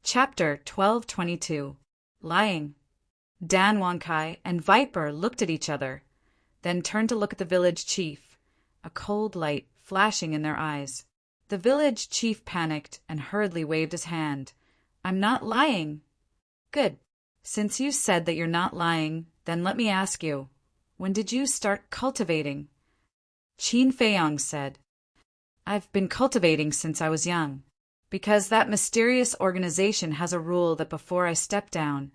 Chapter 1222. Lying. Dan Wonkai and Viper looked at each other, then turned to look at the village chief, a cold light flashing in their eyes. The village chief panicked and hurriedly waved his hand. "I'm not lying." "Good. Since you said that you're not lying, then let me ask you, when did you start cultivating?" Qin Feiyang said, "I've been cultivating since I was young, because that mysterious organization has a rule that before I step down,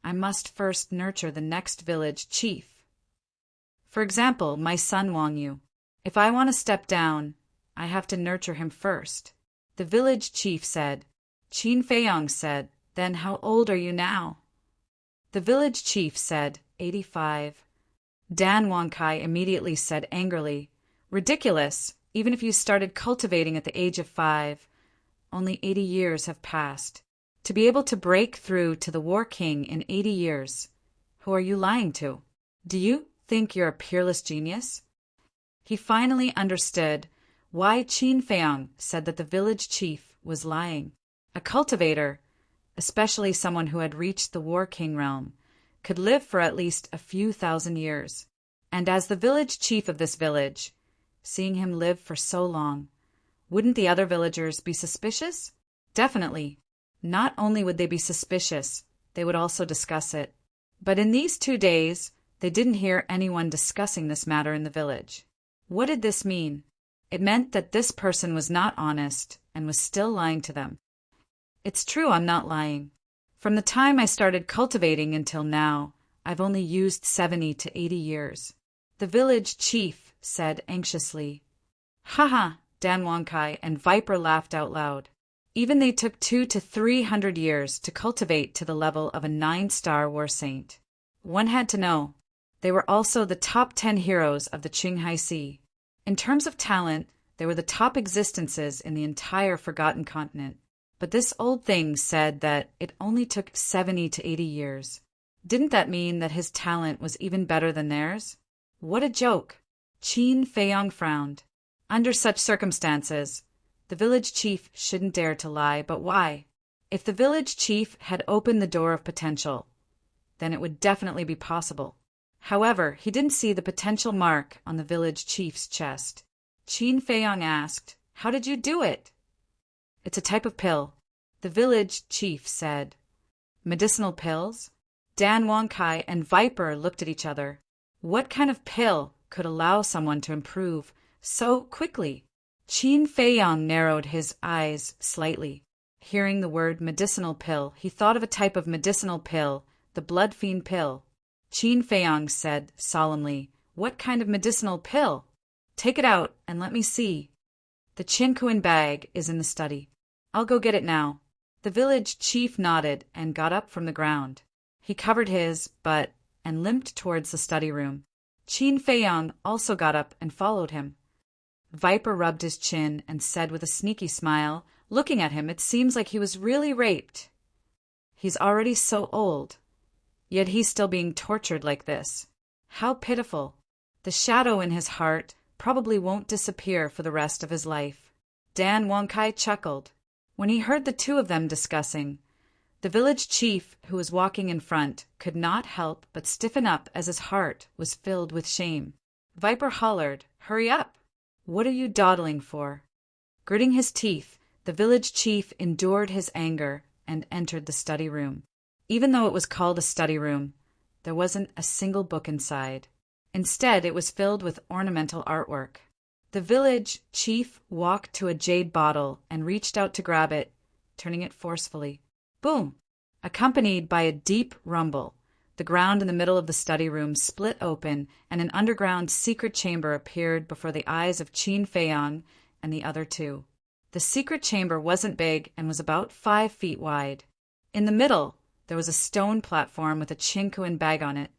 I must first nurture the next village chief. For example, my son Wang Yu. If I want to step down, I have to nurture him first." The village chief said. Qin Feiyang said, "Then how old are you now?" The village chief said, 85. Dan Wonkai immediately said angrily, "Ridiculous! Even if you started cultivating at the age of 5, only 80 years have passed. To be able to break through to the War King in 80 years, who are you lying to? Do you think you're a peerless genius?" He finally understood why Qin Feiyang said that the village chief was lying. A cultivator, especially someone who had reached the War King realm, could live for at least a few thousand years. And as the village chief of this village, seeing him live for so long, wouldn't the other villagers be suspicious? Definitely. Not only would they be suspicious, they would also discuss it. But in these 2 days, they didn't hear anyone discussing this matter in the village. What did this mean? It meant that this person was not honest and was still lying to them. "It's true, I'm not lying. From the time I started cultivating until now, I've only used 70 to 80 years. The village chief said anxiously. "Haha!" Dan Wonkai and Viper laughed out loud. Even they took 200 to 300 years to cultivate to the level of a 9-star war saint. One had to know, they were also the top 10 heroes of the Qinghai Sea. In terms of talent, they were the top existences in the entire Forgotten Continent. But this old thing said that it only took 70 to 80 years. Didn't that mean that his talent was even better than theirs? What a joke! Qin Feiyang frowned. Under such circumstances, the village chief shouldn't dare to lie, but why? If the village chief had opened the door of potential, then it would definitely be possible. However, he didn't see the potential mark on the village chief's chest. Qin Feiyang asked, "How did you do it?" "It's a type of pill," the village chief said. "Medicinal pills?" Dan Wonkai and Viper looked at each other. What kind of pill could allow someone to improve so quickly? Qin Feiyang narrowed his eyes slightly. Hearing the word medicinal pill, he thought of a type of medicinal pill, the blood fiend pill. Qin Feiyang said solemnly, "What kind of medicinal pill? Take it out and let me see." "The Qinkuan bag is in the study. I'll go get it now." The village chief nodded and got up from the ground. He covered his butt and limped towards the study room. Qin Feiyang also got up and followed him. Viper rubbed his chin and said with a sneaky smile, "Looking at him, it seems like he was really raped. He's already so old, yet he's still being tortured like this. How pitiful. The shadow in his heart probably won't disappear for the rest of his life." Dan Wonkai chuckled. When he heard the two of them discussing, the village chief, who was walking in front, could not help but stiffen up as his heart was filled with shame. Viper hollered, "Hurry up! What are you dawdling for?" Gritting his teeth, the village chief endured his anger and entered the study room. Even though it was called a study room, there wasn't a single book inside. Instead, it was filled with ornamental artwork. The village chief walked to a jade bottle and reached out to grab it, turning it forcefully. Boom! Accompanied by a deep rumble, the ground in the middle of the study room split open and an underground secret chamber appeared before the eyes of Qin Feiyang and the other two. The secret chamber wasn't big and was about 5 feet wide. In the middle, there was a stone platform with a Qinkuan bag on it.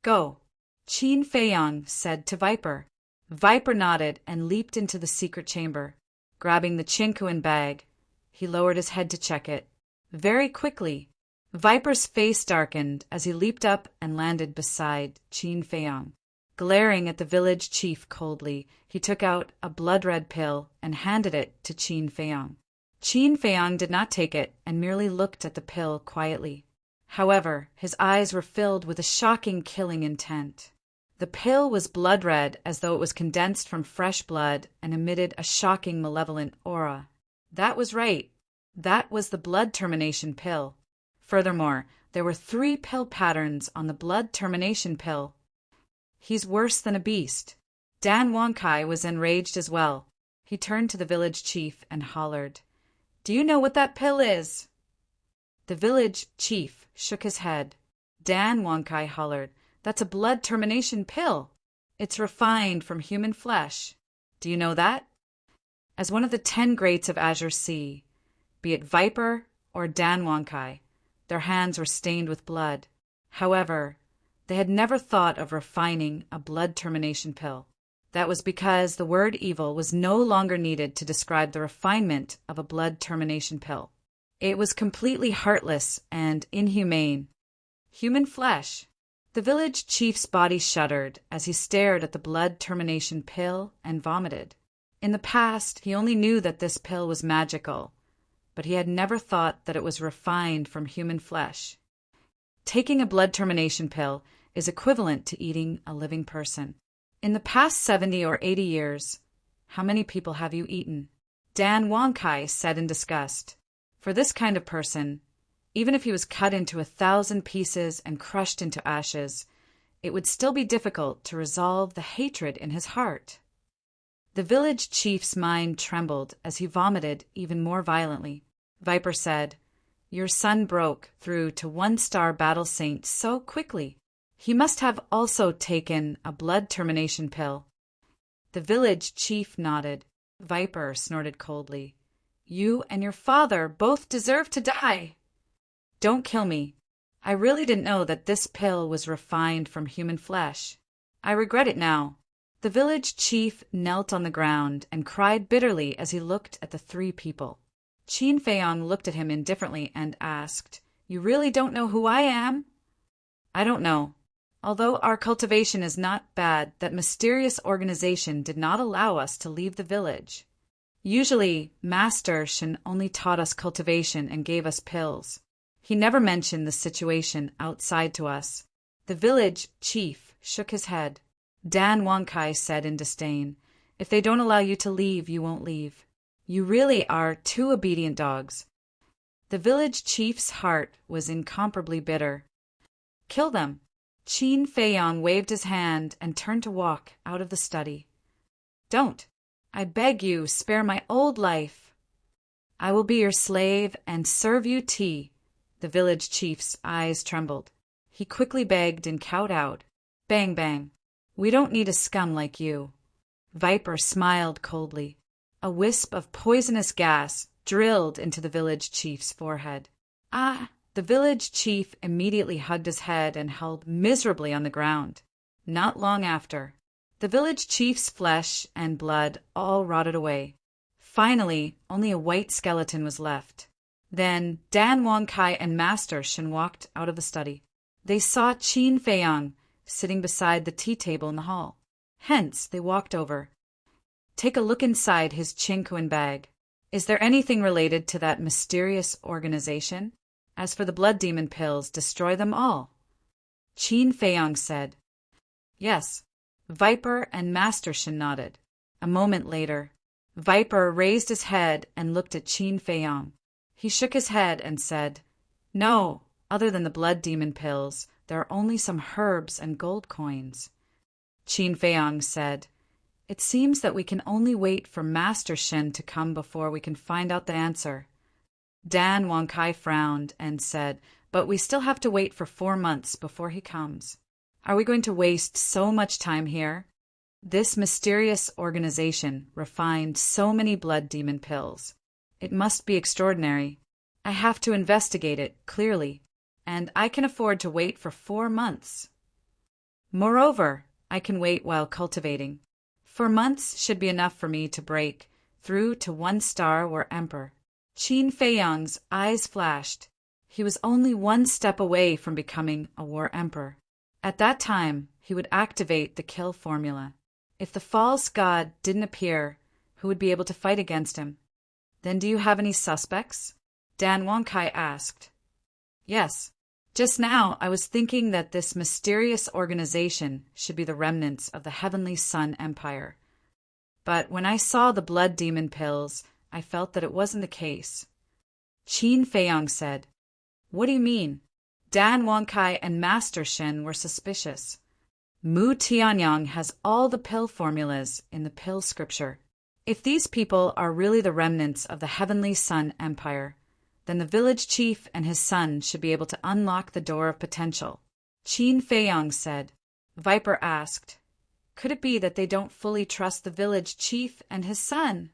"Go," Qin Feiyang said to Viper. Viper nodded and leaped into the secret chamber. Grabbing the Qinkuan bag, he lowered his head to check it. Very quickly, Viper's face darkened as he leaped up and landed beside Qin Feiyang. Glaring at the village chief coldly, he took out a blood-red pill and handed it to Qin Feiyang. Qin Feiyang did not take it and merely looked at the pill quietly. However, his eyes were filled with a shocking killing intent. The pill was blood red, as though it was condensed from fresh blood, and emitted a shocking malevolent aura. That was right. That was the blood termination pill. Furthermore, there were 3 pill patterns on the blood termination pill. He's worse than a beast. Dan Wonkai was enraged as well. He turned to the village chief and hollered, "Do you know what that pill is?" The village chief shook his head. Dan Wonkai hollered, "That's a blood termination pill. It's refined from human flesh. Do you know that?" As one of the 10 greats of Azure Sea, be it Viper or Dan Wonkai, their hands were stained with blood. However, they had never thought of refining a blood termination pill. That was because the word evil was no longer needed to describe the refinement of a blood termination pill. It was completely heartless and inhumane. Human flesh. The village chief's body shuddered as he stared at the blood termination pill and vomited. In the past, he only knew that this pill was magical, but he had never thought that it was refined from human flesh. Taking a blood termination pill is equivalent to eating a living person. In the past 70 or 80 years, how many people have you eaten? Dan Wonkai said in disgust. For this kind of person, even if he was cut into 1,000 pieces and crushed into ashes, it would still be difficult to resolve the hatred in his heart. The village chief's mind trembled as he vomited even more violently. Viper said, "Your son broke through to 1-star battle saint so quickly. He must have also taken a blood termination pill." The village chief nodded. Viper snorted coldly, "You and your father both deserve to die." "Don't kill me. I really didn't know that this pill was refined from human flesh. I regret it now." The village chief knelt on the ground and cried bitterly as he looked at the 3 people. Qin Feiyang looked at him indifferently and asked, "You really don't know who I am?" "I don't know. Although our cultivation is not bad, that mysterious organization did not allow us to leave the village. Usually, Master Shen only taught us cultivation and gave us pills. He never mentioned the situation outside to us." The village chief shook his head. Dan Wonkai said in disdain, "If they don't allow you to leave, you won't leave. You really are 2 obedient dogs." The village chief's heart was incomparably bitter. "Kill them." Qin Feiyang waved his hand and turned to walk out of the study. "Don't. I beg you, spare my old life." "I will be your slave and serve you tea." The village chief's eyes trembled. He quickly begged and kowtowed. Bang, bang. "We don't need a scum like you." Viper smiled coldly. A wisp of poisonous gas drilled into the village chief's forehead. "Ah!" The village chief immediately hugged his head and held miserably on the ground. Not long after, the village chief's flesh and blood all rotted away. Finally, only a white skeleton was left. Then Dan Wonkai and Master Shen walked out of the study. They saw Qin Feiyang sitting beside the tea table in the hall. Hence, they walked over. "Take a look inside his Qingquan bag. Is there anything related to that mysterious organization? As for the blood demon pills, destroy them all." Qin Feiyang said. "Yes." Viper and Master Shen nodded. A moment later, Viper raised his head and looked at Qin Feiyang. He shook his head and said, "No, other than the blood demon pills, there are only some herbs and gold coins." Qin Feiyang said, "It seems that we can only wait for Master Shen to come before we can find out the answer." Dan Wonkai frowned and said, "But we still have to wait for 4 months before he comes. Are we going to waste so much time here? This mysterious organization refined so many blood demon pills. It must be extraordinary. I have to investigate it clearly, and I can afford to wait for 4 months. Moreover, I can wait while cultivating. 4 months should be enough for me to break through to 1-star or emperor." Qin Feiyang's eyes flashed. He was only 1 step away from becoming a war emperor. At that time, he would activate the kill formula. If the false god didn't appear, who would be able to fight against him? Then do you have any suspects? Dan Wonkai asked. Yes. Just now I was thinking that this mysterious organization should be the remnants of the Heavenly Sun Empire. But when I saw the blood demon pills, I felt that it wasn't the case. Qin Feiyong said, What do you mean? Dan Wonkai and Master Shen were suspicious. Mu Tianyang has all the pill formulas in the pill scripture. If these people are really the remnants of the Heavenly Sun Empire, then the village chief and his son should be able to unlock the door of potential. Qin Feiyong said. Viper asked, Could it be that they don't fully trust the village chief and his son?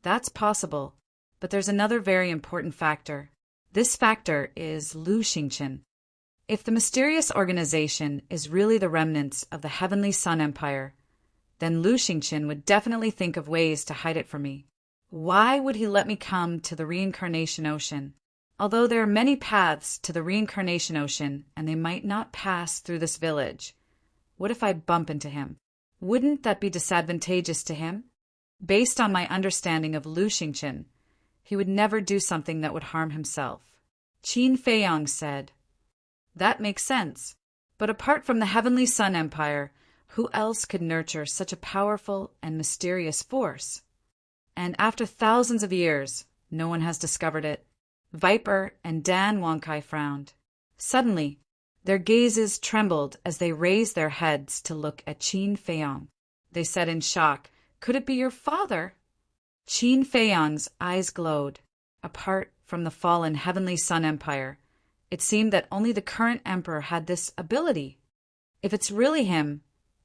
That's possible, but there's another very important factor. This factor is Lu Xingqian. If the mysterious organization is really the remnants of the Heavenly Sun Empire, then Lu Xingqian would definitely think of ways to hide it from me. Why would he let me come to the reincarnation ocean? Although there are many paths to the reincarnation ocean and they might not pass through this village, what if I bump into him? Wouldn't that be disadvantageous to him? Based on my understanding of Lu Xingqian, he would never do something that would harm himself. Qin Feiyong said, That makes sense. But apart from the Heavenly Sun Empire, who else could nurture such a powerful and mysterious force? And after thousands of years, no one has discovered it. Viper and Dan Wonkai frowned. Suddenly, their gazes trembled as they raised their heads to look at Qin Feiyong. They said in shock, Could it be your father? Qin Feiyong's eyes glowed. Apart from the fallen Heavenly Sun Empire, it seemed that only the current emperor had this ability. If it's really him,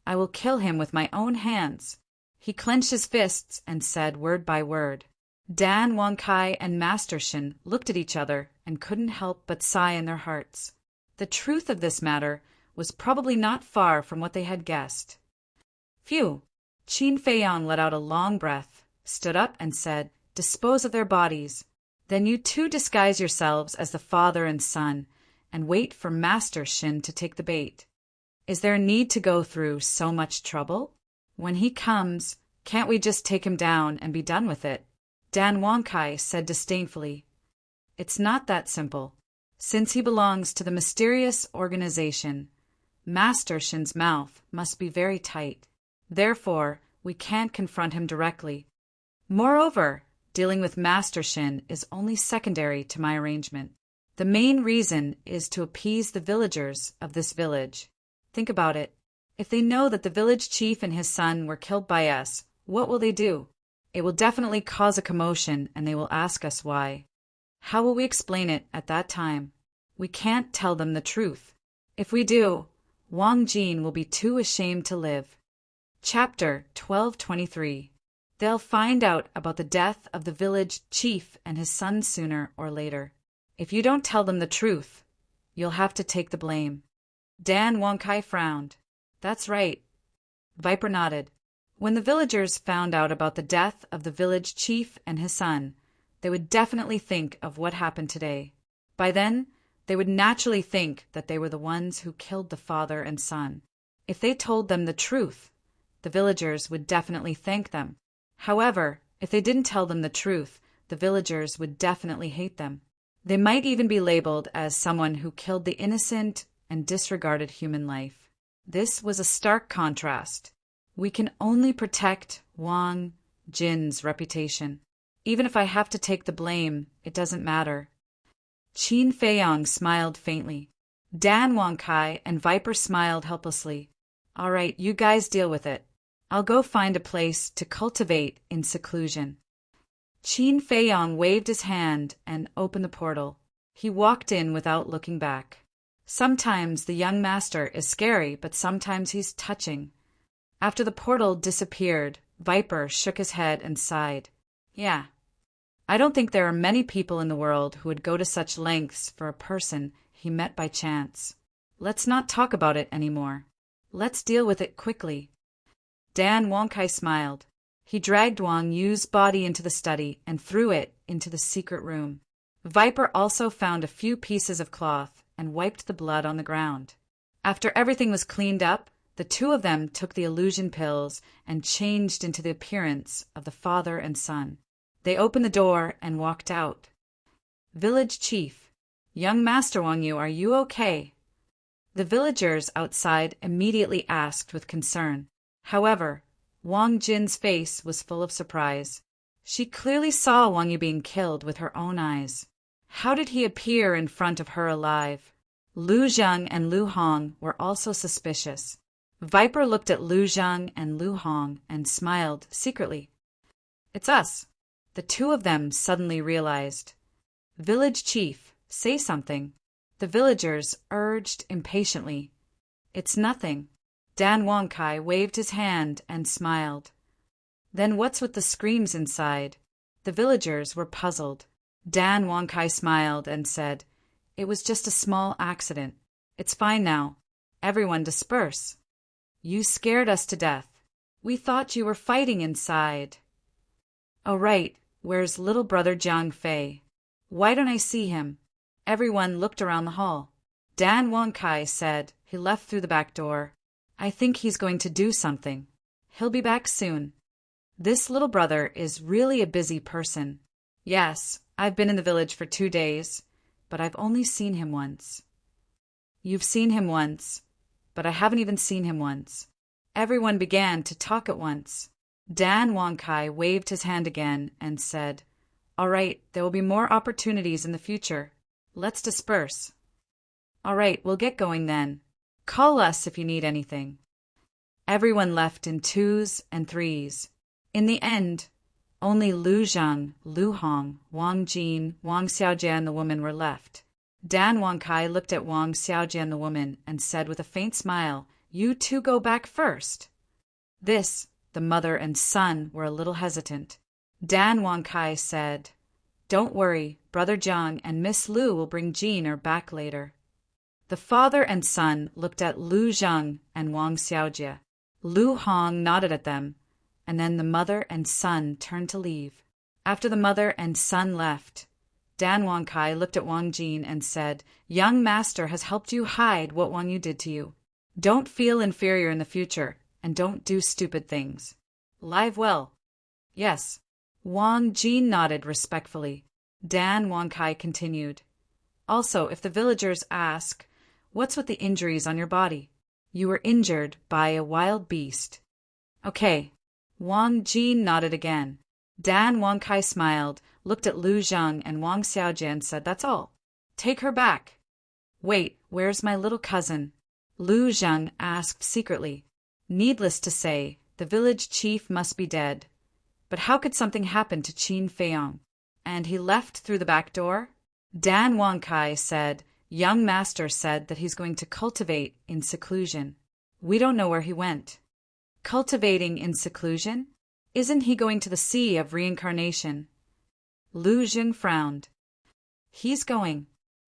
I will kill him with my own hands. He clenched his fists and said word by word. Dan Wonkai and Master Shen looked at each other and couldn't help but sigh in their hearts. The truth of this matter was probably not far from what they had guessed. Phew! Qin Feiyong let out a long breath, stood up and said, Dispose of their bodies. Then you two disguise yourselves as the father and son, and wait for Master Shen to take the bait. Is there a need to go through so much trouble? When he comes, can't we just take him down and be done with it? Dan Wonkai said disdainfully. It's not that simple. Since he belongs to the mysterious organization, Master Shen's mouth must be very tight. Therefore, we can't confront him directly. Moreover, dealing with Master Shen is only secondary to my arrangement. The main reason is to appease the villagers of this village. Think about it. If they know that the village chief and his son were killed by us, what will they do? It will definitely cause a commotion, and they will ask us why. How will we explain it at that time? We can't tell them the truth. If we do, Wang Jin will be too ashamed to live. Chapter 1223. They'll find out about the death of the village chief and his son sooner or later. If you don't tell them the truth, you'll have to take the blame. Dan Wonkai frowned. That's right. Viper nodded. When the villagers found out about the death of the village chief and his son, they would definitely think of what happened today. By then, they would naturally think that they were the ones who killed the father and son. If they told them the truth, the villagers would definitely thank them. However, if they didn't tell them the truth, the villagers would definitely hate them. They might even be labeled as someone who killed the innocent and disregarded human life. This was a stark contrast. We can only protect Wang Jin's reputation. Even if I have to take the blame, it doesn't matter. Qin Feiyong smiled faintly. Dan Wonkai and Viper smiled helplessly. All right, you guys deal with it. I'll go find a place to cultivate in seclusion. Qin Feiyong waved his hand and opened the portal. He walked in without looking back. Sometimes the young master is scary, but sometimes he's touching. After the portal disappeared, Viper shook his head and sighed. Yeah, I don't think there are many people in the world who would go to such lengths for a person he met by chance. Let's not talk about it anymore. Let's deal with it quickly. Dan Wonkai smiled. He dragged Wang Yu's body into the study and threw it into the secret room. Viper also found a few pieces of cloth and wiped the blood on the ground. After everything was cleaned up, the two of them took the illusion pills and changed into the appearance of the father and son. They opened the door and walked out. Village Chief, young Master Wang Yu, are you okay? The villagers outside immediately asked with concern. However, Wang Jin's face was full of surprise. She clearly saw Wang Yu being killed with her own eyes. How did he appear in front of her alive? Lu Zhang and Lu Hong were also suspicious. Viper looked at Lu Zhang and Lu Hong and smiled secretly. It's us. The two of them suddenly realized. Village Chief, say something. The villagers urged impatiently. It's nothing. Dan Wangkai waved his hand and smiled. Then what's with the screams inside? The villagers were puzzled. Dan Wangkai smiled and said, It was just a small accident. It's fine now. Everyone disperse. You scared us to death. We thought you were fighting inside. Oh right, where's little brother Jiang Fei? Why don't I see him? Everyone looked around the hall. Dan Wangkai said he left through the back door. I think he's going to do something. He'll be back soon. This little brother is really a busy person. Yes, I've been in the village for 2 days, but I've only seen him once. You've seen him once, but I haven't even seen him once. Everyone began to talk at once. Dan Wangkai waved his hand again and said, All right, there will be more opportunities in the future. Let's disperse. All right, we'll get going then. Call us if you need anything. Everyone left in 2s and 3s. In the end, only Lu Zhang, Lu Hong, Wang Jin, Wang Xiaojie and the woman were left. Dan Wangkai looked at Wang Xiaojie and the woman and said with a faint smile, You two go back first. The mother and son were a little hesitant. Dan Wangkai said, Don't worry, Brother Jiang and Miss Lu will bring Jean back later. The father and son looked at Lu Zhang and Wang Xiaojie. Lu Hong nodded at them, and then the mother and son turned to leave. After the mother and son left, Dan Wangkai looked at Wang Jin and said, Young master has helped you hide what Wang Yu did to you. Don't feel inferior in the future, and don't do stupid things. Live well. Yes. Wang Jin nodded respectfully. Dan Wangkai continued. Also, if the villagers ask, What's with the injuries on your body? You were injured by a wild beast. Okay. Wang Jin nodded again. Dan Wangkai smiled, looked at Lu Zhang and Wang Xiaojie and said, That's all. Take her back. Wait, where's my little cousin? Lu Zhang asked secretly. Needless to say, the village chief must be dead. But how could something happen to Qin Feiyong? And he left through the back door? Dan Wangkai said, Young master said that he's going to cultivate in seclusion. We don't know where he went. Cultivating in seclusion? Isn't he going to the sea of reincarnation? Lu Jing frowned. He's going.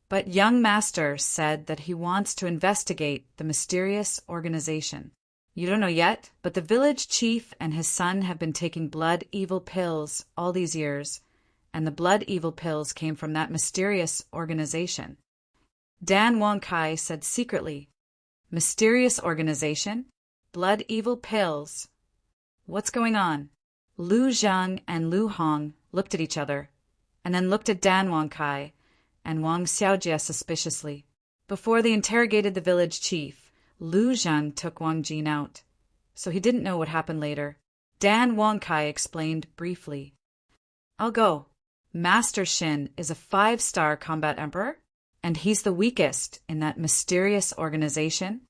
But young master said that he wants to investigate the mysterious organization. You don't know yet, but the village chief and his son have been taking blood evil pills all these years, and the blood evil pills came from that mysterious organization. Dan Wangkai said secretly, Mysterious organization? Blood evil pills? What's going on? Lu Zhang and Lu Hong looked at each other, and then looked at Dan Wangkai and Wang Xiaojie suspiciously. Before they interrogated the village chief, Lu Zhang took Wang Jin out, so he didn't know what happened later. Dan Wangkai explained briefly. I'll go. Master Shin is a 5-star combat emperor, and he's the weakest in that mysterious organization.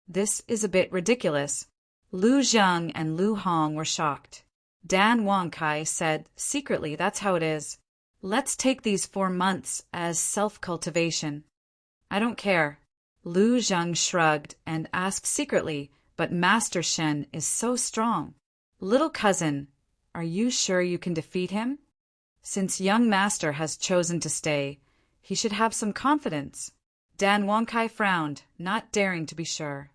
This is a bit ridiculous. Lu Zhang and Lu Hong were shocked. Dan Wangkai said secretly, That's how it is. Let's take these 4 months as self-cultivation. I don't care. Lu Zhang shrugged and asked secretly, But Master Shen is so strong. Little cousin, are you sure you can defeat him? Since young master has chosen to stay, he should have some confidence. Dan Wangkai frowned, not daring to be sure.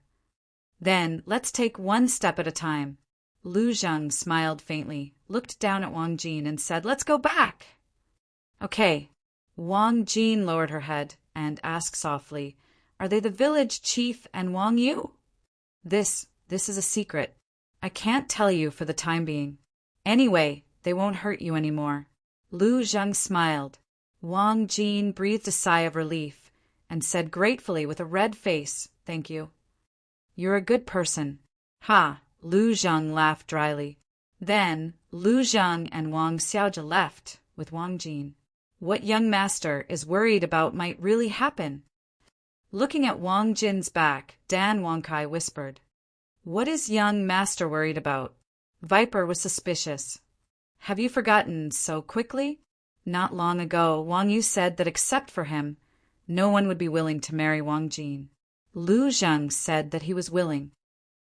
Then, let's take 1 step at a time. Lu Zhang smiled faintly, looked down at Wang Jin and said, Let's go back. Okay. Wang Jin lowered her head and asked softly, Are they the village chief and Wang Yu? This is a secret. I can't tell you for the time being. Anyway, they won't hurt you anymore. Lu Zhang smiled. Wang Jin breathed a sigh of relief and said gratefully with a red face, "Thank you. You're a good person." "Ha!" Lu Zhang laughed dryly. Then Lu Zhang and Wang Xiaojia left with Wang Jin. What young master is worried about might really happen. Looking at Wang Jin's back, Dan Wangkai whispered, "What is young master worried about?" Viper was suspicious. "Have you forgotten so quickly? Not long ago, Wang Yu said that except for him, no one would be willing to marry Wang Jin." Lu Zhang said that he was willing.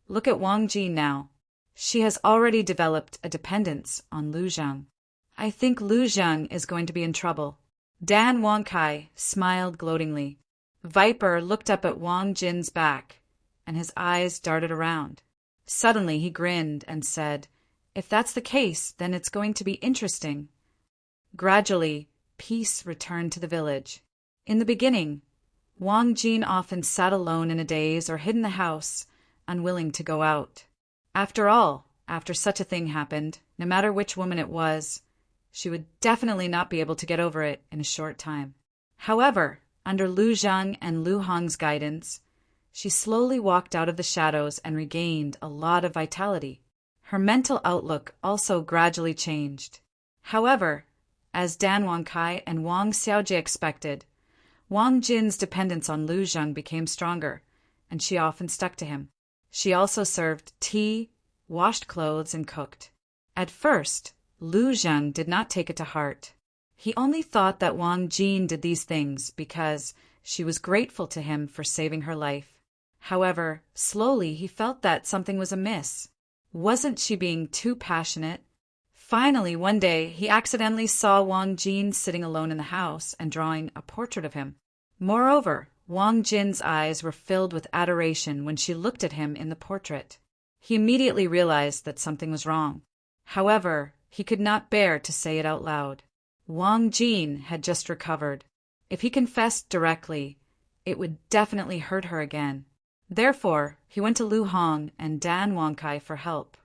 Look at Wang Jin now. She has already developed a dependence on Lu Zhang. I think Lu Zhang is going to be in trouble. Dan Wangkai smiled gloatingly. Viper looked up at Wang Jin's back, and his eyes darted around. Suddenly he grinned and said, "If that's the case, then it's going to be interesting." Gradually, peace returned to the village. In the beginning, Wang Jin often sat alone in a daze or hid in the house, unwilling to go out. After all, after such a thing happened, no matter which woman it was, she would definitely not be able to get over it in a short time. However, under Lu Zhang and Lu Hong's guidance, she slowly walked out of the shadows and regained a lot of vitality. Her mental outlook also gradually changed. However, as Dan Wangkai and Wang Xiaojie expected, Wang Jin's dependence on Lu Zhang became stronger, and she often stuck to him. She also served tea, washed clothes, and cooked. At first, Lu Zhang did not take it to heart. He only thought that Wang Jin did these things because she was grateful to him for saving her life. However, slowly he felt that something was amiss. Wasn't she being too passionate? Finally, one day, he accidentally saw Wang Jin sitting alone in the house and drawing a portrait of him. Moreover, Wang Jin's eyes were filled with adoration when she looked at him in the portrait. He immediately realized that something was wrong. However, he could not bear to say it out loud. Wang Jin had just recovered. If he confessed directly, it would definitely hurt her again. Therefore, he went to Lu Hong and Dan Wangkai for help.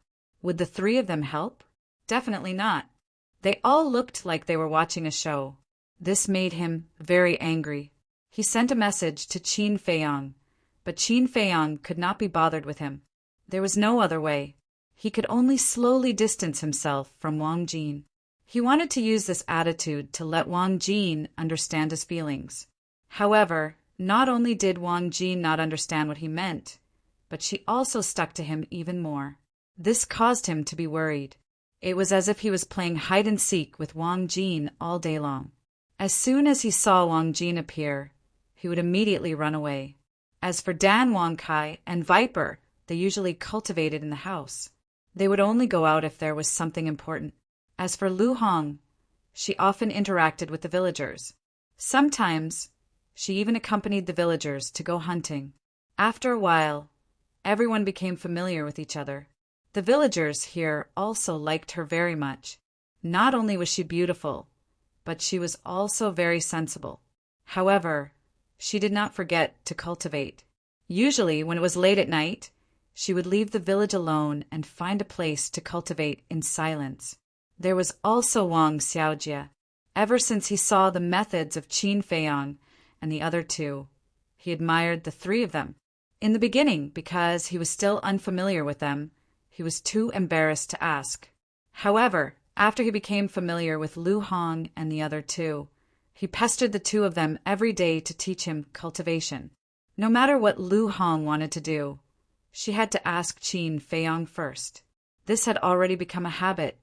Would the three of them help? Definitely not. They all looked like they were watching a show. This made him very angry. He sent a message to Qin Feiyang, but Qin Feiyang could not be bothered with him. There was no other way. He could only slowly distance himself from Wang Jin. He wanted to use this attitude to let Wang Jin understand his feelings. However, not only did Wang Jin not understand what he meant, but she also stuck to him even more. This caused him to be worried. It was as if he was playing hide-and-seek with Wang Jin all day long. As soon as he saw Wang Jin appear, he would immediately run away. As for Dan Wangkai and Viper, they usually cultivated in the house. They would only go out if there was something important. As for Lu Hong, she often interacted with the villagers. Sometimes, she even accompanied the villagers to go hunting. After a while, everyone became familiar with each other. The villagers here also liked her very much. Not only was she beautiful, but she was also very sensible. However, she did not forget to cultivate. Usually, when it was late at night, she would leave the village alone and find a place to cultivate in silence. There was also Wang Xiaojie. Ever since he saw the methods of Qin Feiyang and the other two, he admired the three of them. In the beginning, because he was still unfamiliar with them, he was too embarrassed to ask. However, after he became familiar with Lu Hong and the other two, he pestered the two of them every day to teach him cultivation. No matter what Lu Hong wanted to do, she had to ask Qin Feiyang first. This had already become a habit,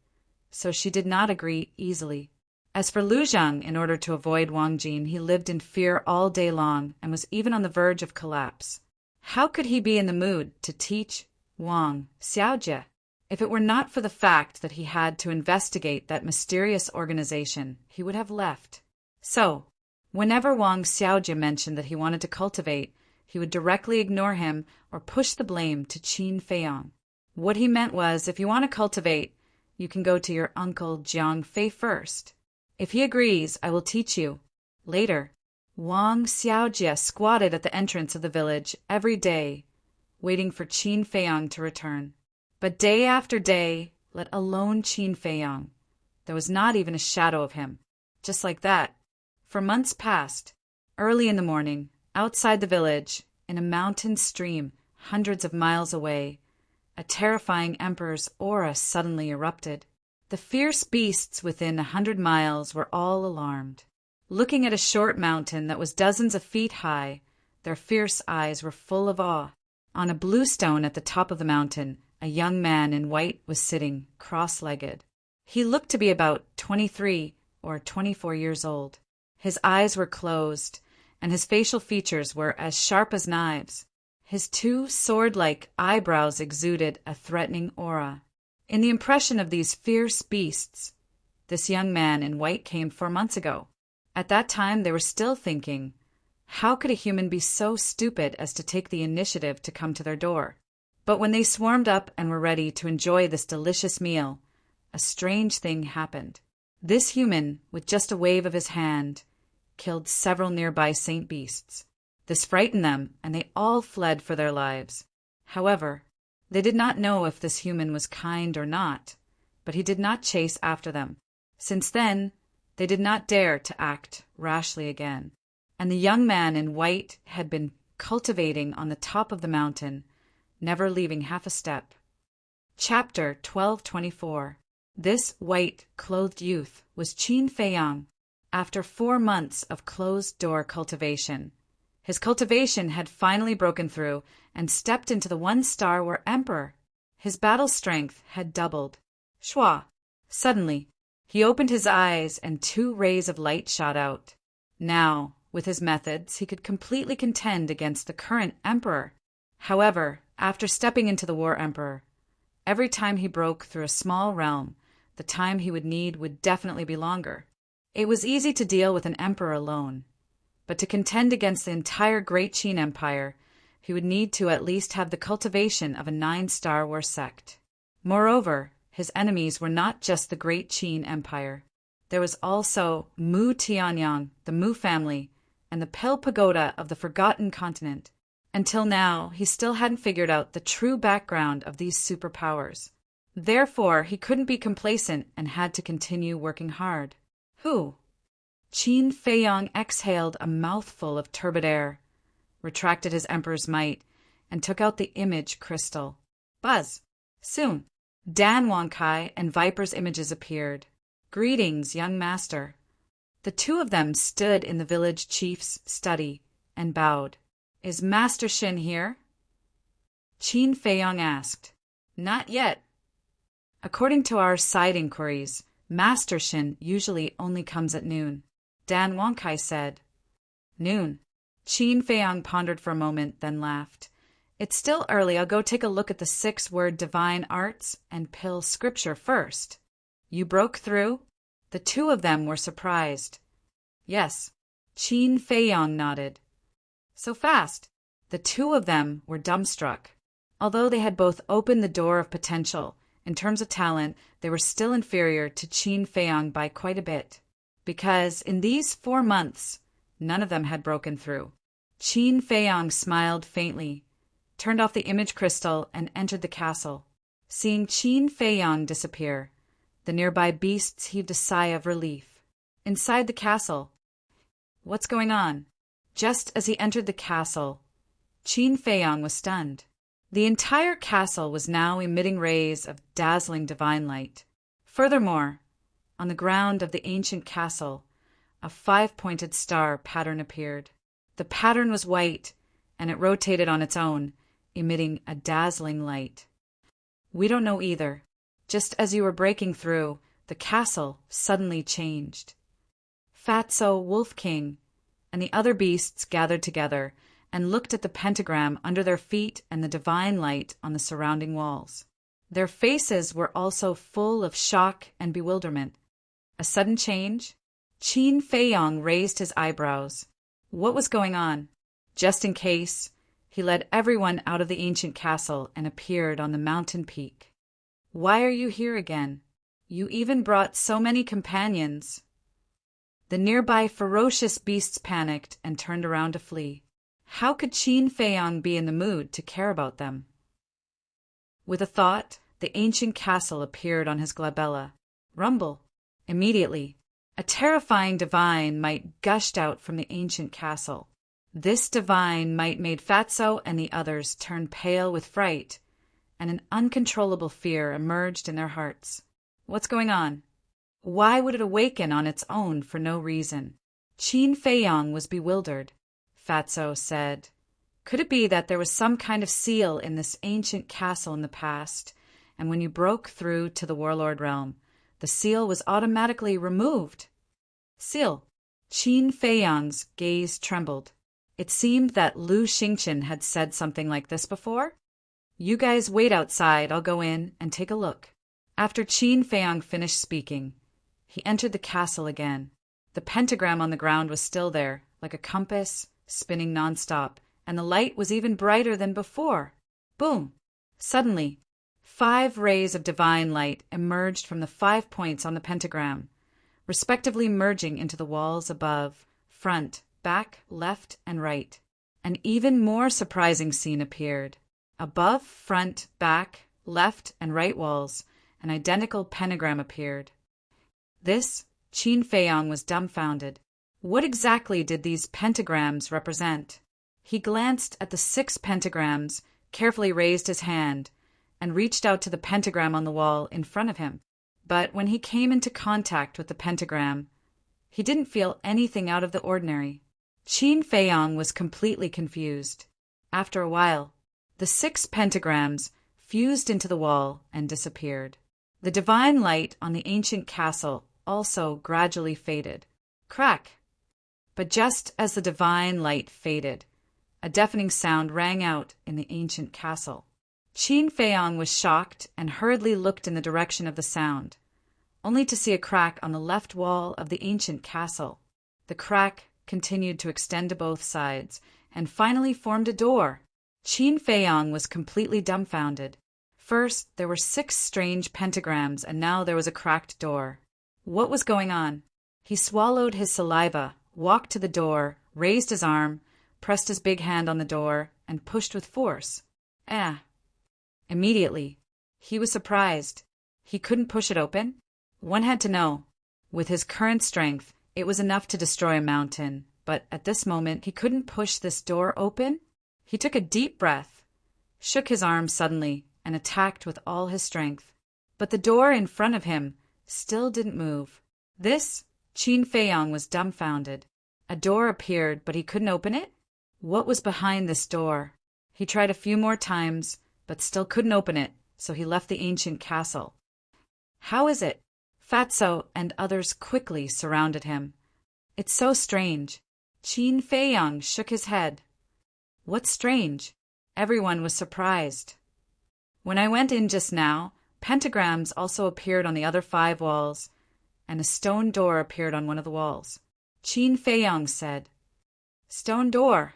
so she did not agree easily. As for Lu Zhang, in order to avoid Wang Jin, he lived in fear all day long and was even on the verge of collapse. How could he be in the mood to teach Wang Xiaojie? If it were not for the fact that he had to investigate that mysterious organization, he would have left. So, whenever Wang Xiaojie mentioned that he wanted to cultivate, he would directly ignore him or push the blame to Qin Feiyang. What he meant was, if you want to cultivate, you can go to your uncle Jiang Fei first. If he agrees, I will teach you. Later, Wang Xiaojie squatted at the entrance of the village every day, waiting for Qin Feiyang to return. But day after day, let alone Qin Feiyang, There was not even a shadow of him. Just like that. For months passed. Early in the morning, outside the village, in a mountain stream hundreds of miles away, a terrifying emperor's aura suddenly erupted. The fierce beasts within 100 miles were all alarmed. Looking at a short mountain that was dozens of feet high, their fierce eyes were full of awe. On a blue stone at the top of the mountain, a young man in white was sitting, cross-legged. He looked to be about 23 or 24 years old. His eyes were closed, and his facial features were as sharp as knives. His two sword-like eyebrows exuded a threatening aura. In the impression of these fierce beasts, this young man in white came 4 months ago. At that time they were still thinking, how could a human be so stupid as to take the initiative to come to their door? But when they swarmed up and were ready to enjoy this delicious meal, a strange thing happened. This human, with just a wave of his hand, killed several nearby saint beasts. This frightened them, and they all fled for their lives. However, they did not know if this human was kind or not, but he did not chase after them. Since then, they did not dare to act rashly again. And the young man in white had been cultivating on the top of the mountain, never leaving half a step. Chapter 1224. This white-clothed youth was Qin Feiyang. After 4 months of closed-door cultivation, his cultivation had finally broken through and stepped into the 1-star war emperor. His battle strength had doubled. Shua! Suddenly, he opened his eyes and 2 rays of light shot out. Now, with his methods, he could completely contend against the current emperor. However, after stepping into the war emperor, every time he broke through a small realm, the time he would need would definitely be longer. It was easy to deal with an emperor alone, but to contend against the entire Great Qin Empire, he would need to at least have the cultivation of a 9-star war sect. Moreover, his enemies were not just the Great Qin Empire. There was also Mu Tianyang, the Mu family, and the Pale Pagoda of the Forgotten Continent. Until now, he still hadn't figured out the true background of these superpowers. Therefore, he couldn't be complacent and had to continue working hard. Who? Qin Feiyang exhaled a mouthful of turbid air, retracted his emperor's might, and took out the image crystal. Buzz! Soon, Dan Wankai and Viper's images appeared. Greetings, young master. The 2 of them stood in the village chief's study and bowed. Is Master Shin here? Qin Feiyang asked. Not yet. According to our side inquiries, Master Shin usually only comes at noon. Dan Wankai said. Noon. Qin Feiyang pondered for a moment, then laughed. It's still early. I'll go take a look at the 6-word divine arts and pill scripture first. You broke through? The 2 of them were surprised. Yes. Qin Feiyang nodded. So fast. The 2 of them were dumbstruck. Although they had both opened the door of potential, in terms of talent, they were still inferior to Qin Feiyang by quite a bit. Because in these 4 months, none of them had broken through. Qin Feiyang smiled faintly, turned off the image crystal, and entered the castle. Seeing Qin Feiyang disappear, the nearby beasts heaved a sigh of relief. Inside the castle. What's going on? Just as he entered the castle, Qin Feiyang was stunned. The entire castle was now emitting rays of dazzling divine light. Furthermore, on the ground of the ancient castle, a 5-pointed star pattern appeared. The pattern was white, and it rotated on its own, emitting a dazzling light. We don't know either. Just as you were breaking through, the castle suddenly changed. Fatso Wolf King and the other beasts gathered together and looked at the pentagram under their feet and the divine light on the surrounding walls. Their faces were also full of shock and bewilderment. A sudden change? Qin Feiyang raised his eyebrows. What was going on? Just in case, he led everyone out of the ancient castle and appeared on the mountain peak. Why are you here again? You even brought so many companions. The nearby ferocious beasts panicked and turned around to flee. How could Qin Feiyang be in the mood to care about them? With a thought, the ancient castle appeared on his glabella. Rumble. Immediately, a terrifying divine might gushed out from the ancient castle. This divine might made Fatso and the others turn pale with fright, and an uncontrollable fear emerged in their hearts. What's going on? Why would it awaken on its own for no reason? Qin Feiyang was bewildered. Fatso said, "Could it be that there was some kind of seal in this ancient castle in the past, and when you broke through to the warlord realm, the seal was automatically removed?" Seal. Qin Feiyang's gaze trembled. It seemed that Lu Xingqian had said something like this before. "You guys wait outside, I'll go in and take a look." After Qin Feiyang finished speaking, he entered the castle again. The pentagram on the ground was still there, like a compass, spinning nonstop, and the light was even brighter than before. Boom! Suddenly, 5 rays of divine light emerged from the 5 points on the pentagram, respectively merging into the walls above, front, back, left, and right. An even more surprising scene appeared. Above, front, back, left, and right walls, an identical pentagram appeared. This, Qin Feiyang was dumbfounded. What exactly did these pentagrams represent? He glanced at the 6 pentagrams, carefully raised his hand, and reached out to the pentagram on the wall in front of him. But when he came into contact with the pentagram, he didn't feel anything out of the ordinary. Qin Feiyang was completely confused. After a while, the 6 pentagrams fused into the wall and disappeared. The divine light on the ancient castle also gradually faded. Crack! But just as the divine light faded, a deafening sound rang out in the ancient castle. Qin Feiyang was shocked and hurriedly looked in the direction of the sound, only to see a crack on the left wall of the ancient castle. The crack continued to extend to both sides, and finally formed a door. Qin Feiyang was completely dumbfounded. First, there were 6 strange pentagrams, and now there was a cracked door. What was going on? He swallowed his saliva, walked to the door, raised his arm, pressed his big hand on the door, and pushed with force. Immediately, he was surprised. He couldn't push it open. One had to know. With his current strength, it was enough to destroy a mountain, but at this moment he couldn't push this door open. He took a deep breath, shook his arm suddenly, and attacked with all his strength. But the door in front of him still didn't move. This, Qin Feiyang was dumbfounded. A door appeared, but he couldn't open it? What was behind this door? He tried a few more times, but still couldn't open it, so he left the ancient castle. How is it? Fatso and others quickly surrounded him. It's so strange. Qin Feiyang shook his head. What's strange? Everyone was surprised. When I went in just now, pentagrams also appeared on the other 5 walls, and a stone door appeared on one of the walls. Qin Feiyang said, "Stone door."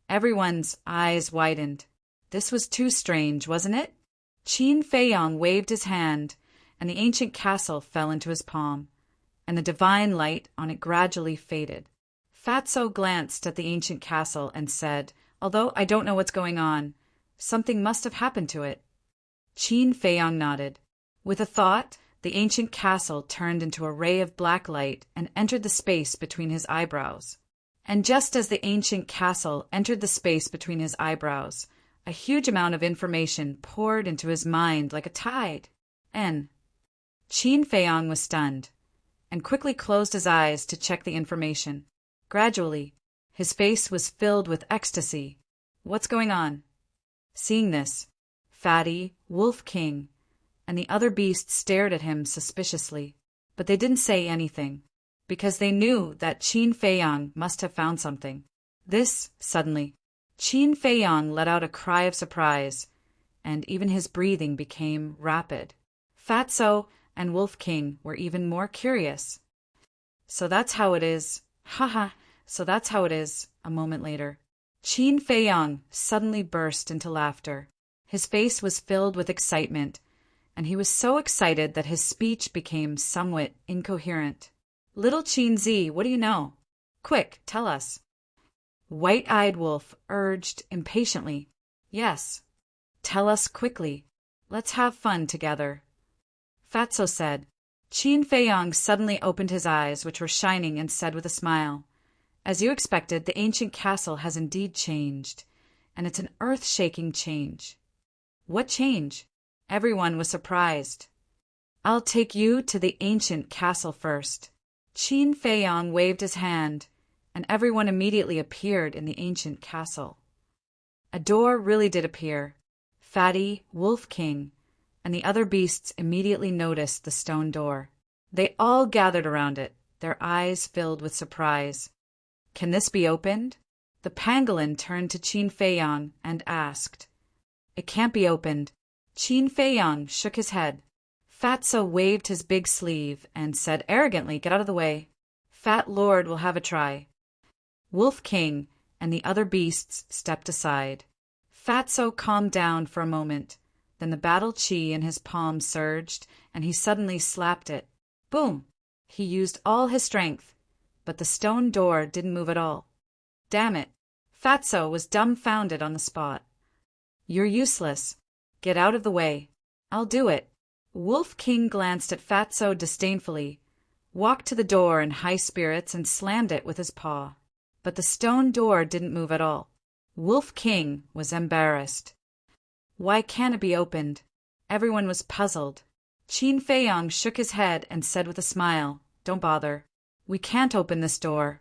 Everyone's eyes widened. This was too strange, wasn't it? Qin Feiyang waved his hand, and the ancient castle fell into his palm, and the divine light on it gradually faded. Fatso glanced at the ancient castle and said, "Although I don't know what's going on, something must have happened to it." Qin Feiyang nodded. With a thought, the ancient castle turned into a ray of black light and entered the space between his eyebrows. And just as the ancient castle entered the space between his eyebrows, a huge amount of information poured into his mind like a tide. Qin Feiyang was stunned, and quickly closed his eyes to check the information. Gradually, his face was filled with ecstasy. What's going on? Seeing this, Fatty, Wolf King, and the other beasts stared at him suspiciously, but they didn't say anything, because they knew that Qin Feiyang must have found something. Suddenly, Qin Feiyang let out a cry of surprise, and even his breathing became rapid. Fatso and Wolf King were even more curious. "So that's how it is. So that's how it is," a moment later. Qin Feiyang suddenly burst into laughter. His face was filled with excitement, and he was so excited that his speech became somewhat incoherent. "Little Qin Z, what do you know? Quick, tell us." White-eyed Wolf urged impatiently. "Yes, tell us quickly. Let's have fun together." Fatso said, Qin Feiyang suddenly opened his eyes, which were shining, and said with a smile, "As you expected, the ancient castle has indeed changed, and it's an earth-shaking change." "What change?" Everyone was surprised. "I'll take you to the ancient castle first." Qin Feiyang waved his hand, and everyone immediately appeared in the ancient castle. A door really did appear. Fatty, Wolf King, and the other beasts immediately noticed the stone door. They all gathered around it, their eyes filled with surprise. "Can this be opened?" The pangolin turned to Qin Feiyang and asked. "It can't be opened." Qin Feiyang shook his head. Fatso waved his big sleeve and said arrogantly, "Get out of the way. Fat Lord will have a try." Wolf King and the other beasts stepped aside. Fatso calmed down for a moment. Then the battle chi in his palm surged, and he suddenly slapped it. Boom! He used all his strength, but the stone door didn't move at all. Damn it! Fatso was dumbfounded on the spot. "You're useless. Get out of the way. I'll do it." Wolf King glanced at Fatso disdainfully, walked to the door in high spirits, and slammed it with his paw. But the stone door didn't move at all. Wolf King was embarrassed. Why can't it be opened? Everyone was puzzled. Qin Feiyang shook his head and said with a smile, "Don't bother. We can't open this door."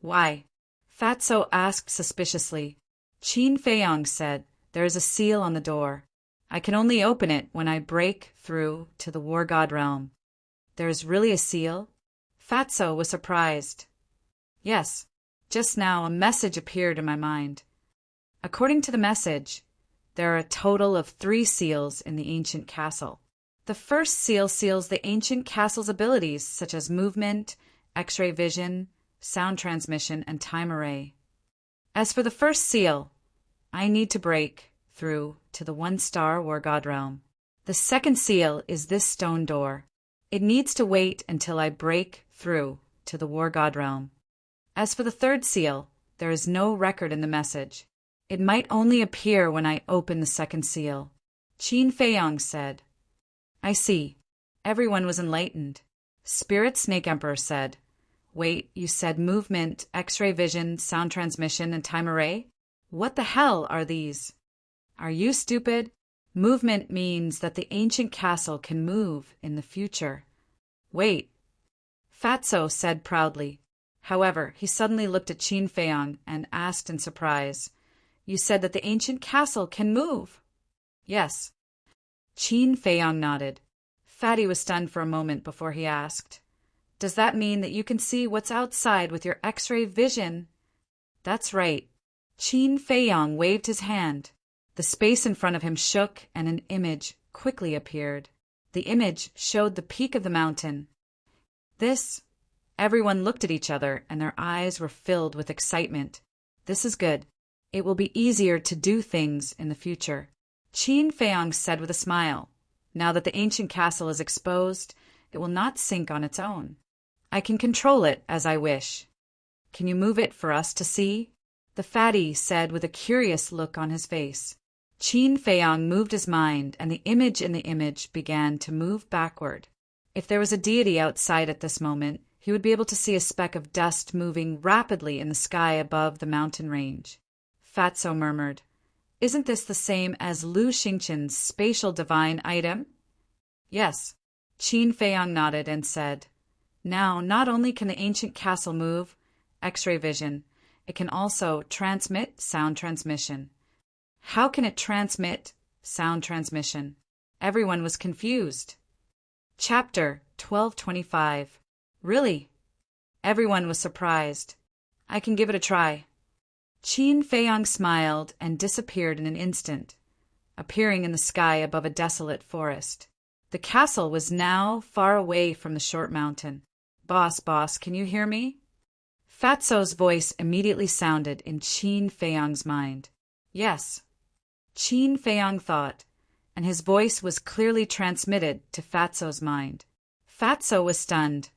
"Why?" Fatso asked suspiciously. Qin Feiyang said, "There is a seal on the door. I can only open it when I break through to the War God realm." "There is really a seal?" Fatso was surprised. "Yes. Just now a message appeared in my mind. According to the message, there are a total of 3 seals in the ancient castle. The first seal seals the ancient castle's abilities, such as movement, X-ray vision, sound transmission, and time array. As for the first seal, I need to break through to the 1-star War God realm. The second seal is this stone door. It needs to wait until I break through to the War God realm. As for the third seal, there is no record in the message. It might only appear when I open the second seal." Qin Feiyang said. "I see." Everyone was enlightened. Spirit Snake Emperor said, "Wait, you said movement, X-ray vision, sound transmission, and time array? What the hell are these?" "Are you stupid? Movement means that the ancient castle can move in the future." "Wait," Fatso said proudly. However, he suddenly looked at Qin Feiyang and asked in surprise, "You said that the ancient castle can move?" "Yes." Qin Feiyang nodded. Fatty was stunned for a moment before he asked, "Does that mean that you can see what's outside with your X-ray vision?" "That's right." Qin Feiyang waved his hand. The space in front of him shook and an image quickly appeared. The image showed the peak of the mountain. Everyone looked at each other and their eyes were filled with excitement. "This is good. It will be easier to do things in the future." Qin Feiyang said with a smile, "Now that the ancient castle is exposed, it will not sink on its own. I can control it as I wish. Can you move it for us to see?" The fatty said with a curious look on his face. Qin Feiyang moved his mind, and the image in the image began to move backward. If there was a deity outside at this moment, he would be able to see a speck of dust moving rapidly in the sky above the mountain range. Fatso murmured, "Isn't this the same as Lu Xingqian's spatial divine item?" "Yes." Qin Feiyang nodded and said, "Now, not only can the ancient castle move, X-ray vision, it can also transmit sound transmission." "How can it transmit sound transmission?" Everyone was confused. Chapter 1225. "Really?" Everyone was surprised. "I can give it a try." Qin Feiyang smiled and disappeared in an instant, appearing in the sky above a desolate forest. The castle was now far away from the short mountain. Boss, can you hear me?" Fatso's voice immediately sounded in Qin Feiyang's mind. "Yes." Qin Feiyang thought, and his voice was clearly transmitted to Fatso's mind. Fatso was stunned,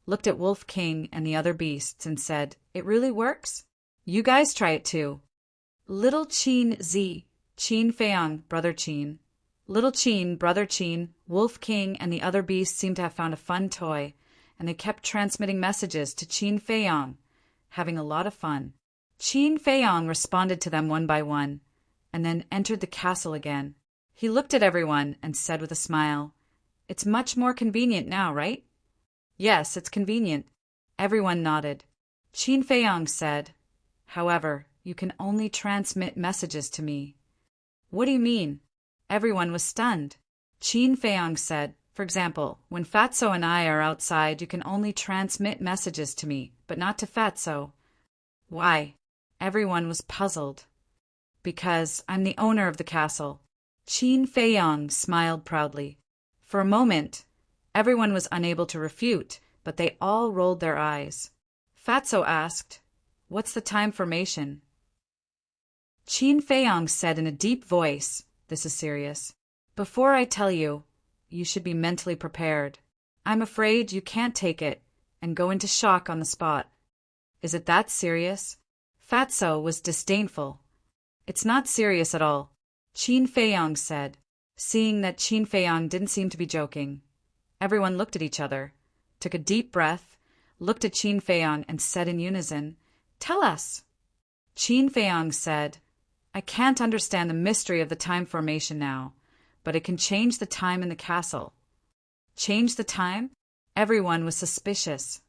looked at Wolf King and the other beasts, and said, "It really works? You guys try it too." Little Qin Z, Qin Feiyang, brother Qin, Little Qin, Brother Qin, Wolf King, and the other beasts seemed to have found a fun toy, and they kept transmitting messages to Qin Feiyong, having a lot of fun. Qin Feiyong responded to them one by one, and then entered the castle again. He looked at everyone and said with a smile, "It's much more convenient now, right?" "Yes, it's convenient." Everyone nodded. Qin Feiyong said, "However, you can only transmit messages to me." "What do you mean?" Everyone was stunned. Qin Feiyong said, "For example, when Fatso and I are outside, you can only transmit messages to me, but not to Fatso." "Why?" Everyone was puzzled. "Because I'm the owner of the castle." Qin Feiyong smiled proudly. For a moment, everyone was unable to refute, but they all rolled their eyes. Fatso asked, "What's the time formation?" Qin Feiyong said in a deep voice, "This is serious. Before I tell you, you should be mentally prepared. I'm afraid you can't take it and go into shock on the spot." "Is it that serious?" Fatso was disdainful. "It's not serious at all," Qin Feiyong said, seeing that Qin Feiyong didn't seem to be joking. Everyone looked at each other, took a deep breath, looked at Qin Feiyong and said in unison, "Tell us." Qin Feiyong said, "I can't understand the mystery of the time formation now, but it can change the time in the castle." "Change the time?" Everyone was suspicious.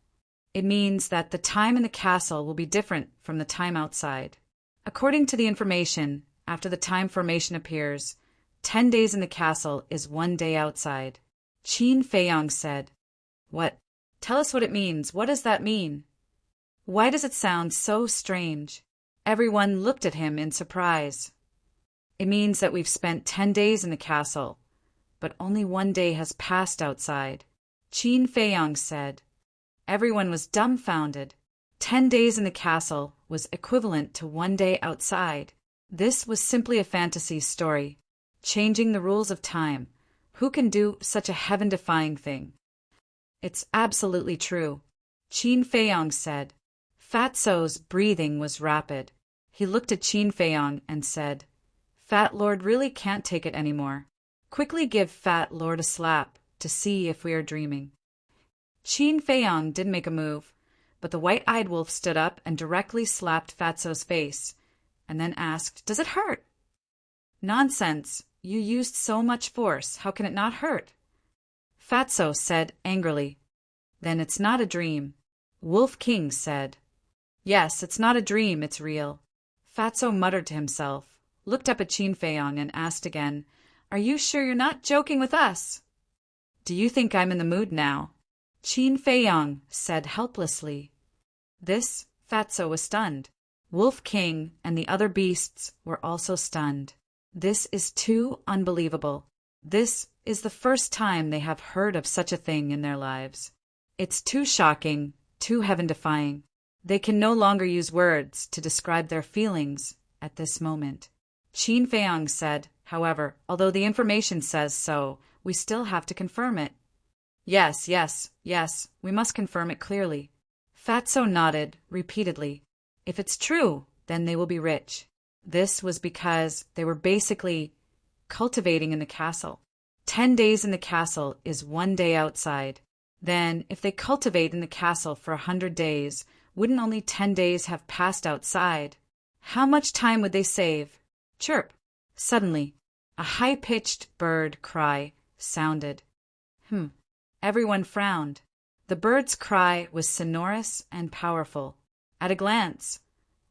"It means that the time in the castle will be different from the time outside. According to the information, after the time formation appears, 10 days in the castle is 1 day outside." Qin Feiyong said, "What? Tell us what it means. What does that mean? Why does it sound so strange?" Everyone looked at him in surprise. "It means that we've spent 10 days in the castle, but only 1 day has passed outside," Qin Feiyong said. Everyone was dumbfounded. 10 days in the castle was equivalent to 1 day outside. This was simply a fantasy story, changing the rules of time. Who can do such a heaven-defying thing? "It's absolutely true," Qin Feiyong said. Fatso's breathing was rapid. He looked at Qin Feiyong and said, "Fat Lord really can't take it anymore. Quickly give Fat Lord a slap to see if we are dreaming." Qin Feiyong didn't make a move, but the white-eyed wolf stood up and directly slapped Fatso's face, and then asked, "Does it hurt?" "Nonsense! You used so much force. How can it not hurt?" Fatso said angrily. "Then it's not a dream." Wolf King said, "Yes, it's not a dream, it's real." Fatso muttered to himself, looked up at Qin Feiyong and asked again, "Are you sure you're not joking with us?" "Do you think I'm in the mood now?" Qin Feiyong said helplessly. This, Fatso was stunned. Wolf King and the other beasts were also stunned. This is too unbelievable. This is the first time they have heard of such a thing in their lives. It's too shocking, too heaven-defying. They can no longer use words to describe their feelings at this moment. Qin Feiyong said, "However, although the information says so, we still have to confirm it." Yes, we must confirm it clearly." Fatso nodded repeatedly. "If it's true, then they will be rich." This was because they were basically cultivating in the castle. 10 days in the castle is 1 day outside. Then, if they cultivate in the castle for 100 days, wouldn't only 10 days have passed outside? How much time would they save? Chirp! Suddenly, a high-pitched bird cry sounded. Everyone frowned. The bird's cry was sonorous and powerful. At a glance,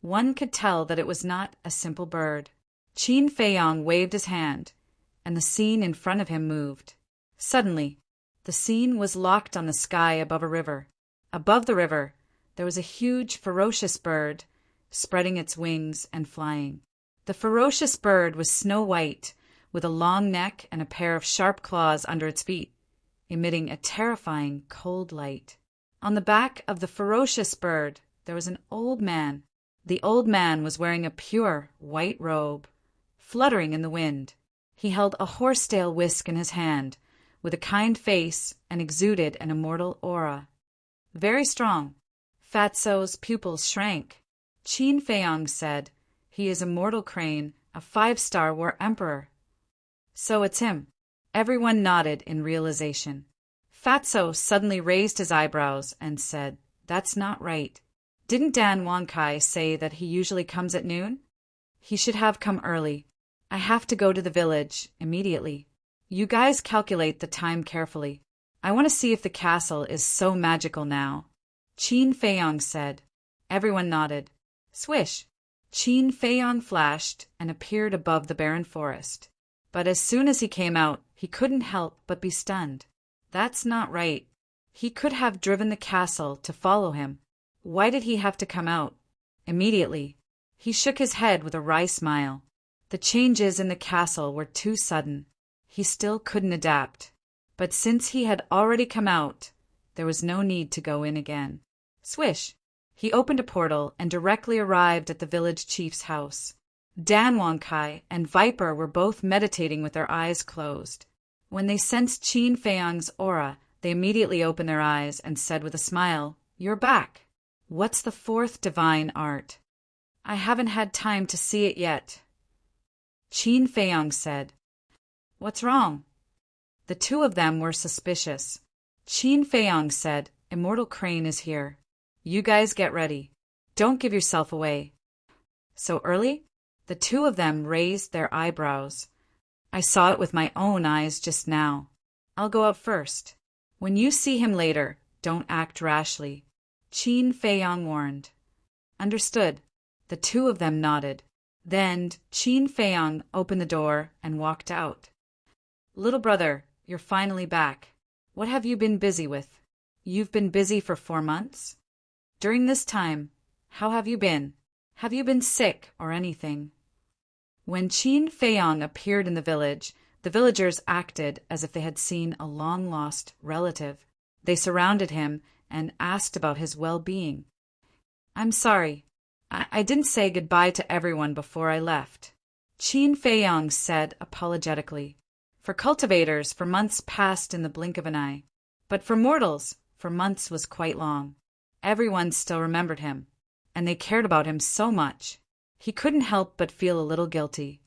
one could tell that it was not a simple bird. Qin Feiyong waved his hand, and the scene in front of him moved. Suddenly, the scene was locked on the sky above a river. Above the river, there was a huge, ferocious bird, spreading its wings and flying. The ferocious bird was snow-white, with a long neck and a pair of sharp claws under its feet, emitting a terrifying cold light. On the back of the ferocious bird, there was an old man. The old man was wearing a pure white robe, fluttering in the wind. He held a horsetail whisk in his hand, with a kind face, and exuded an immortal aura. Very strong. Fatso's pupils shrank. Qin Feiyong said, "He is a mortal crane, a 5-star war emperor." So it's him. Everyone nodded in realization. Fatso suddenly raised his eyebrows and said, "That's not right. Didn't Dan Wankai say that he usually comes at noon? He should have come early. I have to go to the village immediately. You guys calculate the time carefully. I want to see if the castle is so magical now." Qin Feiyong said. Everyone nodded. Swish! Qin Feiyong flashed and appeared above the barren forest. But as soon as he came out, he couldn't help but be stunned. That's not right. He could have driven the castle to follow him. Why did he have to come out? Immediately, he shook his head with a wry smile. The changes in the castle were too sudden. He still couldn't adapt. But since he had already come out, there was no need to go in again. Swish! He opened a portal and directly arrived at the village chief's house. Dan Wankai and Viper were both meditating with their eyes closed. When they sensed Qin Feiyong's aura, they immediately opened their eyes and said with a smile, "You're back. What's the fourth divine art?" "I haven't had time to see it yet," Qin Feiyong said. "What's wrong?" The two of them were suspicious. Qin Feiyong said, "Immortal Crane is here. You guys get ready. Don't give yourself away." "So early?" The two of them raised their eyebrows. "I saw it with my own eyes just now. I'll go out first. When you see him later, don't act rashly," Qin Feiyong warned. "Understood." The two of them nodded. Then Qin Feiyong opened the door and walked out. "Little brother, you're finally back. What have you been busy with?" "You've been busy for 4 months? During this time, how have you been? Have you been sick or anything?" When Qin Feiyong appeared in the village, the villagers acted as if they had seen a long-lost relative. They surrounded him and asked about his well-being. "I'm sorry. I didn't say goodbye to everyone before I left," Qin Feiyong said apologetically. For cultivators, 4 months passed in the blink of an eye. But for mortals, 4 months was quite long. Everyone still remembered him, and they cared about him so much. He couldn't help but feel a little guilty.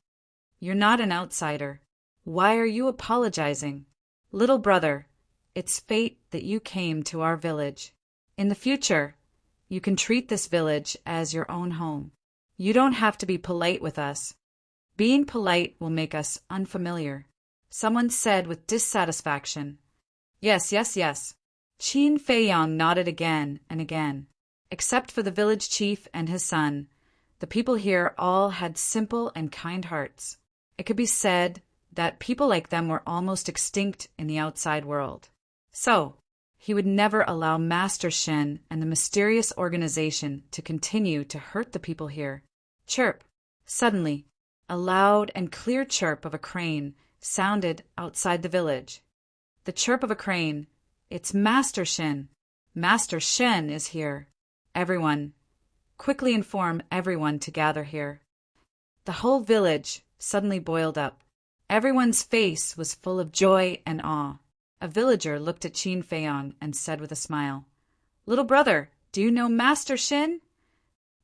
"You're not an outsider. Why are you apologizing?" "Little brother, it's fate that you came to our village. In the future, you can treat this village as your own home. You don't have to be polite with us. Being polite will make us unfamiliar," someone said with dissatisfaction. Yes. Qin Feiyong nodded again and again. Except for the village chief and his son, the people here all had simple and kind hearts. It could be said that people like them were almost extinct in the outside world. So, he would never allow Master Shen and the mysterious organization to continue to hurt the people here. Chirp! Suddenly, a loud and clear chirp of a crane sounded outside the village. The chirp of a crane. "It's Master Shen. Master Shen is here. Everyone, quickly inform everyone to gather here." The whole village suddenly boiled up. Everyone's face was full of joy and awe. A villager looked at Qin Feiyong and said with a smile, "Little brother, do you know Master Shen?"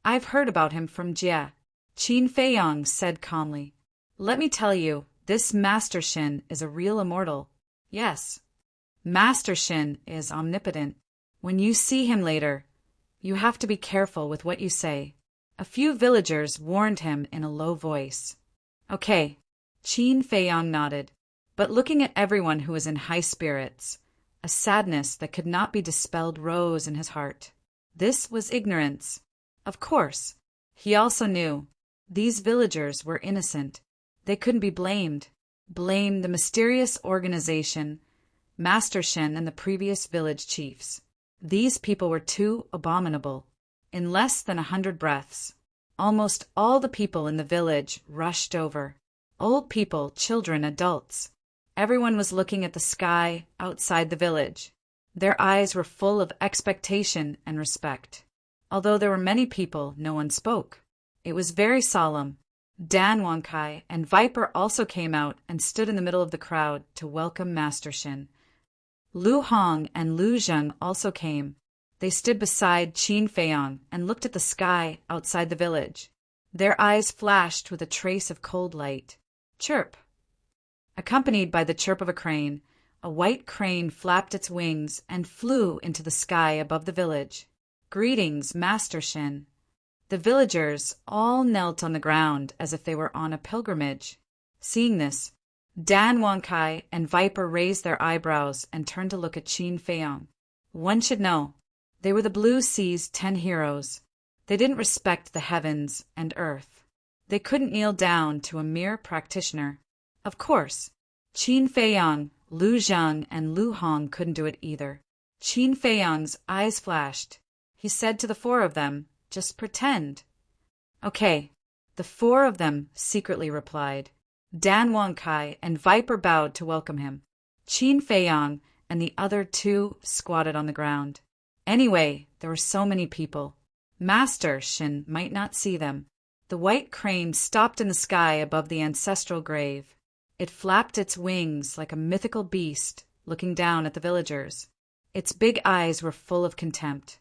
"I've heard about him from Jia," Qin Feiyong said calmly. "Let me tell you, this Master Shen is a real immortal. Yes, Master Shen is omnipotent. When you see him later, you have to be careful with what you say." A few villagers warned him in a low voice. "Okay," Qin Feiyong nodded, but looking at everyone who was in high spirits, a sadness that could not be dispelled rose in his heart. This was ignorance. Of course, he also knew these villagers were innocent. They couldn't be blamed. Blame the mysterious organization, Master Shen and the previous village chiefs. These people were too abominable. In less than 100 breaths, almost all the people in the village rushed over. Old people, children, adults. Everyone was looking at the sky outside the village. Their eyes were full of expectation and respect. Although there were many people, no one spoke. It was very solemn. Dan Wankai and Viper also came out and stood in the middle of the crowd to welcome Master Shen. Lu Hong and Lu Zheng also came. They stood beside Qin Feiyong and looked at the sky outside the village. Their eyes flashed with a trace of cold light. Chirp! Accompanied by the chirp of a crane, a white crane flapped its wings and flew into the sky above the village. "Greetings, Master Shin." The villagers all knelt on the ground as if they were on a pilgrimage. Seeing this, Dan Wonkai and Viper raised their eyebrows and turned to look at Qin Feiyong. One should know, they were the Blue Sea's 10 heroes. They didn't respect the heavens and earth. They couldn't kneel down to a mere practitioner. Of course, Qin Feiyong, Lu Zhang, and Lu Hong couldn't do it either. Qin Feiyong's eyes flashed. He said to the 4 of them, "Just pretend." "Okay," the 4 of them secretly replied. Dan Wonkai and Viper bowed to welcome him. Qin Feiyong and the other 2 squatted on the ground. Anyway, there were so many people. Master Shin might not see them. The white crane stopped in the sky above the ancestral grave. It flapped its wings like a mythical beast, looking down at the villagers. Its big eyes were full of contempt.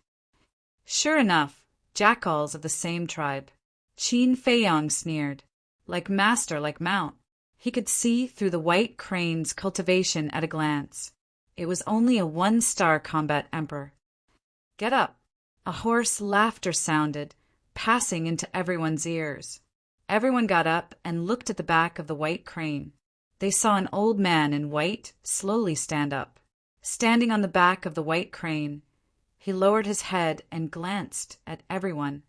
Sure enough, jackals of the same tribe. Qin Feiyong sneered. Like master, like mount. He could see through the white crane's cultivation at a glance. It was only a 1-star combat emperor. "Get up." A hoarse laughter sounded, passing into everyone's ears. Everyone got up and looked at the back of the white crane. They saw an old man in white slowly stand up. Standing on the back of the white crane, he lowered his head and glanced at everyone.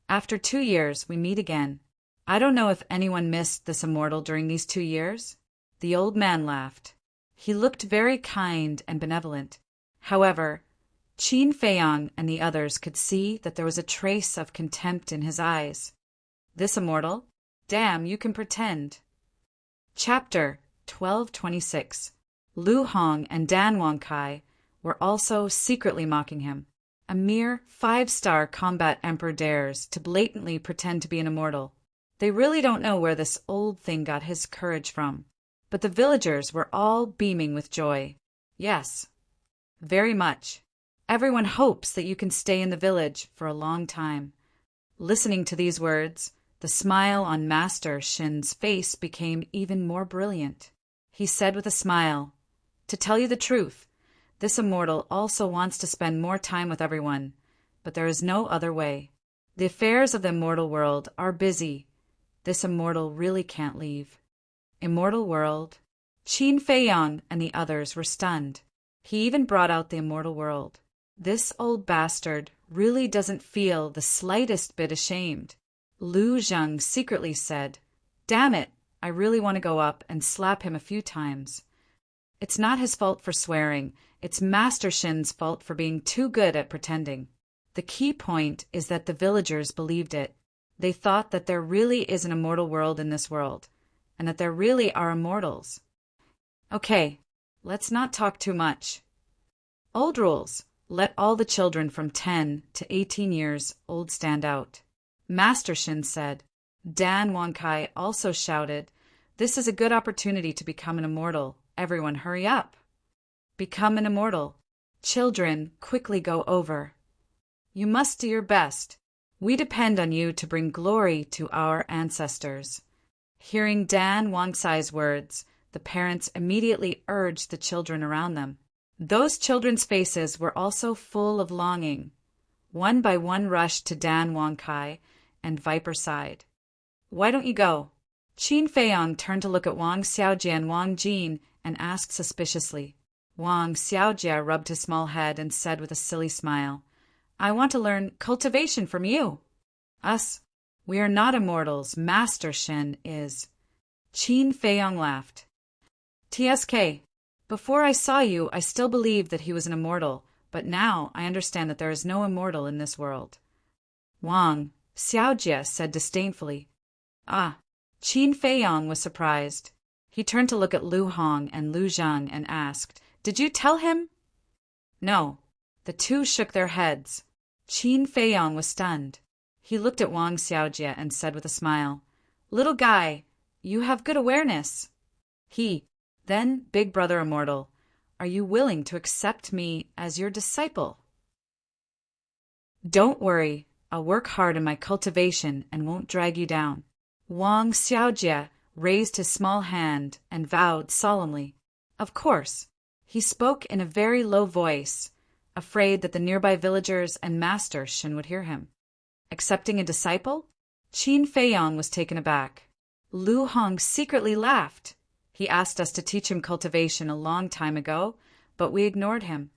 "After 2 years, we meet again. I don't know if anyone missed this immortal during these 2 years." The old man laughed. He looked very kind and benevolent. However, Qin Feiyong and the others could see that there was a trace of contempt in his eyes. "This immortal? Damn, you can pretend." Chapter 1226. Lu Hong and Dan Wonkai were also secretly mocking him. A mere 5-star combat emperor dares to blatantly pretend to be an immortal. They really don't know where this old thing got his courage from. But the villagers were all beaming with joy. Yes, very much. Everyone hopes that you can stay in the village for a long time. Listening to these words, the smile on Master Shin's face became even more brilliant. He said with a smile, "To tell you the truth, this immortal also wants to spend more time with everyone, but there is no other way. The affairs of the immortal world are busy. This immortal really can't leave." Immortal world? Qin Feiyong and the others were stunned. He even brought out the immortal world. This old bastard really doesn't feel the slightest bit ashamed. Lu Zhang secretly said, "Damn it, I really want to go up and slap him a few times." It's not his fault for swearing, it's Master Shin's fault for being too good at pretending. The key point is that the villagers believed it. They thought that there really is an immortal world in this world, and that there really are immortals. Okay, let's not talk too much. Old rules. Let all the children from 10 to 18 years old stand out. Master Shin said. Dan Wonkai also shouted, "This is a good opportunity to become an immortal. Everyone hurry up." Become an immortal. Children, quickly go over. You must do your best. We depend on you to bring glory to our ancestors. Hearing Dan Wangkai's words, the parents immediately urged the children around them. Those children's faces were also full of longing. One by one rushed to Dan Wonkai, and Viper sighed. "Why don't you go?" Qin Feiyong turned to look at Wang Xiaojie and Wang Jin and asked suspiciously. Wang Xiaojie rubbed his small head and said with a silly smile, "I want to learn cultivation from you." "Us? We are not immortals. Master Shin is." Qin Feiyong laughed. "TSK. Before I saw you, I still believed that he was an immortal, but now I understand that there is no immortal in this world." Wang Xiaojie said disdainfully. "Ah." Qin Feiyong was surprised. He turned to look at Lu Hong and Lu Zhang and asked, "Did you tell him?" "No." The two shook their heads. Qin Feiyong was stunned. He looked at Wang Xiaojie and said with a smile, "Little guy, you have good awareness." Then, Big Brother Immortal, are you willing to accept me as your disciple?" "Don't worry, I'll work hard in my cultivation and won't drag you down." Wang Xiaojie raised his small hand and vowed solemnly. Of course. He spoke in a very low voice, afraid that the nearby villagers and Master Shin would hear him. Accepting a disciple? Qin Feiyong was taken aback. Lu Hong secretly laughed. He asked us to teach him cultivation a long time ago, but we ignored him.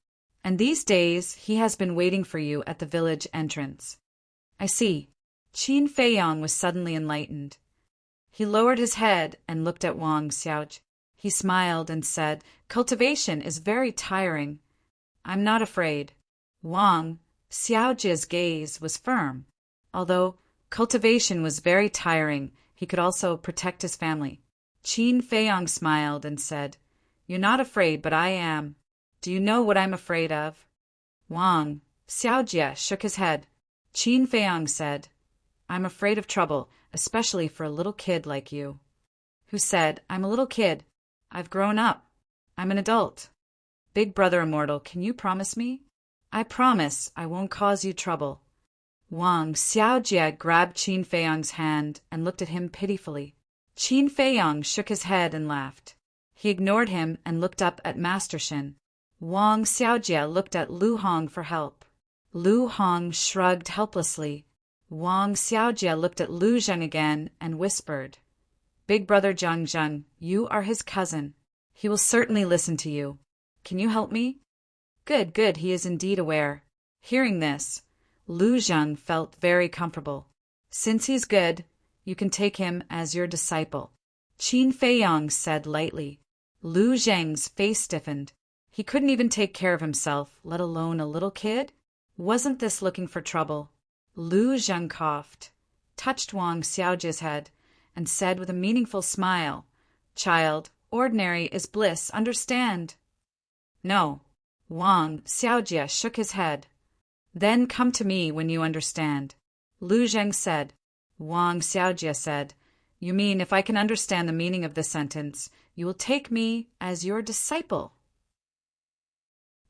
And these days he has been waiting for you at the village entrance. I see. Qin Feiyong was suddenly enlightened. He lowered his head and looked at Wang Xiaozhi. He smiled and said, Cultivation is very tiring. I'm not afraid. Wang Xiaozhi's gaze was firm. Although cultivation was very tiring, he could also protect his family. Qin Feiyong smiled and said, You're not afraid, but I am. Do you know what I'm afraid of? Wang Xiaozhi shook his head. Qin Feiyong said, I'm afraid of trouble, especially for a little kid like you. Who said, I'm a little kid. I've grown up. I'm an adult. Big brother immortal, can you promise me? I promise I won't cause you trouble. Wang Xiaojie grabbed Qin Feiyong's hand and looked at him pitifully. Qin Feiyong shook his head and laughed. He ignored him and looked up at Master Shin. Wang Xiaojie looked at Lu Hong for help. Lu Hong shrugged helplessly. Wang Xiaojie looked at Lu Zheng again and whispered, Big brother Zheng Zheng, you are his cousin. He will certainly listen to you. Can you help me? Good, good, he is indeed aware. Hearing this, Lu Zheng felt very comfortable. Since he's good, you can take him as your disciple. Qin Feiyong said lightly. Lu Zheng's face stiffened. He couldn't even take care of himself, let alone a little kid? Wasn't this looking for trouble? Lu Zheng coughed, touched Wang Xiaojie's head, and said with a meaningful smile, Child, ordinary is bliss, understand? No. Wang Xiaojie shook his head. Then come to me when you understand. Lu Zheng said. Wang Xiaojie said, You mean if I can understand the meaning of this sentence, you will take me as your disciple?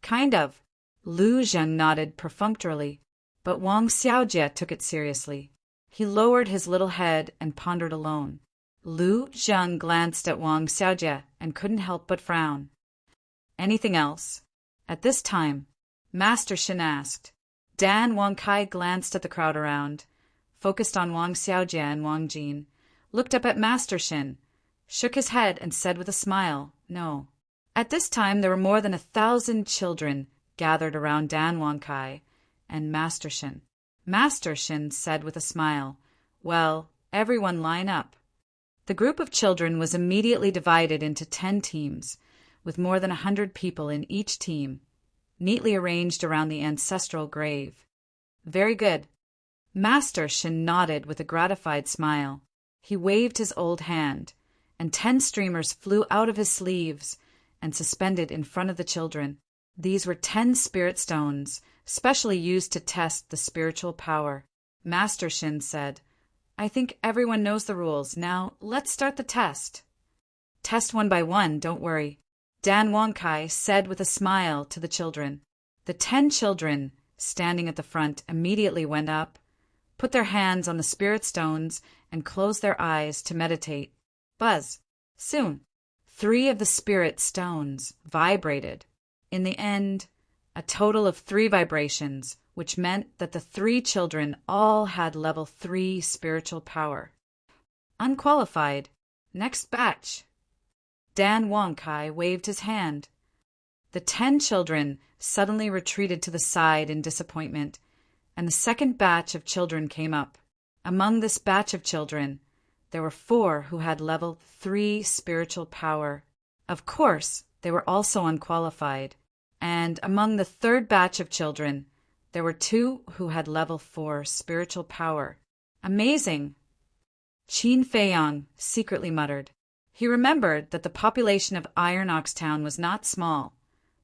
Kind of. Lu Zheng nodded perfunctorily, but Wang Xiaojie took it seriously. He lowered his little head and pondered alone. Lu Zheng glanced at Wang Xiaojie and couldn't help but frown. Anything else? At this time, Master Shin asked. Dan Wangkai glanced at the crowd around, focused on Wang Xiaojie and Wang Jin, looked up at Master Shin, shook his head and said with a smile, No. At this time there were more than 1,000 children gathered around Dan Wangkai and Master Shin. Master Shin said with a smile, Well, everyone line up. The group of children was immediately divided into 10 teams, with more than 100 people in each team, neatly arranged around the ancestral grave. Very good. Master Shin nodded with a gratified smile. He waved his old hand, and 10 streamers flew out of his sleeves and suspended in front of the children. These were 10 spirit stones, specially used to test the spiritual power. Master Shin said, I think everyone knows the rules. Now, let's start the test. Test one by one, don't worry. Dan Wangkai said with a smile to the children. The 10 children, standing at the front, immediately went up, put their hands on the spirit stones, and closed their eyes to meditate. Buzz. Soon, 3 of the spirit stones vibrated. In the end, a total of 3 vibrations, which meant that the 3 children all had level 3 spiritual power. Unqualified. Next batch. Dan Wangkai waved his hand. The 10 children suddenly retreated to the side in disappointment, and the second batch of children came up. Among this batch of children, there were 4 who had level 3 spiritual power. Of course, they were also unqualified. And among the third batch of children, there were 2 who had level 4 spiritual power. Amazing! Qin Feiyong secretly muttered. He remembered that the population of Iron Ox Town was not small,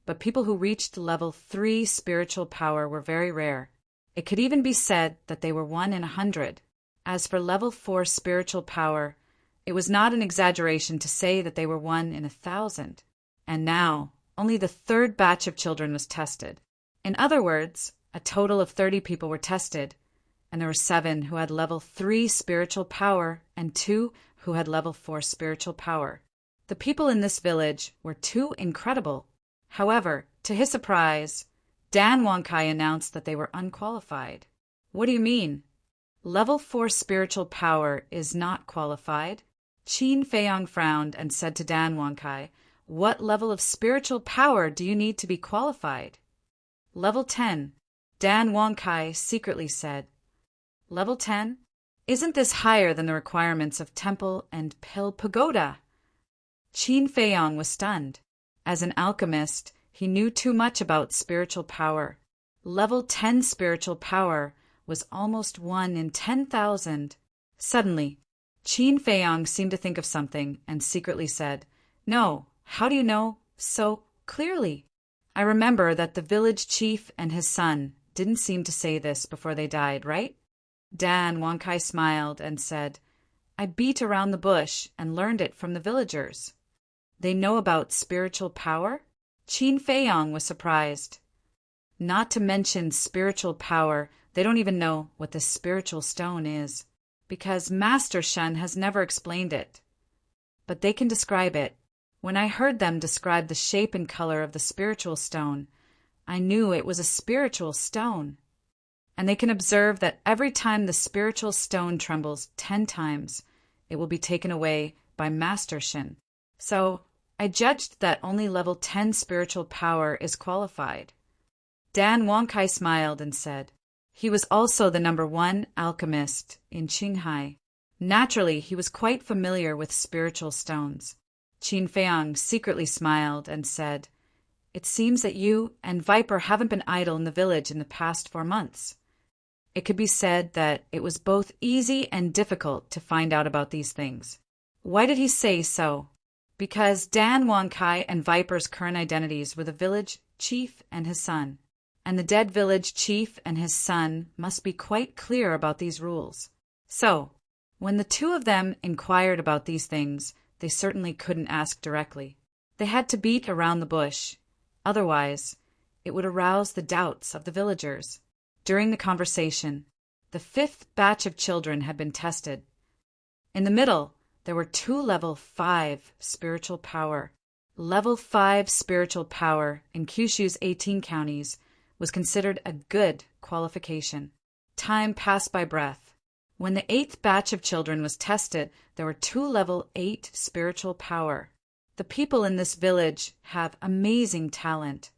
but people who reached level 3 spiritual power were very rare. It could even be said that they were 1 in 100. As for level 4 spiritual power, it was not an exaggeration to say that they were 1 in 1,000. And now, only the third batch of children was tested. In other words, a total of 30 people were tested, and there were 7 who had level 3 spiritual power and 2 who had level 4 spiritual power. The people in this village were too incredible. However, to his surprise, Dan Wonkai announced that they were unqualified. What do you mean? Level 4 spiritual power is not qualified. Qin Feiyong frowned and said to Dan Wonkai, "What level of spiritual power do you need to be qualified?" Level 10. Dan Wonkai secretly said. Level 10? Isn't this higher than the requirements of temple and pill pagoda? Qin Feiyong was stunned. As an alchemist, he knew too much about spiritual power. Level 10 spiritual power was almost 1 in 10,000. Suddenly, Qin Feiyong seemed to think of something and secretly said, "No, how do you know so clearly?" I remember that the village chief and his son didn't seem to say this before they died, right? Dan Wonkai smiled and said, "I beat around the bush and learned it from the villagers." They know about spiritual power? Qin Feiyong was surprised. Not to mention spiritual power, they don't even know what the spiritual stone is, because Master Shen has never explained it. But they can describe it. When I heard them describe the shape and color of the spiritual stone, I knew it was a spiritual stone. And they can observe that every time the spiritual stone trembles 10 times, it will be taken away by Master Shen. So, I judged that only level 10 spiritual power is qualified. Dan Wonkai smiled and said, he was also the number 1 alchemist in Qinghai. Naturally, he was quite familiar with spiritual stones. Qin Feiyong secretly smiled and said, "It seems that you and Viper haven't been idle in the village in the past 4 months." It could be said that it was both easy and difficult to find out about these things. Why did he say so? Because Dan Wonkai and Viper's current identities were the village chief and his son, and the dead village chief and his son must be quite clear about these rules. So, when the two of them inquired about these things, they certainly couldn't ask directly. They had to beat around the bush. Otherwise, it would arouse the doubts of the villagers. During the conversation, the 5th batch of children had been tested. In the middle, there were 2 level 5 spiritual power. Level 5 spiritual power in Kyushu's 18 counties was considered a good qualification. Time passed by breath. When the 8th batch of children was tested, there were 2 level 8 spiritual power. The people in this village have amazing talent.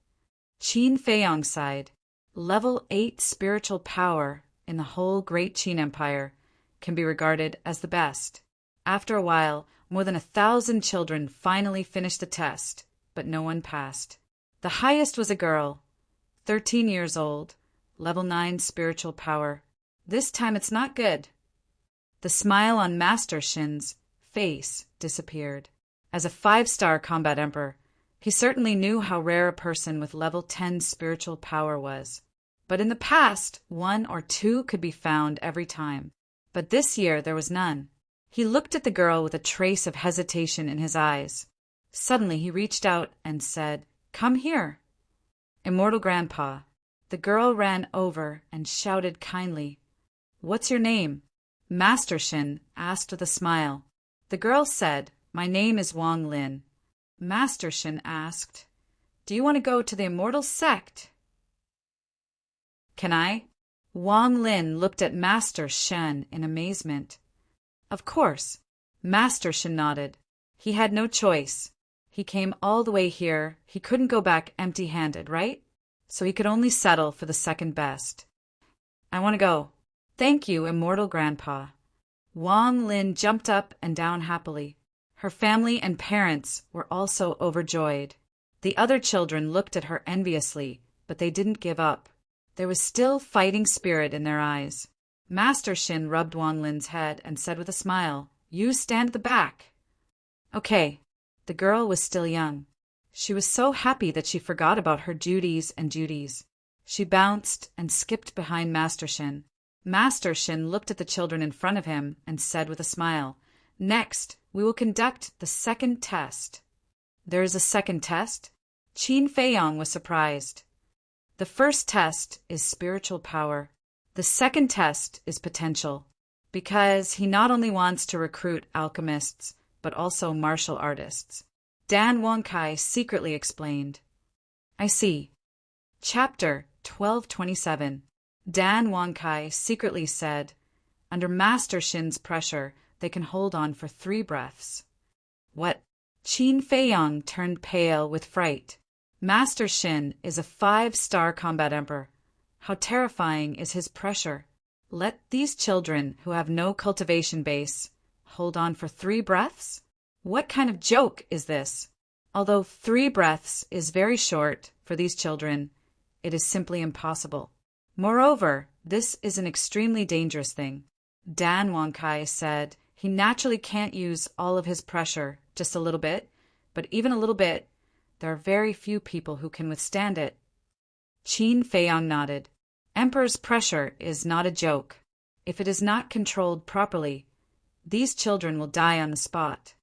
Qin Feiyong sighed. Level 8 spiritual power in the whole Great Qin Empire can be regarded as the best. After a while, more than 1,000 children finally finished the test, but no one passed. The highest was a girl, 13 years old, level 9 spiritual power. This time it's not good. The smile on Master Shin's face disappeared. As a 5-star combat emperor, he certainly knew how rare a person with level 10 spiritual power was. But in the past, 1 or 2 could be found every time. But this year there was none. He looked at the girl with a trace of hesitation in his eyes. Suddenly he reached out and said, "Come here." Immortal Grandpa. The girl ran over and shouted kindly, "What's your name?" Master Shin asked with a smile. The girl said, "My name is Wang Lin." Master Shin asked, "Do you want to go to the Immortal Sect?" "Can I?" Wang Lin looked at Master Shen in amazement. Of course. Master Shen nodded. He had no choice. He came all the way here. He couldn't go back empty-handed, right? So he could only settle for the second best. "I want to go." "Thank you, Immortal Grandpa." Wang Lin jumped up and down happily. Her family and parents were also overjoyed. The other children looked at her enviously, but they didn't give up. There was still fighting spirit in their eyes. Master Shin rubbed Wang Lin's head and said with a smile, "You stand at the back." Okay. The girl was still young. She was so happy that she forgot about her duties. She bounced and skipped behind Master Shin. Master Shin looked at the children in front of him and said with a smile, "Next, we will conduct the second test." "There is a second test?" Qin Feiyong was surprised. "The first test is spiritual power. The second test is potential. because he not only wants to recruit alchemists, but also martial artists. Dan Wonkai secretly explained. I see. Chapter 1227. Dan Wonkai secretly said, under Master Shin's pressure, they can hold on for 3 breaths. What? Qin Feiyang turned pale with fright. Master Shin is a 5-star combat emperor. How terrifying is his pressure? Let these children who have no cultivation base hold on for 3 breaths? What kind of joke is this? Although 3 breaths is very short for these children, it is simply impossible. Moreover, this is an extremely dangerous thing. Dan Wonkai said he naturally can't use all of his pressure, just a little bit, but even a little bit, there are very few people who can withstand it. Qin Feiyang nodded. Emperor's pressure is not a joke. If it is not controlled properly, these children will die on the spot.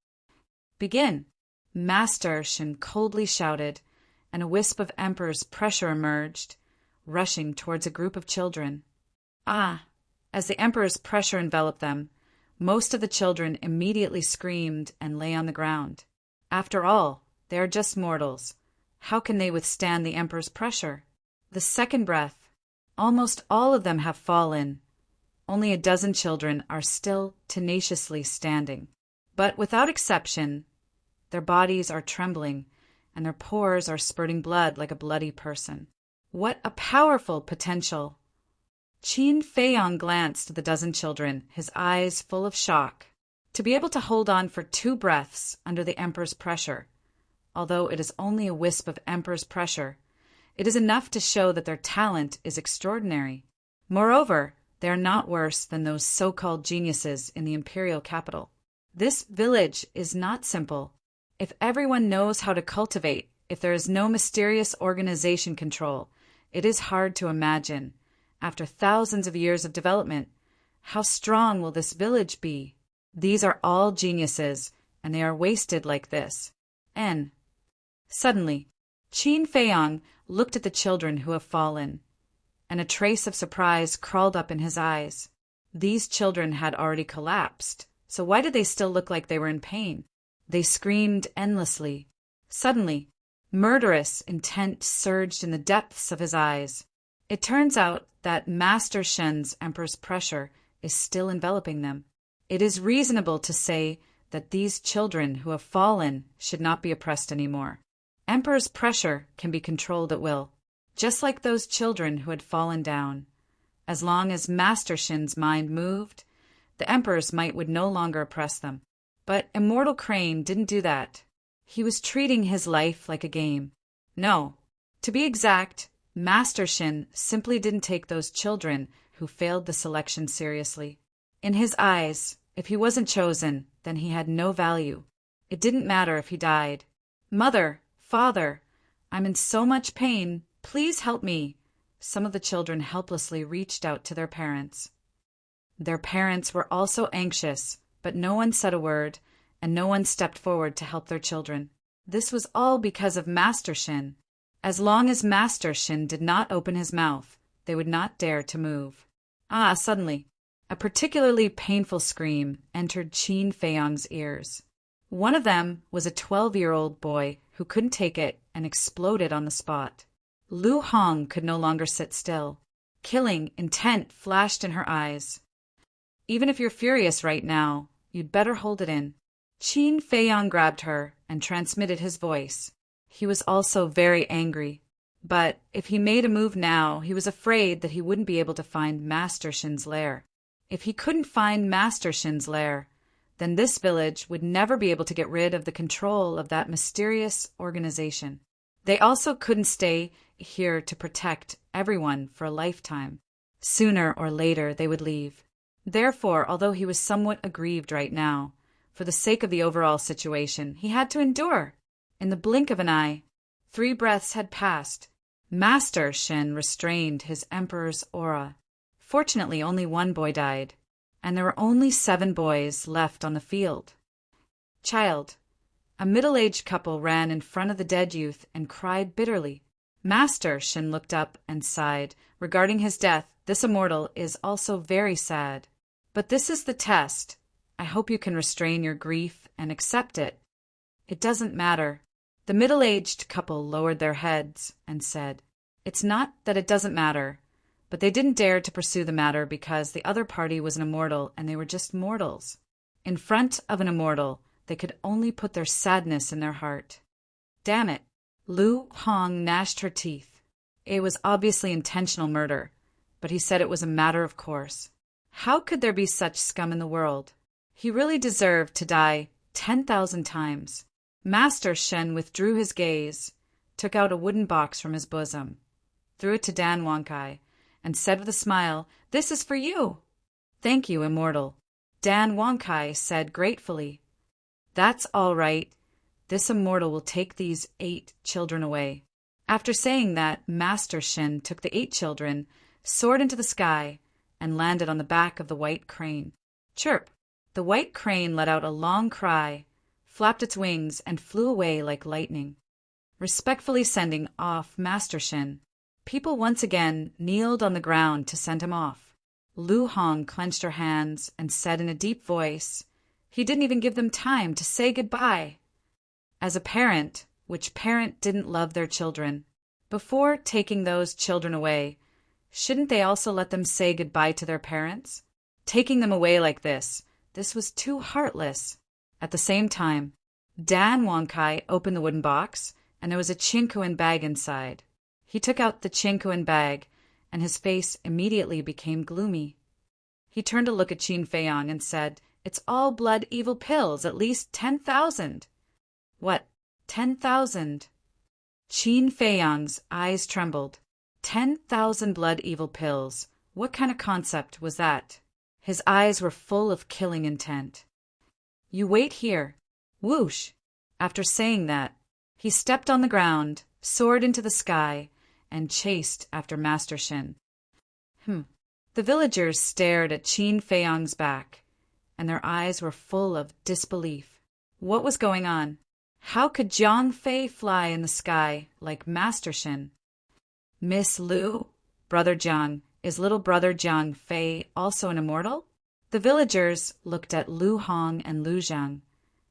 Begin. Master Shin coldly shouted, and a wisp of Emperor's pressure emerged, rushing towards a group of children. As the Emperor's pressure enveloped them, most of the children immediately screamed and lay on the ground. After all, they are just mortals. How can they withstand the Emperor's pressure? The second breath. Almost all of them have fallen. Only a dozen children are still tenaciously standing. But without exception, their bodies are trembling, and their pores are spurting blood like a bloody person. What a powerful potential! Qin Feiyang glanced at the dozen children, his eyes full of shock. To be able to hold on for 2 breaths under the Emperor's pressure, although it is only a wisp of Emperor's pressure, it is enough to show that their talent is extraordinary. Moreover, they are not worse than those so-called geniuses in the imperial capital. This village is not simple. If everyone knows how to cultivate, if there is no mysterious organization control, it is hard to imagine, after thousands of years of development, how strong will this village be? These are all geniuses, and they are wasted like this. Suddenly, Qin Feiyang looked at the children who have fallen, and a trace of surprise crawled up in his eyes. These children had already collapsed, so why did they still look like they were in pain? They screamed endlessly. Suddenly, murderous intent surged in the depths of his eyes. It turns out that Master Shen's Emperor's pressure is still enveloping them. It is reasonable to say that these children who have fallen should not be oppressed anymore. Emperor's pressure can be controlled at will, just like those children who had fallen down. As long as Master Shin's mind moved, the Emperor's might would no longer oppress them. But Immortal Crane didn't do that. He was treating his life like a game. No, to be exact, Master Shin simply didn't take those children who failed the selection seriously. In his eyes, if he wasn't chosen, then he had no value. It didn't matter if he died. Mother, Father, I'm in so much pain. Please help me. Some of the children helplessly reached out to their parents. Their parents were also anxious, but no one said a word, and no one stepped forward to help their children. This was all because of Master Shin. As long as Master Shin did not open his mouth, they would not dare to move. Suddenly, a particularly painful scream entered Qin Feiyang's ears. One of them was a 12-year-old boy who couldn't take it and exploded on the spot. Lu Hong could no longer sit still. Killing intent flashed in her eyes. Even if you're furious right now, you'd better hold it in. Qin Feiyang grabbed her and transmitted his voice. He was also very angry. But if he made a move now, he was afraid that he wouldn't be able to find Master Shin's lair. If he couldn't find Master Shin's lair, then this village would never be able to get rid of the control of that mysterious organization. They also couldn't stay here to protect everyone for a lifetime. Sooner or later, they would leave. Therefore, although he was somewhat aggrieved right now, for the sake of the overall situation, he had to endure. In the blink of an eye, 3 breaths had passed. Master Shin restrained his Emperor's aura. Fortunately, only 1 boy died, and there were only 7 boys left on the field. Child. A middle-aged couple ran in front of the dead youth and cried bitterly. Master Shin looked up and sighed. Regarding his death, this immortal is also very sad. But this is the test. I hope you can restrain your grief and accept it. It doesn't matter. The middle-aged couple lowered their heads and said, It's not that it doesn't matter, but they didn't dare to pursue the matter because the other party was an immortal and they were just mortals. In front of an immortal, they could only put their sadness in their heart. Damn it. Lu Hong gnashed her teeth. It was obviously intentional murder, but he said it was a matter of course. How could there be such scum in the world? He really deserved to die 10,000 times. Master Shen withdrew his gaze, took out a wooden box from his bosom, threw it to Dan Wonkai, and said with a smile, This is for you. Thank you, immortal. Dan Wonkai said gratefully, That's all right. This immortal will take these 8 children away. After saying that, Master Shen took the 8 children, soared into the sky, and landed on the back of the white crane. Chirp! The white crane let out a long cry, flapped its wings, and flew away like lightning, respectfully sending off Master Shen. People once again kneeled on the ground to send him off. Lu Hong clenched her hands and said in a deep voice, He didn't even give them time to say goodbye. As a parent, which parent didn't love their children? Before taking those children away, shouldn't they also let them say goodbye to their parents? Taking them away like this was too heartless. At the same time, Dan Wonkai opened the wooden box, and there was a Chinquan bag inside. He took out the Chinquan bag, and his face immediately became gloomy. He turned to look at Qin Feiyang and said, It's all blood evil pills, at least 10,000. What, 10,000? Qin Feiyang's eyes trembled. 10,000 blood evil pills. What kind of concept was that? His eyes were full of killing intent. You wait here. Whoosh! After saying that, he stepped on the ground, soared into the sky, and chased after Master Shen. The villagers stared at Qin Feiyang's back, and their eyes were full of disbelief. What was going on? How could Jiang Fei fly in the sky like Master Shen? Miss Lu, Brother Jiang, is little brother Jiang Fei also an immortal? The villagers looked at Lu Hong and Lu Zhang,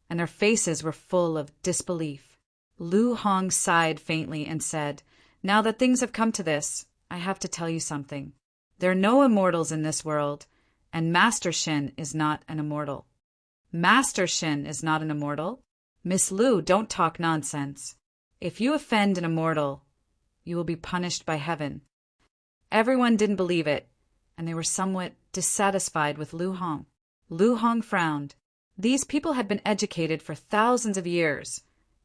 and their faces were full of disbelief. Lu Hong sighed faintly and said, Now that things have come to this, I have to tell you something. There are no immortals in this world, and Master Shen is not an immortal. Master Shen is not an immortal? Miss Lu, don't talk nonsense. If you offend an immortal, you will be punished by heaven. Everyone didn't believe it, and they were somewhat dissatisfied with Lu Hong. Lu Hong frowned. These people had been educated for thousands of years,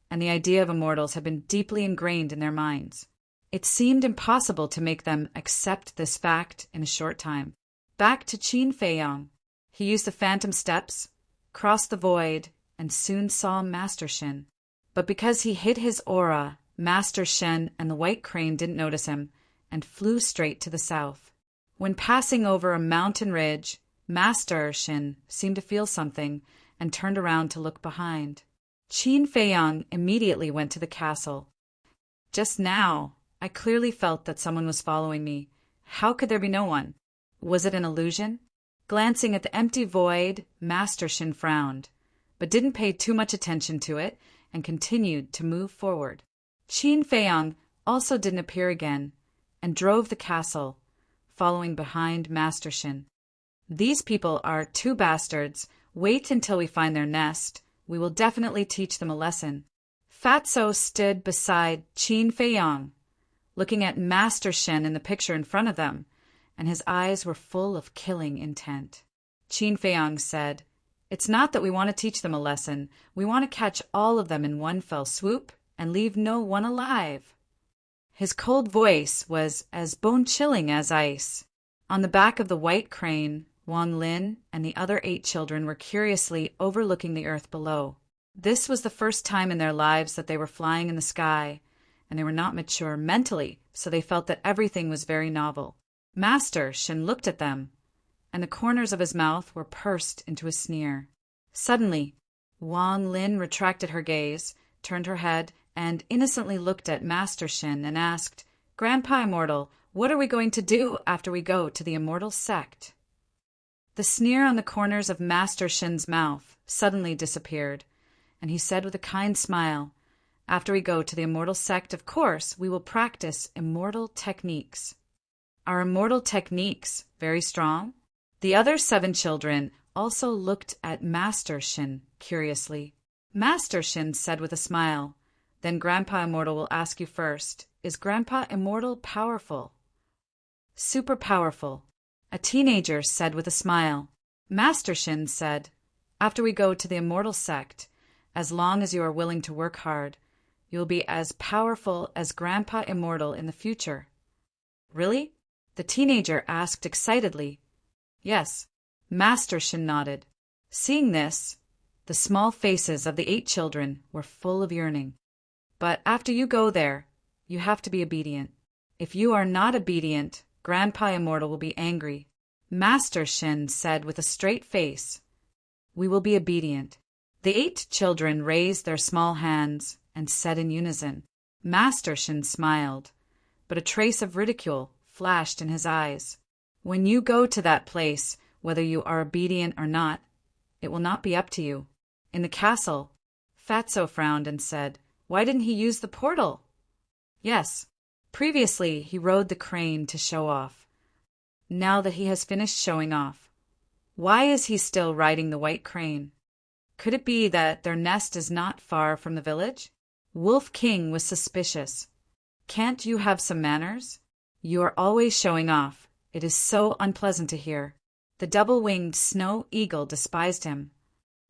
and the idea of immortals had been deeply ingrained in their minds. It seemed impossible to make them accept this fact in a short time. Back to Qin Feiyang. He used the phantom steps, crossed the void, and soon saw Master Shen. But because he hid his aura, Master Shen and the white crane didn't notice him, and flew straight to the south. When passing over a mountain ridge, Master Shen seemed to feel something and turned around to look behind. Qin Feiyang immediately went to the castle. Just now, I clearly felt that someone was following me. How could there be no one? Was it an illusion? Glancing at the empty void, Master Shen frowned, but didn't pay too much attention to it and continued to move forward. Qin Feiyang also didn't appear again and drove the castle, following behind Master Shen. These people are 2 bastards. Wait until we find their nest. We will definitely teach them a lesson. Fatso stood beside Qin Feiyang, looking at Master Shen in the picture in front of them, and his eyes were full of killing intent. Qin Feiyang said, It's not that we want to teach them a lesson. We want to catch all of them in one fell swoop and leave no one alive. His cold voice was as bone-chilling as ice. On the back of the white crane, Wang Lin and the other 8 children were curiously overlooking the earth below. This was the first time in their lives that they were flying in the sky, and they were not mature mentally, so they felt that everything was very novel. Master Shen looked at them, and the corners of his mouth were pursed into a sneer. Suddenly, Wang Lin retracted her gaze, turned her head, and innocently looked at Master Shen and asked, Grandpa Immortal, what are we going to do after we go to the immortal sect? The sneer on the corners of Master Shin's mouth suddenly disappeared, and he said with a kind smile, "After we go to the immortal sect, of course, we will practice immortal techniques." "Are immortal techniques very strong?" The other 7 children also looked at Master Shin curiously. Master Shin said with a smile, "Then Grandpa Immortal will ask you first, is Grandpa Immortal powerful?" "Super powerful," a teenager said with a smile. Master Shin said, "After we go to the immortal sect, as long as you are willing to work hard, you will be as powerful as Grandpa Immortal in the future." "Really?" the teenager asked excitedly. "Yes," Master Shin nodded. Seeing this, the small faces of the 8 children were full of yearning. "But after you go there, you have to be obedient. If you are not obedient, Grandpa Immortal will be angry." Master Shin said with a straight face, "We will be obedient." The 8 children raised their small hands and said in unison. Master Shin smiled, but a trace of ridicule flashed in his eyes. "When you go to that place, whether you are obedient or not, it will not be up to you." In the castle, Fatso frowned and said, "Why didn't he use the portal?" "Yes, previously he rode the crane to show off. Now that he has finished showing off, why is he still riding the white crane? Could it be that their nest is not far from the village?" Wolf King was suspicious. "Can't you have some manners? You are always showing off. It is so unpleasant to hear." The double-winged snow eagle despised him.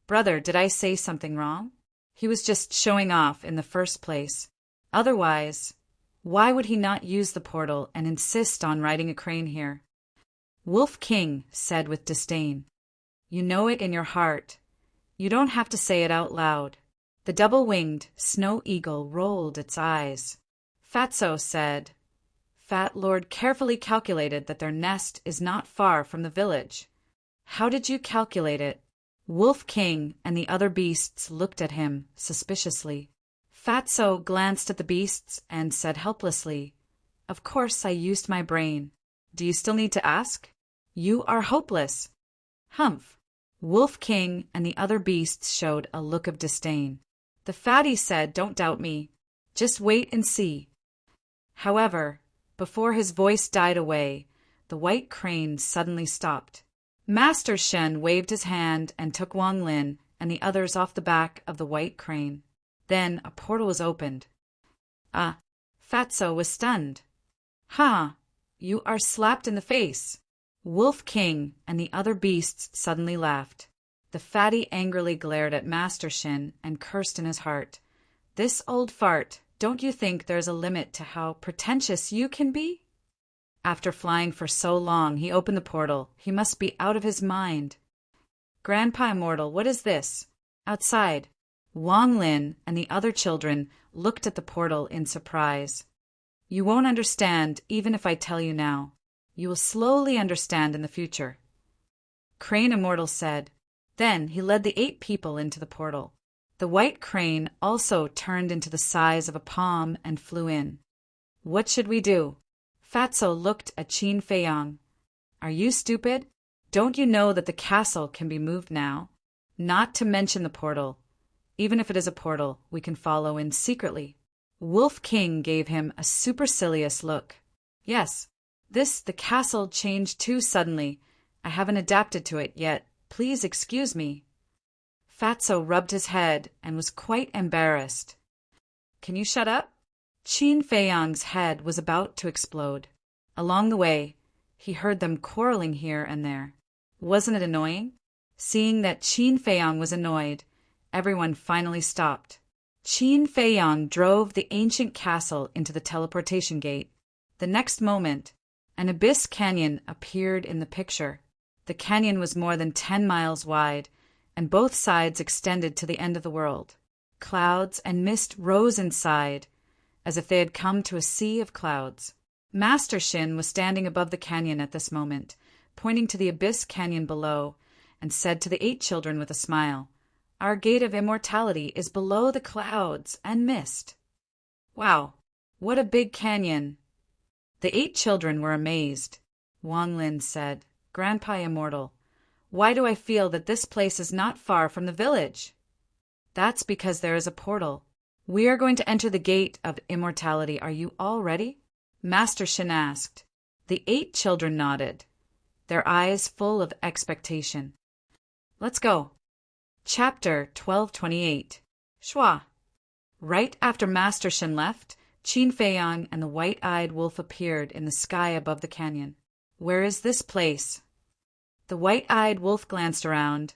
"Brother, did I say something wrong? He was just showing off in the first place. Otherwise, why would he not use the portal and insist on riding a crane here?" Wolf King said with disdain, "You know it in your heart. You don't have to say it out loud." The double-winged snow eagle rolled its eyes. Fatso said, "Fat Lord carefully calculated that their nest is not far from the village." "How did you calculate it?" Wolf King and the other beasts looked at him suspiciously. Fatso glanced at the beasts and said helplessly, "Of course I used my brain. Do you still need to ask? You are hopeless." "Humph." Wolf King and the other beasts showed a look of disdain. The fatty said, "Don't doubt me. Just wait and see." However, before his voice died away, the white crane suddenly stopped. Master Shen waved his hand and took Wang Lin and the others off the back of the white crane. Then a portal was opened. Fatso was stunned. "Ha! You are slapped in the face." Wolf King and the other beasts suddenly laughed. The fatty angrily glared at Master Shin and cursed in his heart. "This old fart, don't you think there's a limit to how pretentious you can be?" After flying for so long, he opened the portal. He must be out of his mind. "Grandpa Immortal, what is this?" Outside, Wang Lin and the other children looked at the portal in surprise. "You won't understand even if I tell you now. You will slowly understand in the future," Crane Immortal said. Then he led the 8 people into the portal. The white crane also turned into the size of a palm and flew in. "What should we do?" Fatso looked at Qin Feiyang. "Are you stupid? Don't you know that the castle can be moved now? Not to mention the portal. Even if it is a portal, we can follow in secretly." Wolf King gave him a supercilious look. "Yes, the castle changed too suddenly. I haven't adapted to it yet. Please excuse me." Fatso rubbed his head and was quite embarrassed. "Can you shut up?" Qin Feiyang's head was about to explode. Along the way, he heard them quarreling here and there. Wasn't it annoying? Seeing that Qin Feiyang was annoyed, everyone finally stopped. Qin Feiyang drove the ancient castle into the teleportation gate. The next moment, an abyss canyon appeared in the picture. The canyon was more than 10 miles wide, and both sides extended to the end of the world. Clouds and mist rose inside, as if they had come to a sea of clouds. Master Shin was standing above the canyon at this moment, pointing to the abyss canyon below, and said to the 8 children with a smile, "Our gate of immortality is below the clouds and mist." "Wow, what a big canyon!" The 8 children were amazed. Wang Lin said, "Grandpa Immortal, Why do I feel that this place is not far from the village? That's because there is a portal. We are going to enter the gate of immortality. Are you all ready? Master Shin asked. The 8 children nodded, their eyes full of expectation. Let's go. Chapter 1228. Shua. Right after Master Shin left, Qin Feiyang and the white-eyed wolf appeared in the sky above the canyon. Where is this place? The white-eyed wolf glanced around,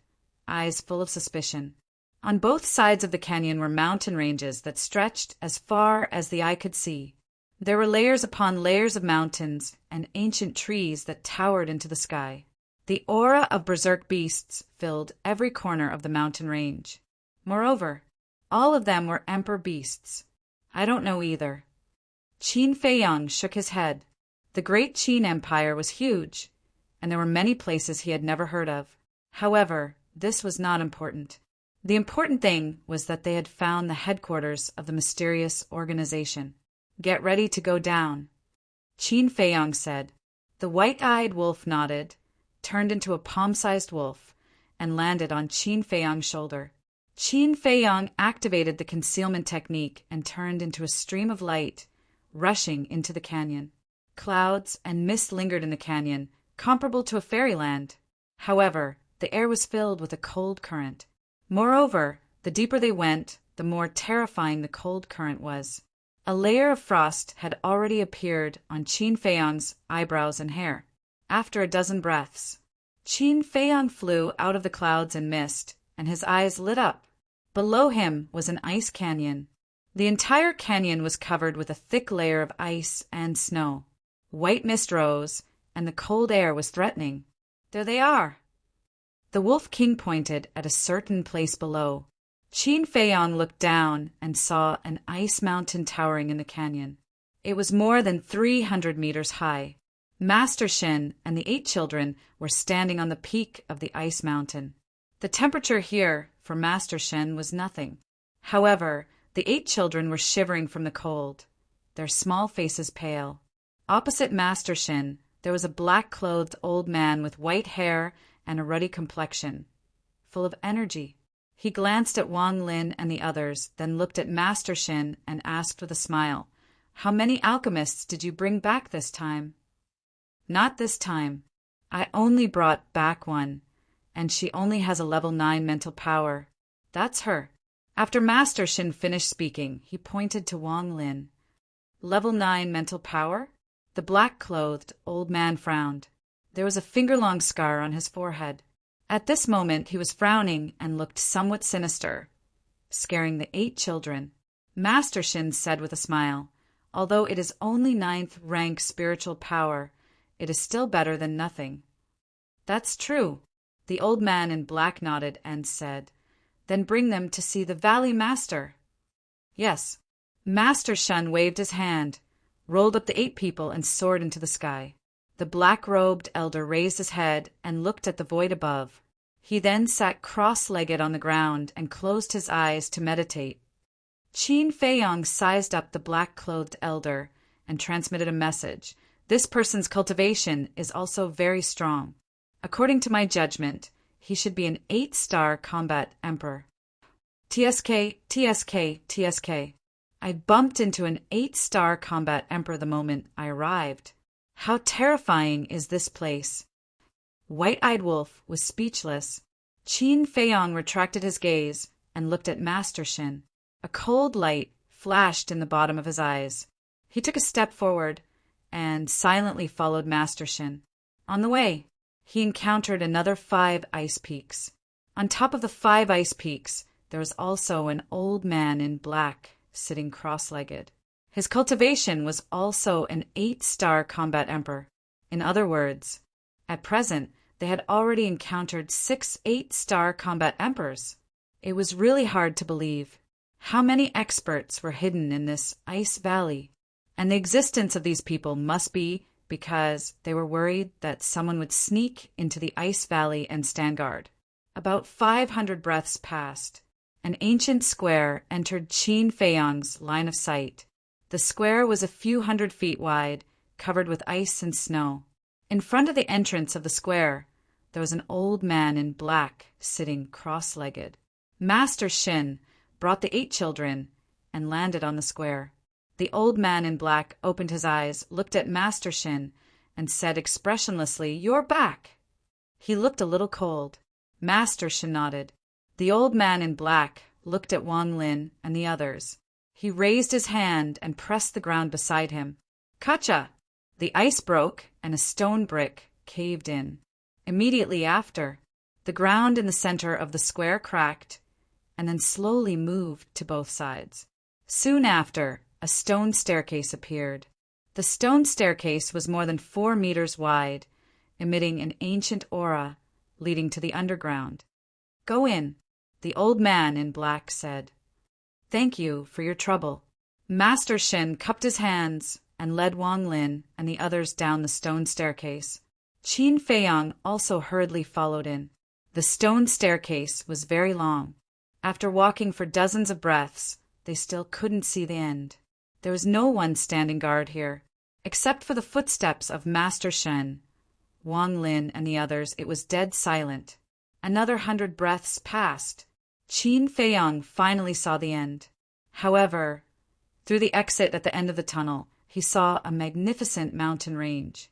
eyes full of suspicion. On both sides of the canyon were mountain ranges that stretched as far as the eye could see. There were layers upon layers of mountains and ancient trees that towered into the sky. The aura of berserk beasts filled every corner of the mountain range. Moreover, all of them were emperor beasts. I don't know either. Qin Feiyang shook his head. The great Qin Empire was huge, and there were many places he had never heard of. However, this was not important. The important thing was that they had found the headquarters of the mysterious organization. Get ready to go down, Qin Feiyang said. The white-eyed wolf nodded, turned into a palm-sized wolf, and landed on Qin Feiyang's shoulder. Qin Feiyang activated the concealment technique and turned into a stream of light, rushing into the canyon. Clouds and mist lingered in the canyon, comparable to a fairyland. However, the air was filled with a cold current. Moreover, the deeper they went, the more terrifying the cold current was. A layer of frost had already appeared on Qin Feiyang's eyebrows and hair. After a dozen breaths, Qin Feiyang flew out of the clouds and mist, and his eyes lit up. Below him was an ice canyon. The entire canyon was covered with a thick layer of ice and snow. White mist rose, and the cold air was threatening. There they are! The Wolf King pointed at a certain place below. Qin Feiyang looked down and saw an ice mountain towering in the canyon. It was more than 300 meters high. Master Shin and the 8 children were standing on the peak of the ice mountain. The temperature here for Master Shin was nothing. However, the 8 children were shivering from the cold, their small faces pale. Opposite Master Shin, there was a black-clothed old man with white hair and a ruddy complexion, full of energy. He glanced at Wang Lin and the others, then looked at Master Shin and asked with a smile, "How many alchemists did you bring back this time?" "Not this time. I only brought back one, and she only has a level 9 mental power. That's her." After Master Shin finished speaking, he pointed to Wang Lin. "Level 9 mental power?" The black-clothed old man frowned. There was a finger-long scar on his forehead. At this moment he was frowning and looked somewhat sinister, scaring the 8 children. Master Shin said with a smile, "Although it is only 9th rank spiritual power, it is still better than nothing." "That's true." The old man in black nodded and said, "Then bring them to see the Valley Master." "Yes." Master Shin waved his hand, rolled up the 8 people, and soared into the sky. The black-robed elder raised his head and looked at the void above. He then sat cross-legged on the ground and closed his eyes to meditate. Qin Feiyang sized up the black-clothed elder and transmitted a message. "This person's cultivation is also very strong. According to my judgment, he should be an 8-star combat emperor." TSK, TSK, TSK. I bumped into an 8-star combat emperor the moment I arrived. How terrifying is this place? White-eyed Wolf was speechless. Qin Feiyang retracted his gaze and looked at Master Shin. A cold light flashed in the bottom of his eyes. He took a step forward and silently followed Master Shin. On the way, he encountered another 5 ice peaks. On top of the 5 ice peaks, there was also an old man in black sitting cross-legged. His cultivation was also an 8-star combat emperor. In other words, at present, they had already encountered 6 8-star combat emperors. It was really hard to believe. How many experts were hidden in this ice valley? And the existence of these people must be because they were worried that someone would sneak into the ice valley and stand guard. About 500 breaths passed. An ancient square entered Qin Feiyang's line of sight. The square was a few hundred feet wide, covered with ice and snow. In front of the entrance of the square there was an old man in black sitting cross-legged. Master Shin brought the 8 children and landed on the square. The old man in black opened his eyes, looked at Master Shin, and said expressionlessly, "You're back." He looked a little cold. Master Shin nodded. The old man in black looked at Wang Lin and the others. He raised his hand and pressed the ground beside him. Kacha! The ice broke and a stone brick caved in. Immediately after, the ground in the center of the square cracked and then slowly moved to both sides. Soon after, a stone staircase appeared. The stone staircase was more than 4 meters wide, emitting an ancient aura leading to the underground. "Go in," the old man in black said. "Thank you for your trouble." Master Shin cupped his hands and led Wang Lin and the others down the stone staircase. Qin Feiyang also hurriedly followed in. The stone staircase was very long. After walking for dozens of breaths, they still couldn't see the end. There was no one standing guard here. Except for the footsteps of Master Shen, Wang Lin, and the others, it was dead silent. Another 100 breaths passed. Qin Feiyang finally saw the end. However, through the exit at the end of the tunnel, he saw a magnificent mountain range.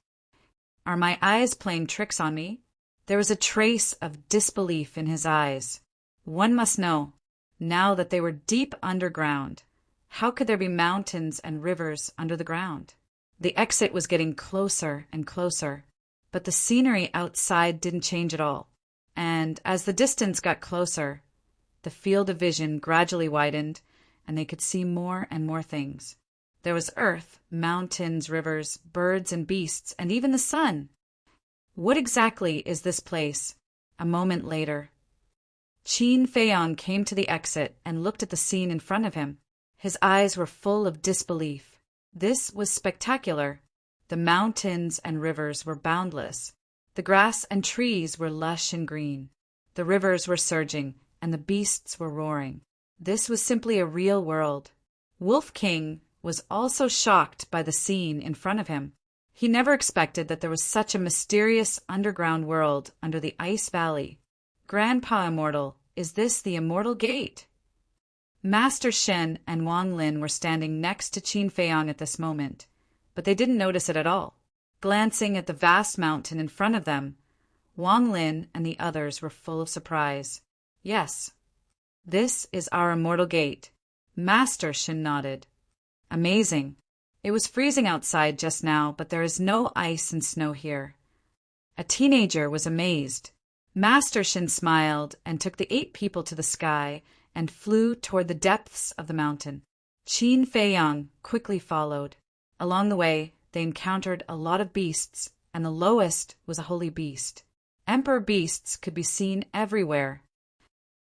Are my eyes playing tricks on me? There was a trace of disbelief in his eyes. One must know, now that they were deep underground, how could there be mountains and rivers under the ground? The exit was getting closer and closer, but the scenery outside didn't change at all. And as the distance got closer, the field of vision gradually widened, and they could see more and more things. There was earth, mountains, rivers, birds and beasts, and even the sun. What exactly is this place? A moment later, Qin Feiyang came to the exit and looked at the scene in front of him. His eyes were full of disbelief. This was spectacular. The mountains and rivers were boundless. The grass and trees were lush and green. The rivers were surging, and the beasts were roaring. This was simply a real world. Wolf King was also shocked by the scene in front of him. He never expected that there was such a mysterious underground world under the Ice Valley. Grandpa Immortal, is this the Immortal Gate? Master Shen and Wang Lin were standing next to Qin Feiyang at this moment, but they didn't notice it at all. Glancing at the vast mountain in front of them, Wang Lin and the others were full of surprise. Yes, this is our Immortal Gate. Master Shen nodded. Amazing. It was freezing outside just now, but there is no ice and snow here. A teenager was amazed. Master Shin smiled and took the 8 people to the sky and flew toward the depths of the mountain. Qin Feiyang quickly followed. Along the way, they encountered a lot of beasts, and the lowest was a holy beast. Emperor beasts could be seen everywhere.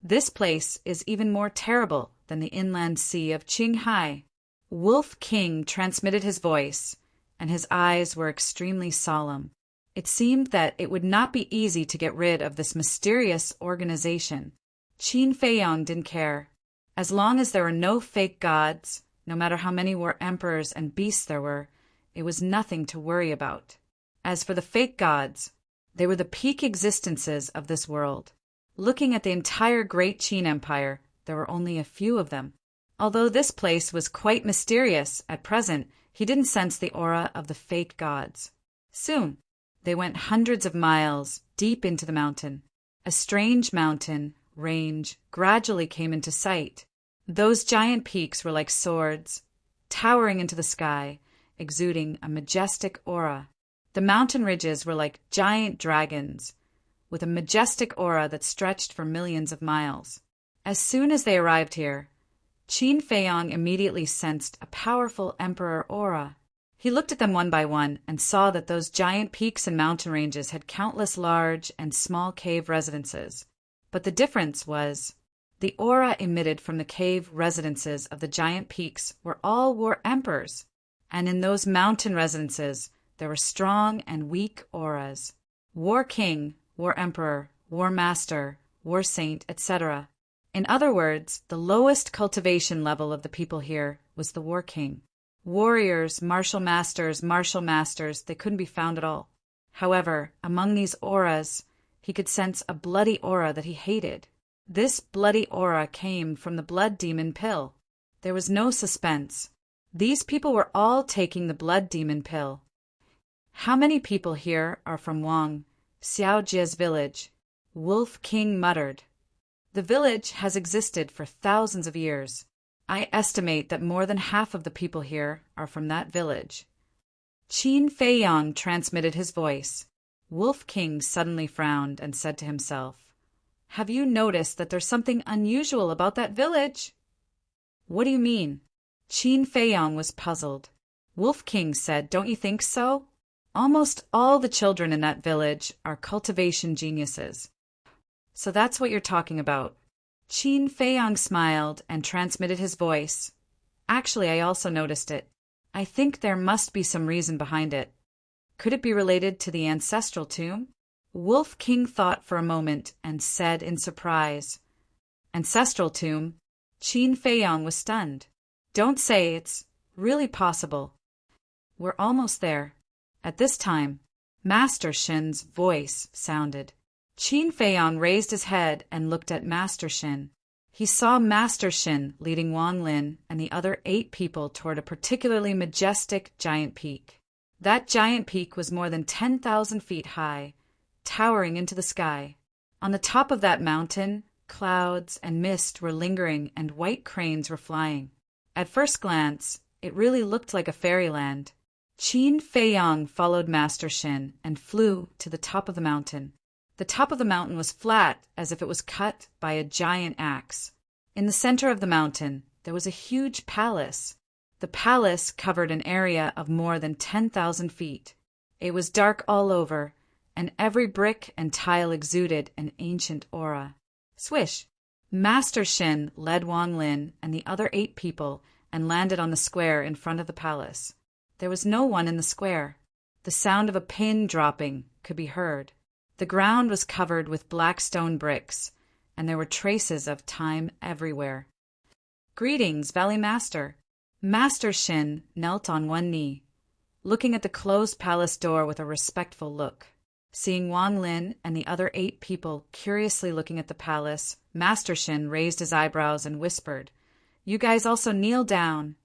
This place is even more terrible than the inland sea of Qinghai. Wolf King transmitted his voice, and his eyes were extremely solemn. It seemed that it would not be easy to get rid of this mysterious organization. Qin Feiyang didn't care. As long as there were no fake gods, no matter how many war emperors and beasts there were, it was nothing to worry about. As for the fake gods, they were the peak existences of this world. Looking at the entire Great Qin Empire, there were only a few of them. Although this place was quite mysterious at present, he didn't sense the aura of the fake gods. Soon, they went hundreds of miles deep into the mountain. A strange mountain range gradually came into sight. Those giant peaks were like swords, towering into the sky, exuding a majestic aura. The mountain ridges were like giant dragons, with a majestic aura that stretched for millions of miles. As soon as they arrived here, Qin Feiyang immediately sensed a powerful emperor aura. He looked at them one by one and saw that those giant peaks and mountain ranges had countless large and small cave residences. But the difference was, the aura emitted from the cave residences of the giant peaks were all war emperors, and in those mountain residences there were strong and weak auras. War king, war emperor, war master, war saint, etc. In other words, the lowest cultivation level of the people here was the war king. Warriors, martial masters, they couldn't be found at all. However, among these auras, He could sense a bloody aura that he hated. This bloody aura came from the blood demon pill. There was no suspense. These people were all taking the blood demon pill. How many people here are from Wang Xiaojie's village? Wolf King muttered. The village has existed for thousands of years. I estimate that more than half of the people here are from that village. Qin Feiyang transmitted his voice. Wolf King suddenly frowned and said to himself, "Have you noticed that there's something unusual about that village?" "What do you mean?" Qin Feiyang was puzzled. Wolf King said, "Don't you think so? Almost all the children in that village are cultivation geniuses." "So that's what you're talking about." Qin Feiyang smiled and transmitted his voice. "Actually, I also noticed it. I think there must be some reason behind it. Could it be related to the ancestral tomb?" Wolf King thought for a moment and said in surprise, "Ancestral tomb?" Qin Feiyang was stunned. "Don't say it's really possible." "We're almost there." At this time, Master Shin's voice sounded. Qin Feiyang raised his head and looked at Master Shin. He saw Master Shin leading Wang Lin and the other 8 people toward a particularly majestic giant peak. That giant peak was more than 10,000 feet high, towering into the sky. On the top of that mountain, clouds and mist were lingering and white cranes were flying. At first glance, it really looked like a fairyland. Qin Feiyang followed Master Shin and flew to the top of the mountain. The top of the mountain was flat as if it was cut by a giant axe. In the center of the mountain, there was a huge palace. The palace covered an area of more than 10,000 feet. It was dark all over, and every brick and tile exuded an ancient aura. Swish! Master Shin led Wang Lin and the other 8 people and landed on the square in front of the palace. There was no one in the square. The sound of a pin dropping could be heard. The ground was covered with black stone bricks, and there were traces of time everywhere. "Greetings, Valley Master." Master Shin knelt on one knee, looking at the closed palace door with a respectful look. Seeing Wang Lin and the other 8 people curiously looking at the palace, Master Shin raised his eyebrows and whispered, "You guys also kneel down."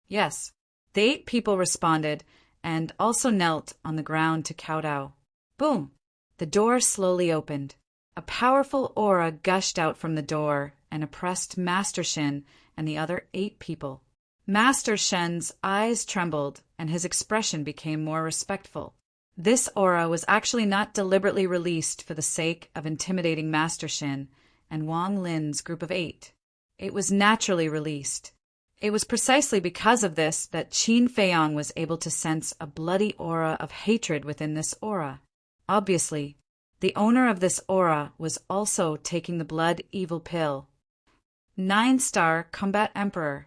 "Yes." The 8 people responded and also knelt on the ground to kowtow. Boom! The door slowly opened. A powerful aura gushed out from the door and oppressed Master Shin and the other 8 people. Master Shen's eyes trembled and his expression became more respectful. This aura was actually not deliberately released for the sake of intimidating Master Shin and Wang Lin's group of 8. It was naturally released. It was precisely because of this that Qin Feiyang was able to sense a bloody aura of hatred within this aura. Obviously, the owner of this aura was also taking the blood evil pill. 9-star Combat Emperor.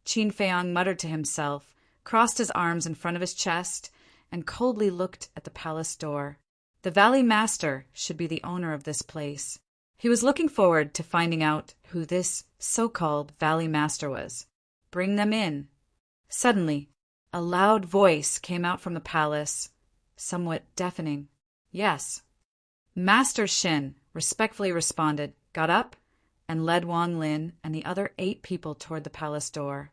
Qin Feiyang muttered to himself, crossed his arms in front of his chest, and coldly looked at the palace door. The Valley Master should be the owner of this place. He was looking forward to finding out who this so-called Valley Master was. Bring them in. Suddenly, a loud voice came out from the palace, somewhat deafening. "Yes." Master Shin respectfully responded, got up, and led Wang Lin and the other 8 people toward the palace door.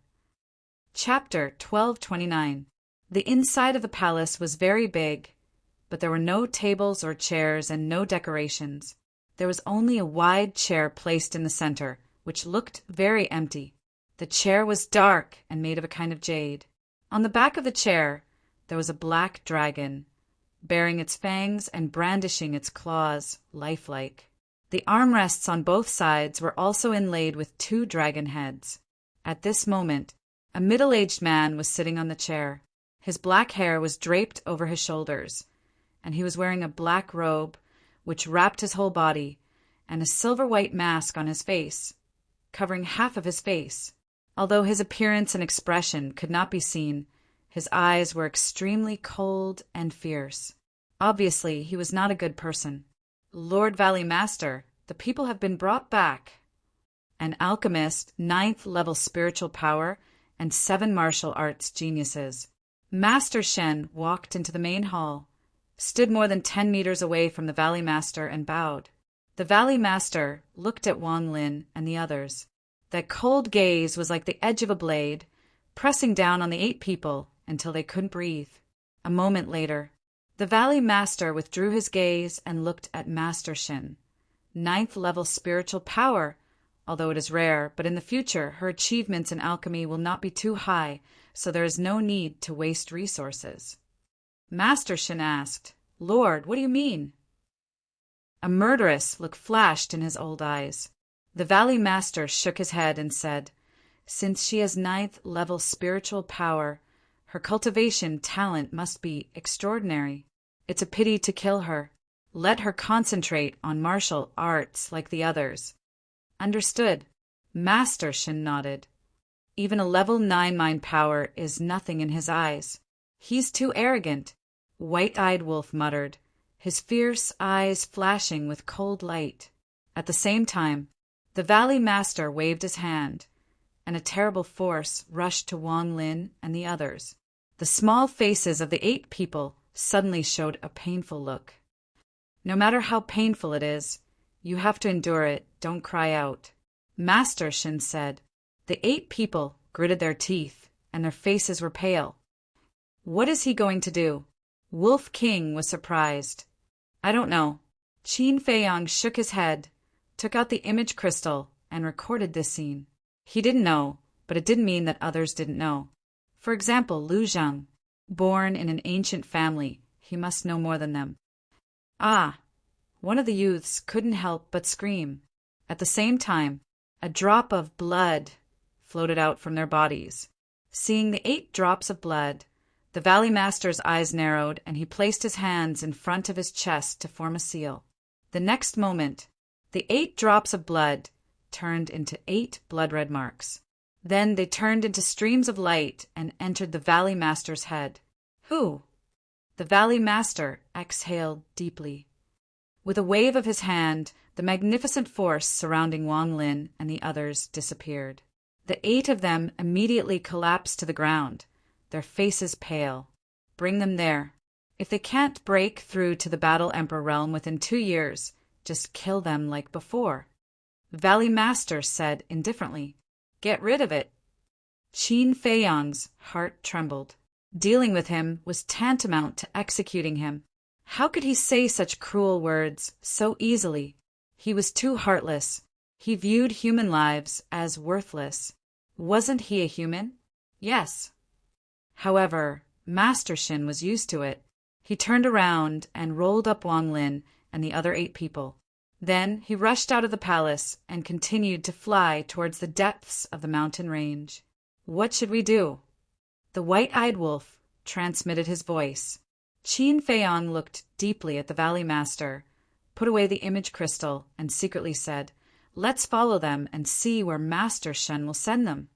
Chapter 1229. The inside of the palace was very big, but there were no tables or chairs and no decorations. There was only a wide chair placed in the center, which looked very empty. The chair was dark and made of a kind of jade. On the back of the chair, there was a black dragon, baring its fangs and brandishing its claws, lifelike. The armrests on both sides were also inlaid with 2 dragon heads. At this moment, a middle-aged man was sitting on the chair. His black hair was draped over his shoulders, and he was wearing a black robe, which wrapped his whole body, and a silver-white mask on his face, covering half of his face. Although his appearance and expression could not be seen, his eyes were extremely cold and fierce. Obviously, he was not a good person. "Lord Valley Master, the people have been brought back." An alchemist, 9th level spiritual power, and 7 martial arts geniuses. Master Shen walked into the main hall, stood more than 10 meters away from the Valley Master and bowed. The Valley Master looked at Wang Lin and the others. That cold gaze was like the edge of a blade, pressing down on the 8 people until they couldn't breathe. A moment later, the Valley Master withdrew his gaze and looked at Master Shin. 9th level spiritual power, although it is rare, but in the future her achievements in alchemy will not be too high, so there is no need to waste resources. Master Shin asked, "Lord, what do you mean?" A murderous look flashed in his old eyes. The Valley Master shook his head and said, "Since she has 9th level spiritual power, her cultivation talent must be extraordinary. It's a pity to kill her. Let her concentrate on martial arts like the others." Understood. Master Shin nodded. Even a level 9 mind power is nothing in his eyes. He's too arrogant, White-Eyed Wolf muttered, his fierce eyes flashing with cold light. At the same time, the Valley Master waved his hand, and a terrible force rushed to Wang Lin and the others. The small faces of the 8 people suddenly showed a painful look. No matter how painful it is, you have to endure it, don't cry out. Master Shin said. The 8 people gritted their teeth, and their faces were pale. What is he going to do? Wolf King was surprised. I don't know. Qin Feiyang shook his head, took out the image crystal, and recorded this scene. He didn't know, but it didn't mean that others didn't know. For example, Lu Zhang. Born in an ancient family, he must know more than them. Ah! One of the youths couldn't help but scream. At the same time, a drop of blood floated out from their bodies. Seeing the 8 drops of blood, the Valley Master's eyes narrowed, and he placed his hands in front of his chest to form a seal. The next moment, the 8 drops of blood turned into 8 blood-red marks. Then they turned into streams of light and entered the Valley Master's head. Who? The Valley Master exhaled deeply. With a wave of his hand, the magnificent force surrounding Wang Lin and the others disappeared. The 8 of them immediately collapsed to the ground, their faces pale. Bring them there. If they can't break through to the Battle Emperor realm within 2 years, just kill them like before. Valley Master said indifferently, Get rid of it. Qin Feiyang's heart trembled. Dealing with him was tantamount to executing him. How could he say such cruel words so easily? He was too heartless. He viewed human lives as worthless. Wasn't he a human? Yes. However, Master Shin was used to it. He turned around and rolled up Wang Lin and the other 8 people. Then he rushed out of the palace and continued to fly towards the depths of the mountain range. What should we do? The White-Eyed Wolf transmitted his voice. Qin Feiyang looked deeply at the Valley Master, put away the image crystal, and secretly said, Let's follow them and see where Master Shen will send them.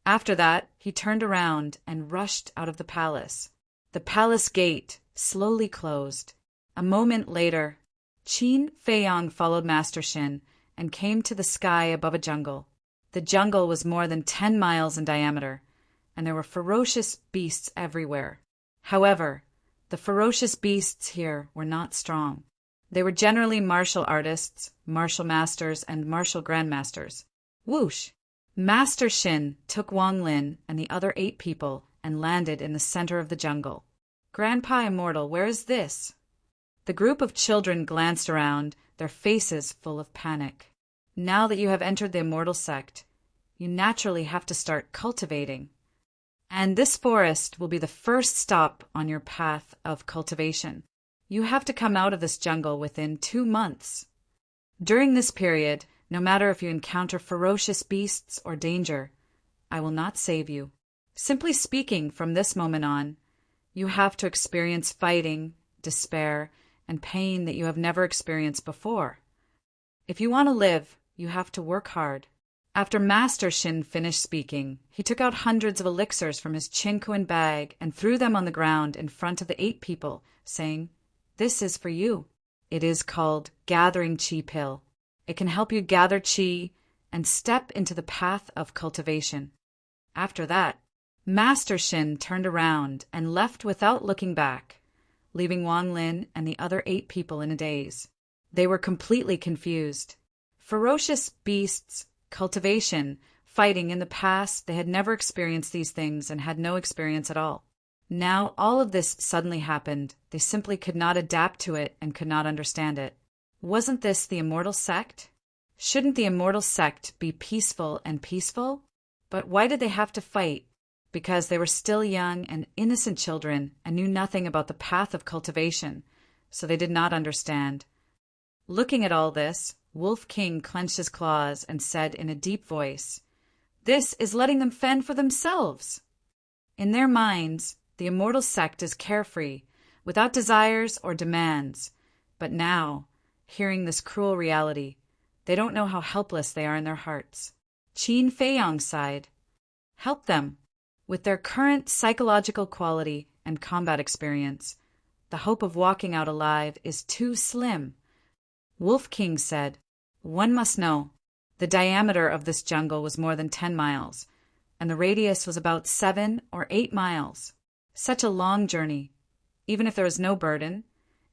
After that, he turned around and rushed out of the palace. The palace gate slowly closed. A moment later, Qin Feiyang followed Master Shin and came to the sky above a jungle. The jungle was more than 10 miles in diameter, and there were ferocious beasts everywhere. However, the ferocious beasts here were not strong. They were generally martial artists, martial masters, and martial grandmasters. Whoosh! Master Shin took Wang Lin and the other 8 people and landed in the center of the jungle. Grandpa Immortal, where is this? The group of children glanced around, their faces full of panic. Now that you have entered the Immortal Sect, you naturally have to start cultivating. And this forest will be the first stop on your path of cultivation. You have to come out of this jungle within 2 months. During this period, no matter if you encounter ferocious beasts or danger, I will not save you. Simply speaking, from this moment on, you have to experience fighting, despair, and pain that you have never experienced before. If you want to live, you have to work hard. After Master Shin finished speaking, he took out hundreds of elixirs from his chinkuan bag and threw them on the ground in front of the 8 people, saying, This is for you. It is called Gathering Qi Pill. It can help you gather qi and step into the path of cultivation. After that, Master Shin turned around and left without looking back. leaving Wang Lin and the other 8 people in a daze. They were completely confused. Ferocious beasts, cultivation, fighting in the past, they had never experienced these things and had no experience at all. Now all of this suddenly happened. They simply could not adapt to it and could not understand it. Wasn't this the immortal sect? Shouldn't the immortal sect be peaceful and peaceful? But why did they have to fight? Because they were still young and innocent children and knew nothing about the path of cultivation, so they did not understand. Looking at all this, Wolf King clenched his claws and said in a deep voice, "This is letting them fend for themselves." In their minds, the immortal sect is carefree, without desires or demands. But now, hearing this cruel reality, they don't know how helpless they are in their hearts. Qin Feiyang sighed. Help them. With their current psychological quality and combat experience, the hope of walking out alive is too slim. Wolf King said, "One must know. The diameter of this jungle was more than 10 miles, and the radius was about 7 or 8 miles. Such a long journey. Even if there was no burden,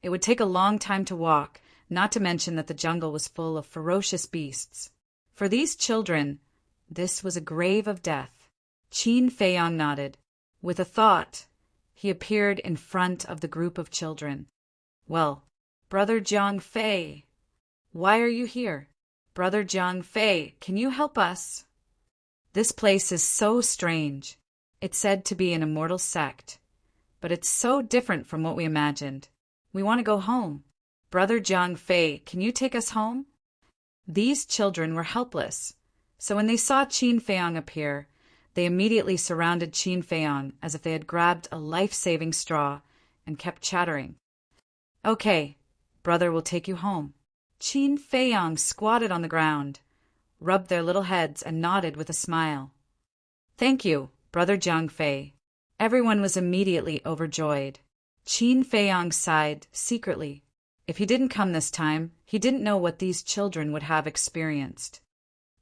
it would take a long time to walk, not to mention that the jungle was full of ferocious beasts. For these children, this was a grave of death." Qin Feiyang nodded. With a thought, he appeared in front of the group of children. "Well, Brother Jiang Fei, why are you here? Brother Jiang Fei, can you help us? This place is so strange. It's said to be an immortal sect, but it's so different from what we imagined. We want to go home. Brother Jiang Fei, can you take us home?" These children were helpless, so when they saw Qin Feiyang appear, they immediately surrounded Qin Feiyang as if they had grabbed a life-saving straw and kept chattering. "Okay, brother will take you home." Qin Feiyang squatted on the ground, rubbed their little heads and nodded with a smile. "Thank you, Brother Jiang Fei." Everyone was immediately overjoyed. Qin Feiyang sighed secretly. If he didn't come this time, he didn't know what these children would have experienced.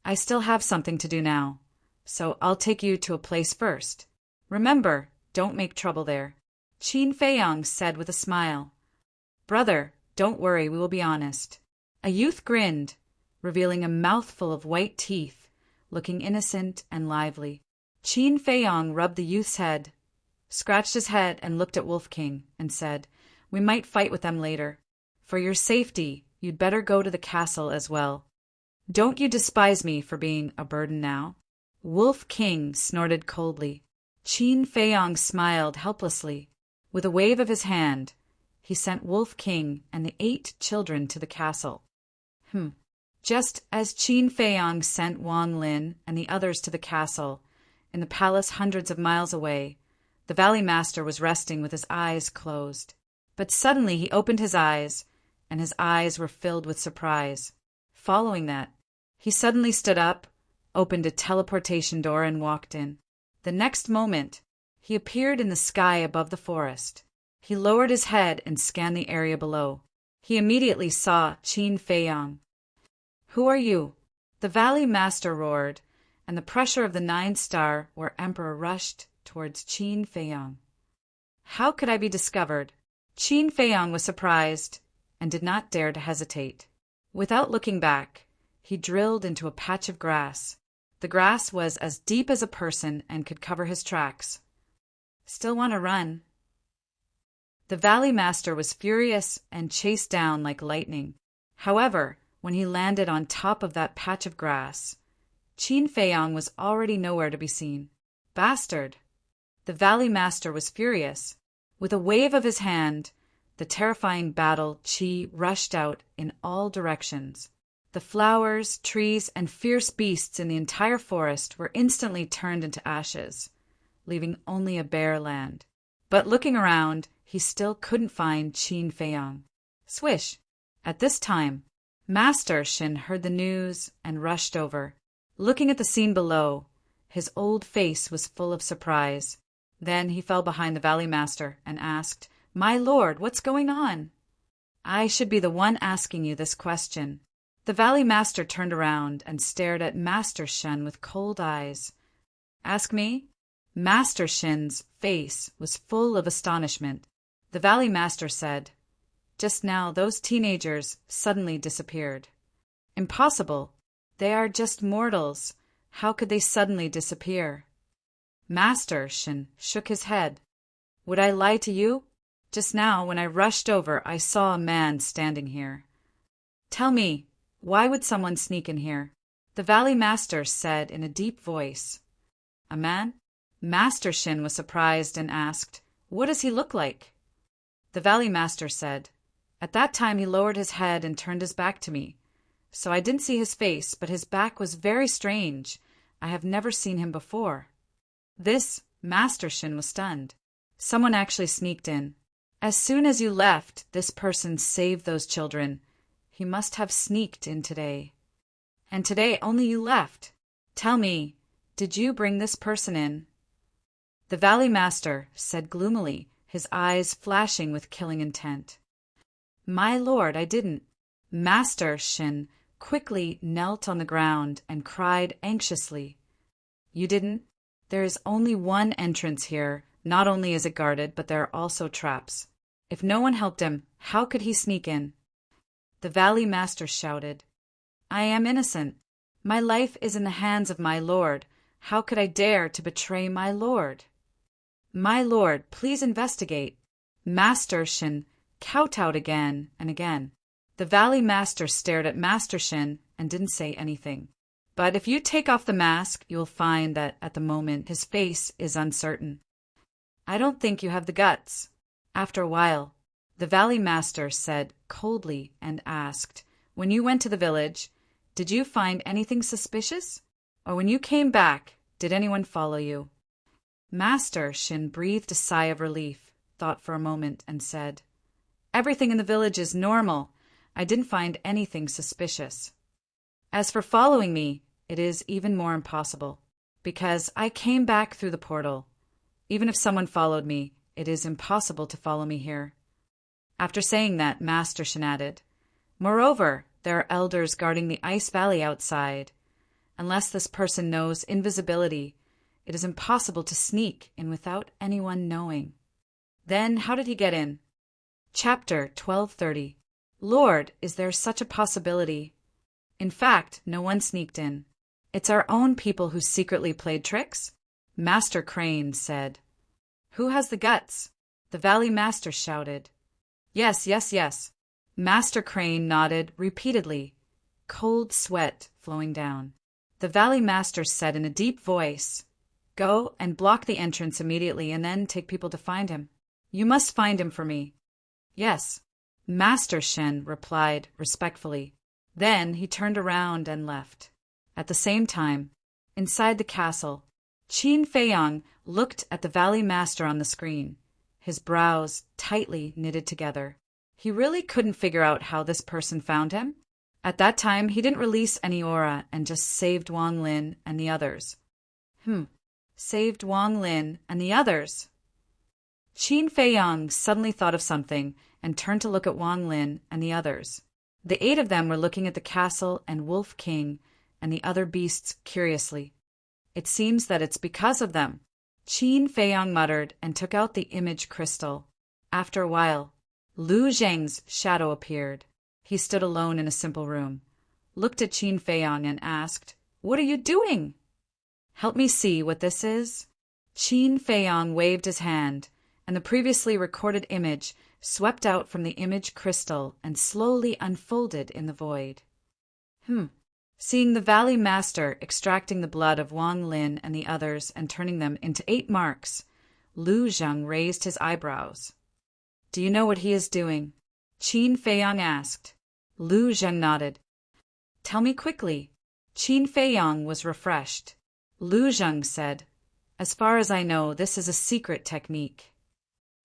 "I still have something to do now, so I'll take you to a place first. Remember, don't make trouble there," Qin Feiyang said with a smile. "Brother, don't worry, we will be honest." A youth grinned, revealing a mouthful of white teeth, looking innocent and lively. Qin Feiyang rubbed the youth's head, scratched his head and looked at Wolf King and said, "We might fight with them later. For your safety, you'd better go to the castle as well. Don't you despise me for being a burden now?" Wolf King snorted coldly. Qin Feiyang smiled helplessly. With a wave of his hand, he sent Wolf King and the 8 children to the castle. Just as Qin Feiyang sent Wang Lin and the others to the castle, in the palace hundreds of miles away, the Valley Master was resting with his eyes closed. But suddenly he opened his eyes, and his eyes were filled with surprise. Following that, he suddenly stood up, opened a teleportation door and walked in. The next moment, he appeared in the sky above the forest. He lowered his head and scanned the area below. He immediately saw Qin Feiyang. "Who are you?" The Valley Master roared, and the pressure of the 9-star War Emperor rushed towards Qin Feiyang. "How could I be discovered?" Qin Feiyang was surprised and did not dare to hesitate. Without looking back, he drilled into a patch of grass. The grass was as deep as a person and could cover his tracks. "Still want to run?" The Valley Master was furious and chased down like lightning. However, when he landed on top of that patch of grass, Qin Feiyang was already nowhere to be seen. "Bastard!" The Valley Master was furious. With a wave of his hand, the terrifying battle Qi rushed out in all directions. The flowers, trees, and fierce beasts in the entire forest were instantly turned into ashes, leaving only a bare land. But looking around, he still couldn't find Qin Feiyang. Swish! At this time, Master Shin heard the news and rushed over. Looking at the scene below, his old face was full of surprise. Then he fell behind the Valley Master and asked, "My lord, what's going on?" "I should be the one asking you this question." The Valley Master turned around and stared at Master Shin with cold eyes. "Ask me?" Master Shin's face was full of astonishment. The Valley Master said, "Just now those teenagers suddenly disappeared." "Impossible. They are just mortals. How could they suddenly disappear?" Master Shin shook his head. "Would I lie to you? Just now, when I rushed over, I saw a man standing here." "Tell me, why would someone sneak in here?" The Valley Master said in a deep voice. "A man?" Master Shin was surprised and asked, "What does he look like?" The Valley Master said, "At that time he lowered his head and turned his back to me. So I didn't see his face, but his back was very strange. I have never seen him before." This Master Shin was stunned. Someone actually sneaked in. As soon as you left, this person saved those children. He must have sneaked in today. And today only you left. Tell me, did you bring this person in? The Valley Master said gloomily, his eyes flashing with killing intent. "My lord, I didn't." Master Shin quickly knelt on the ground and cried anxiously. "You didn't? There is only one entrance here. Not only is it guarded, but there are also traps. If no one helped him, how could he sneak in?" The Valley Master shouted, "I am innocent. My life is in the hands of my lord. How could I dare to betray my lord?" "My lord, please investigate." Master Shin kowtowed again and again. The Valley Master stared at Master Shin and didn't say anything. But if you take off the mask, you will find that at the moment his face is uncertain. "I don't think you have the guts." After a while, the Valley Master said coldly and asked, "When you went to the village, did you find anything suspicious? Or when you came back, did anyone follow you?" Master Shin breathed a sigh of relief, thought for a moment, and said, "Everything in the village is normal. I didn't find anything suspicious. As for following me, it is even more impossible, because I came back through the portal. Even if someone followed me, it is impossible to follow me here." After saying that, Master Shin added, "Moreover, there are elders guarding the ice valley outside. Unless this person knows invisibility, it is impossible to sneak in without anyone knowing." Then how did he get in? Chapter 1230. Lord, is there such a possibility? In fact, no one sneaked in. It's our own people who secretly played tricks? Master Crane said. Who has the guts? The Valley Master shouted. Yes, yes, yes. Master Crane nodded repeatedly, cold sweat flowing down. The Valley Master said in a deep voice, "Go and block the entrance immediately and then take people to find him. You must find him for me." Yes, Master Shen replied respectfully. Then he turned around and left. At the same time, inside the castle, Qin Feiyang looked at the Valley Master on the screen, his brows tightly knitted together. He really couldn't figure out how this person found him. At that time, he didn't release any aura and just saved Wang Lin and the others. Saved Wang Lin and the others. Qin Feiyang suddenly thought of something and turned to look at Wang Lin and the others. The 8 of them were looking at the castle and Wolf King and the other beasts curiously. It seems that it's because of them. Qin Feiyang muttered and took out the image crystal. After a while, Lu Zheng's shadow appeared. He stood alone in a simple room, looked at Qin Feiyang and asked, "What are you doing?" "Help me see what this is." Qin Feiyang waved his hand, and the previously recorded image swept out from the image crystal and slowly unfolded in the void. Seeing the Valley Master extracting the blood of Wang Lin and the others and turning them into 8 marks, Lu Zheng raised his eyebrows. "Do you know what he is doing?" Qin Feiyang asked. Lu Zheng nodded. "Tell me quickly." Qin Feiyang was refreshed. Lu Zheng said, "As far as I know, this is a secret technique."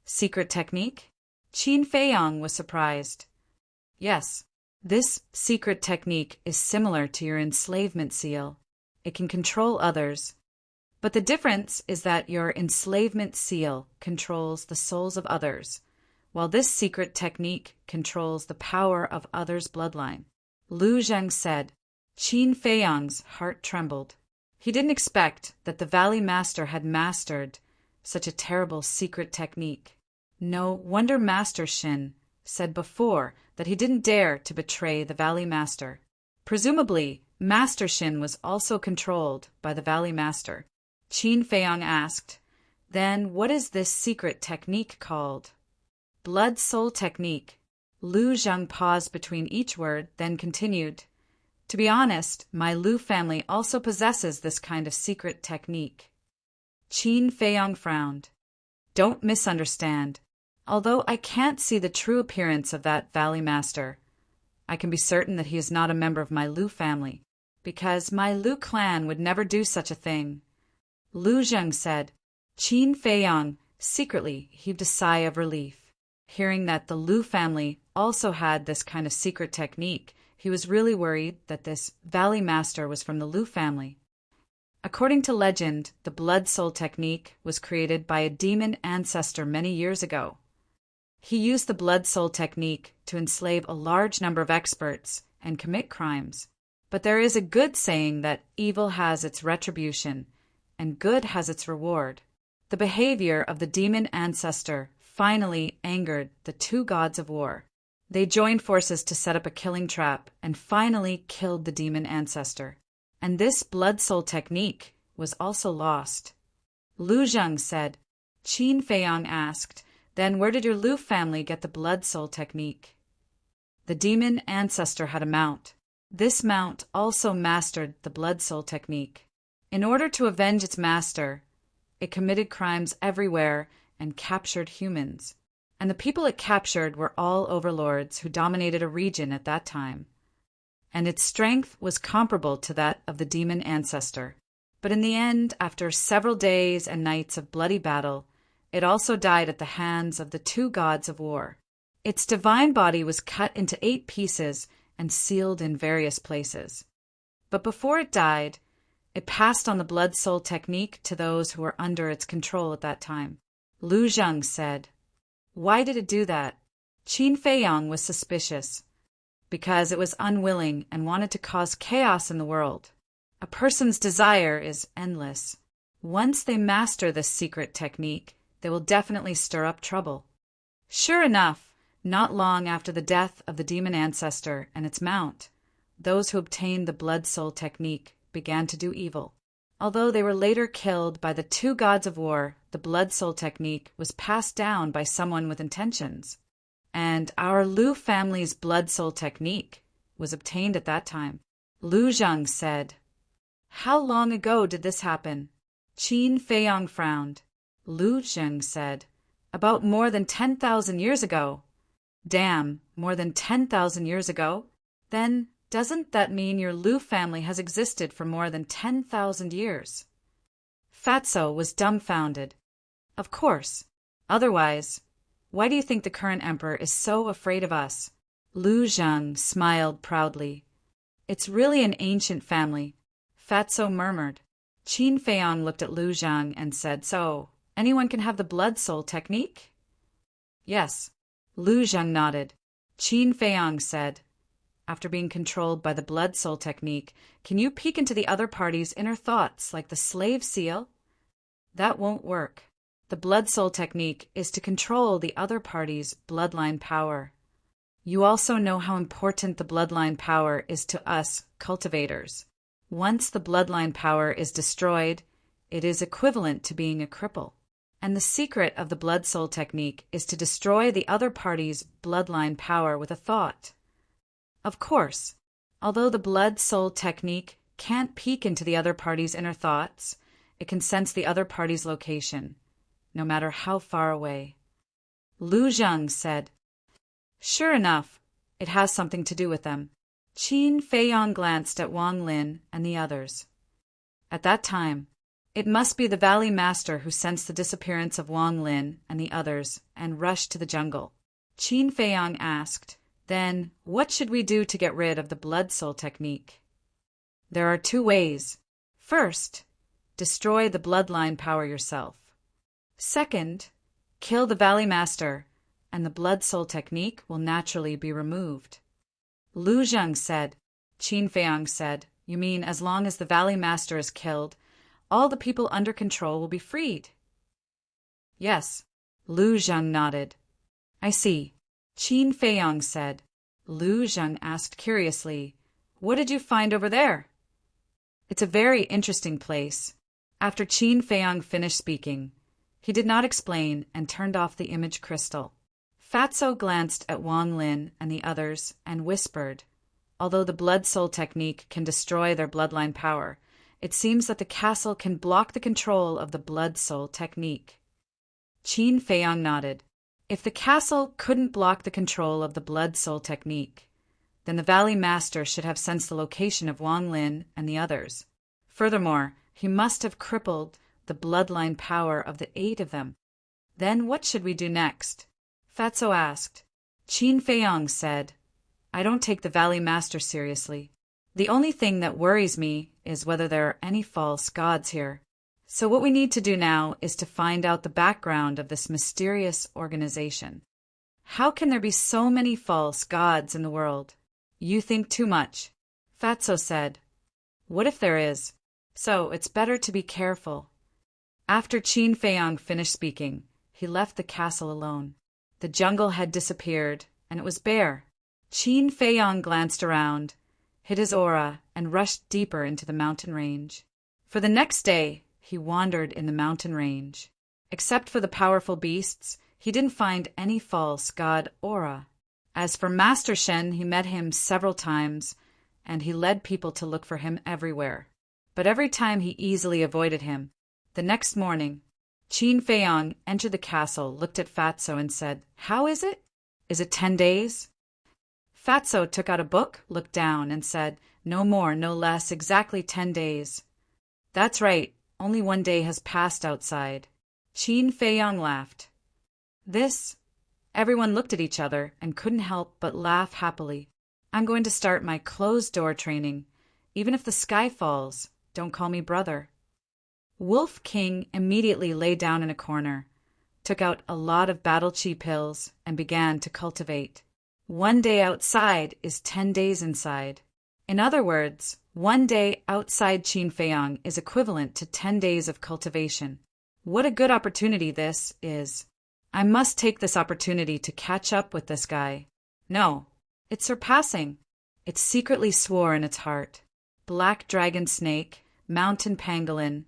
Secret technique? Qin Feiyang was surprised. Yes, this secret technique is similar to your enslavement seal. It can control others. But the difference is that your enslavement seal controls the souls of others, while this secret technique controls the power of others' bloodline. Lu Zheng said. Qin Feiyang's heart trembled. He didn't expect that the Valley Master had mastered such a terrible secret technique. No wonder Master Shin said before that he didn't dare to betray the Valley Master. Presumably, Master Shin was also controlled by the Valley Master. Qin Feiyang asked, "Then what is this secret technique called?" "Blood Soul Technique." Lu Zheng paused between each word, then continued, "To be honest, my Lu family also possesses this kind of secret technique." Qin Feiyang frowned. "Don't misunderstand. Although I can't see the true appearance of that Valley Master, I can be certain that he is not a member of my Lu family, because my Lu clan would never do such a thing." Lu Zheng said. Qin Feiyang secretly heaved a sigh of relief. Hearing that the Lu family also had this kind of secret technique, he was really worried that this Valley Master was from the Lu family. According to legend, the Blood Soul Technique was created by a demon ancestor many years ago. He used the Blood Soul Technique to enslave a large number of experts and commit crimes. But there is a good saying that evil has its retribution and good has its reward. The behavior of the demon ancestor finally angered the two gods of war. They joined forces to set up a killing trap and finally killed the demon ancestor. And this Blood Soul Technique was also lost. Lu Zheng said. Qin Feiyang asked, "Then where did your Lu family get the Blood Soul Technique?" "The demon ancestor had a mount. This mount also mastered the Blood Soul Technique. In order to avenge its master, it committed crimes everywhere and captured humans. And the people it captured were all overlords who dominated a region at that time. And its strength was comparable to that of the demon ancestor. But in the end, after several days and nights of bloody battle, it also died at the hands of the two gods of war. Its divine body was cut into 8 pieces and sealed in various places. But before it died, it passed on the Blood Soul Technique to those who were under its control at that time." Lu Zheng said. "Why did it do that?" Qin Feiyang was suspicious. "Because it was unwilling and wanted to cause chaos in the world. A person's desire is endless. Once they master this secret technique, they will definitely stir up trouble." Sure enough, not long after the death of the demon ancestor and its mount, those who obtained the Blood Soul Technique began to do evil. Although they were later killed by the two gods of war, the Blood Soul Technique was passed down by someone with intentions. And our Lu family's Blood Soul Technique was obtained at that time. Lu Zheng said. "How long ago did this happen?" Qin Feiyang frowned. Lu Zheng said, "About more than 10,000 years ago." "Damn, more than 10,000 years ago? Then doesn't that mean your Lu family has existed for more than 10,000 years? Fatso was dumbfounded. "Of course. Otherwise, why do you think the current emperor is so afraid of us?" Lu Zheng smiled proudly. "It's really an ancient family," Fatso murmured. Qin Feiyang looked at Lu Zheng and said, "So, anyone can have the Blood Soul Technique?" "Yes." Lu Zheng nodded. Qin Feiyang said, "After being controlled by the Blood Soul Technique, can you peek into the other party's inner thoughts like the slave seal?" "That won't work. The Blood Soul Technique is to control the other party's bloodline power. You also know how important the bloodline power is to us cultivators. Once the bloodline power is destroyed, it is equivalent to being a cripple. And the secret of the Blood Soul Technique is to destroy the other party's bloodline power with a thought. Of course, although the Blood Soul Technique can't peek into the other party's inner thoughts, it can sense the other party's location, no matter how far away." Lu Zheng said, "Sure enough, it has something to do with them." Qin Feiyang glanced at Wang Lin and the others. At that time, it must be the Valley Master who sensed the disappearance of Wang Lin and the others and rushed to the jungle. Qin Feiyang asked, "Then, what should we do to get rid of the Blood Soul Technique?" "There are 2 ways. First, destroy the bloodline power yourself. Second, kill the Valley Master, and the Blood Soul Technique will naturally be removed." Lu Zheng said. Qin Feiyang said, "You mean as long as the Valley Master is killed, all the people under control will be freed?" "Yes. Lu Zhang nodded. I see. Qin Feiyang said. Lu Zhang asked curiously, What did you find over there? It's a very interesting place. After Qin Feiyang finished speaking, he did not explain and turned off the image crystal. Fatso glanced at Wang Lin and the others and whispered, Although the blood soul technique can destroy their bloodline power, it seems that the castle can block the control of the blood soul technique. Qin Feiyang nodded. If the castle couldn't block the control of the blood soul technique, then the Valley Master should have sensed the location of Wang Lin and the others. Furthermore, he must have crippled the bloodline power of the 8 of them. Then what should we do next? Fatso asked. Qin Feiyang said, I don't take the Valley Master seriously. The only thing that worries me is whether there are any false gods here. So what we need to do now is to find out the background of this mysterious organization. How can there be so many false gods in the world? You think too much, Fatso said. What if there is? So it's better to be careful. After Qin Feiyang finished speaking, he left the castle alone. The jungle had disappeared, and it was bare. Qin Feiyang glanced around, hid his aura, and rushed deeper into the mountain range. For the next day, he wandered in the mountain range. Except for the powerful beasts, he didn't find any false god aura. As for Master Shen, he met him several times, and he led people to look for him everywhere. But every time he easily avoided him. The next morning, Qin Feiyang entered the castle, looked at Fatso, and said, How is it? Is it 10 days? Fatso took out a book, looked down, and said, No more, no less, exactly 10 days. That's right, only 1 day has passed outside. Qin Feiyang laughed. This? Everyone looked at each other and couldn't help but laugh happily. I'm going to start my closed-door training. Even if the sky falls, don't call me brother. Wolf King immediately lay down in a corner, took out a lot of battle chi pills, and began to cultivate. 1 day outside is 10 days inside. In other words, 1 day outside Qin Feiyang is equivalent to 10 days of cultivation. What a good opportunity this is. I must take this opportunity to catch up with this guy. No, it's surpassing. It secretly swore in its heart. Black dragon snake, mountain pangolin,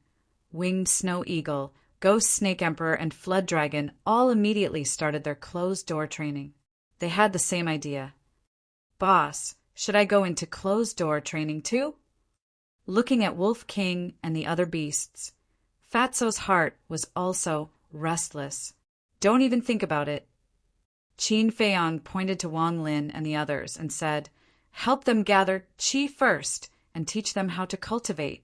winged snow eagle, ghost snake emperor, and flood dragon all immediately started their closed-door training. They had the same idea. Boss, should I go into closed-door training too? Looking at Wolf King and the other beasts, Fatso's heart was also restless. Don't even think about it. Qin Feiyang pointed to Wang Lin and the others and said, Help them gather qi first and teach them how to cultivate.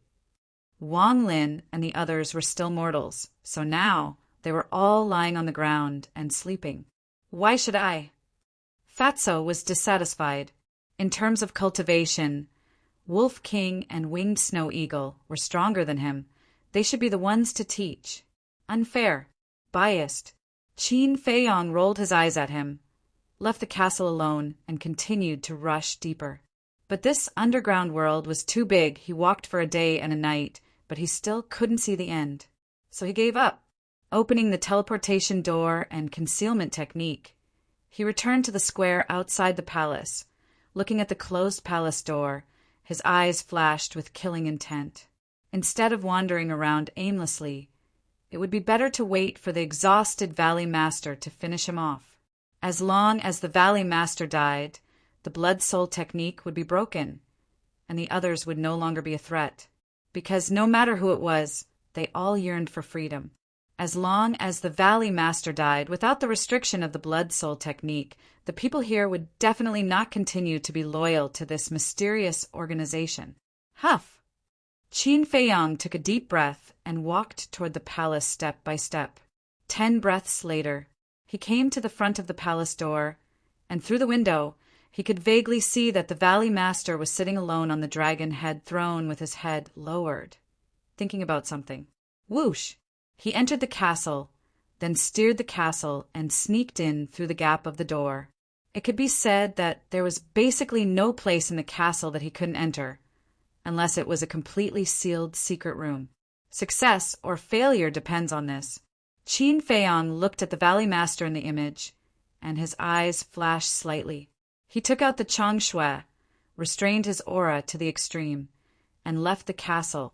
Wang Lin and the others were still mortals, so now they were all lying on the ground and sleeping. Why should I? Fatso was dissatisfied. In terms of cultivation, Wolf King and Winged Snow Eagle were stronger than him. They should be the ones to teach. Unfair. Biased. Qin Feiyang rolled his eyes at him, left the castle alone, and continued to rush deeper. But this underground world was too big. He walked for a day and a night, but he still couldn't see the end. So he gave up. Opening the teleportation door and concealment technique, he returned to the square outside the palace. Looking at the closed palace door, his eyes flashed with killing intent. Instead of wandering around aimlessly, it would be better to wait for the exhausted Valley Master to finish him off. As long as the Valley Master died, the blood soul technique would be broken, and the others would no longer be a threat. Because no matter who it was, they all yearned for freedom. As long as the Valley Master died, without the restriction of the blood soul technique, the people here would definitely not continue to be loyal to this mysterious organization. Huff! Qin Feiyang took a deep breath and walked toward the palace step by step. 10 breaths later, he came to the front of the palace door, and through the window, he could vaguely see that the Valley Master was sitting alone on the dragon head throne with his head lowered, thinking about something. Whoosh! He entered the castle, then steered the castle and sneaked in through the gap of the door. It could be said that there was basically no place in the castle that he couldn't enter, unless it was a completely sealed secret room. Success or failure depends on this. Qin Feiyong looked at the Valley Master in the image, and his eyes flashed slightly. He took out the Changshui, restrained his aura to the extreme, and left the castle,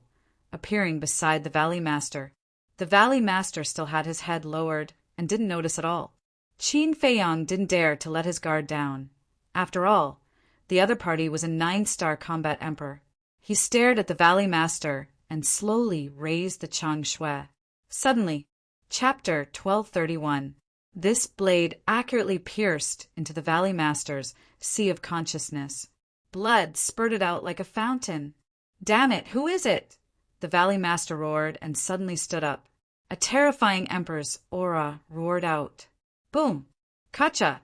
appearing beside the Valley Master. The Valley Master still had his head lowered and didn't notice at all. Qin Feiyong didn't dare to let his guard down. After all, the other party was a 9-star combat emperor. He stared at the Valley Master and slowly raised the Changshui. Suddenly, Chapter 1231. This blade accurately pierced into the Valley Master's sea of consciousness. Blood spurted out like a fountain. "Damn it, who is it?" the Valley Master roared and suddenly stood up. A terrifying emperor's aura roared out. Boom! Kacha!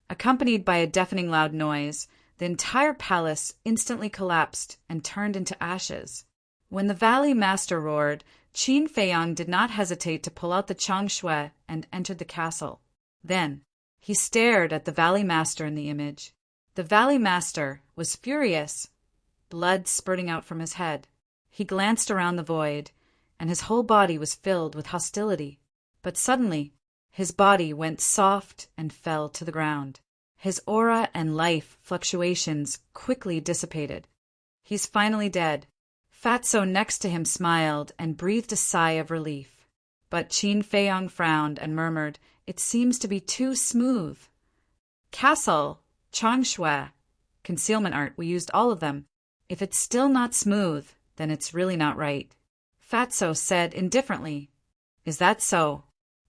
Accompanied by a deafening loud noise, the entire palace instantly collapsed and turned into ashes. When the Valley Master roared, Qin Feiyong did not hesitate to pull out the Changshui and entered the castle. Then, he stared at the Valley Master in the image. The Valley Master was furious, blood spurting out from his head. He glanced around the void, and his whole body was filled with hostility. But suddenly, his body went soft and fell to the ground. His aura and life fluctuations quickly dissipated. "He's finally dead." Fatso next to him smiled and breathed a sigh of relief. But Qin Feiyong frowned and murmured, "It seems to be too smooth." "Castle, Changshui, concealment art, we used all of them. If it's still not smooth, then it's really not right," Fatso said indifferently. "Is that so?"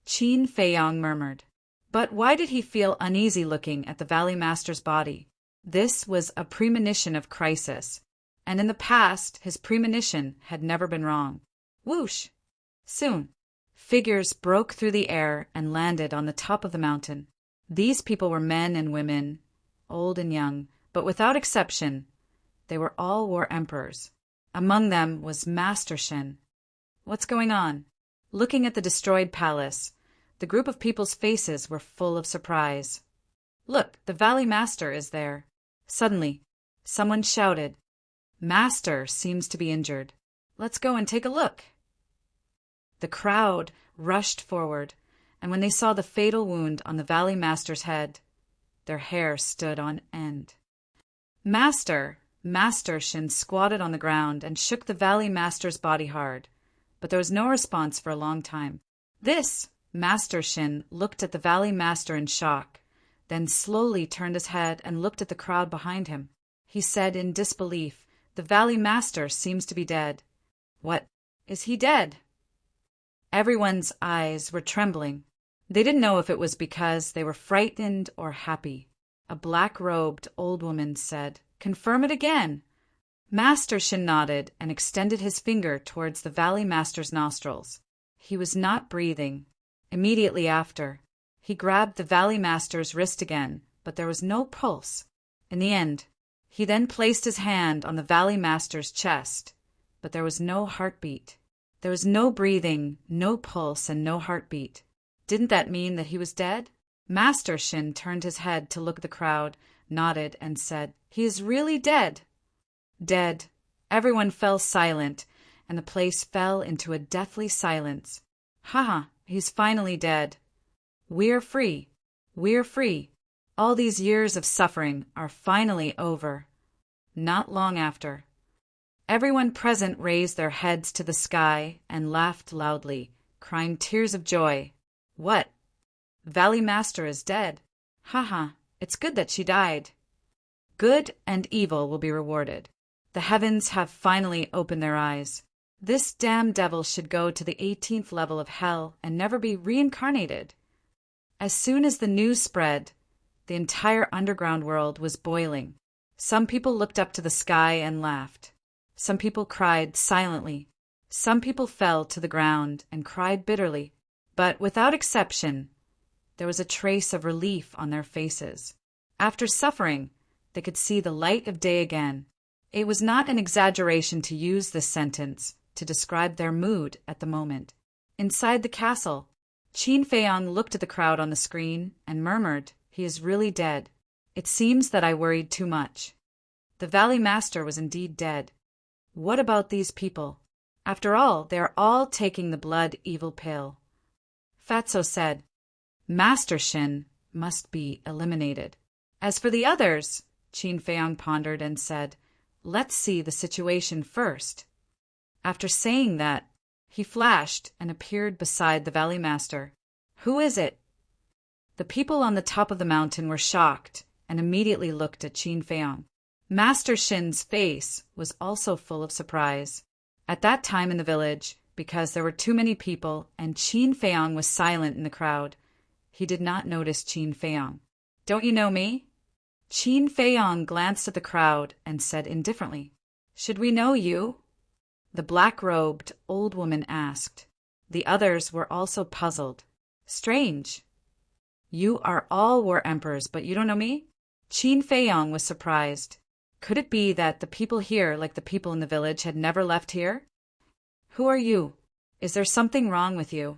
Qin Feiyong murmured. But why did he feel uneasy looking at the Valley Master's body? This was a premonition of crisis. And in the past, his premonition had never been wrong. Whoosh! Soon, figures broke through the air and landed on the top of the mountain. These people were men and women, old and young, but without exception, they were all war emperors. Among them was Master Shin. What's going on? Looking at the destroyed palace, the group of people's faces were full of surprise. "Look, the Valley Master is there." Suddenly, someone shouted, "Master seems to be injured. Let's go and take a look." The crowd rushed forward, and when they saw the fatal wound on the Valley Master's head, their hair stood on end. Master Shin squatted on the ground and shook the Valley Master's body hard, but there was no response for a long time. Master Shin looked at the Valley Master in shock, then slowly turned his head and looked at the crowd behind him. He said in disbelief, "The Valley Master seems to be dead." "What? Is he dead?" Everyone's eyes were trembling. They didn't know if it was because they were frightened or happy. A black-robed old woman said, "Confirm it again." Master Shin nodded and extended his finger towards the Valley Master's nostrils. He was not breathing. Immediately after, he grabbed the Valley Master's wrist again, but there was no pulse. In the end, he then placed his hand on the Valley Master's chest, but there was no heartbeat. There was no breathing, no pulse, and no heartbeat. Didn't that mean that he was dead? Master Shin turned his head to look at the crowd, nodded, and said, "He is really dead." Dead. Everyone fell silent, and the place fell into a deathly silence. "Haha, he's finally dead. We're free. We're free. All these years of suffering are finally over." Not long after, everyone present raised their heads to the sky and laughed loudly, crying tears of joy. "What? Valley Master is dead. Haha, it's good that she died. Good and evil will be rewarded. The heavens have finally opened their eyes. This damn devil should go to the 18th level of hell and never be reincarnated." As soon as the news spread, the entire underground world was boiling. Some people looked up to the sky and laughed. Some people cried silently. Some people fell to the ground and cried bitterly. But without exception, there was a trace of relief on their faces. After suffering, they could see the light of day again. It was not an exaggeration to use this sentence to describe their mood at the moment. Inside the castle, Qin Feiyong looked at the crowd on the screen and murmured, "He is really dead. It seems that I worried too much." The Valley Master was indeed dead. What about these people? After all, they are all taking the blood evil pill. Fatso said, Master Shin must be eliminated. As for the others, Qin Feiyang pondered and said, let's see the situation first. After saying that, he flashed and appeared beside the Valley Master. Who is it? The people on the top of the mountain were shocked and immediately looked at Qin Feiyang. Master Shin's face was also full of surprise. At that time in the village, because there were too many people and Qin Feiyang was silent in the crowd, he did not notice Qin Feiyang. Don't you know me? Qin Feiyang glanced at the crowd and said indifferently, Should we know you? The black-robed old woman asked. The others were also puzzled. Strange. You are all war emperors, but you don't know me? Qin Feiyang was surprised. Could it be that the people here, like the people in the village, had never left here? Who are you? Is there something wrong with you?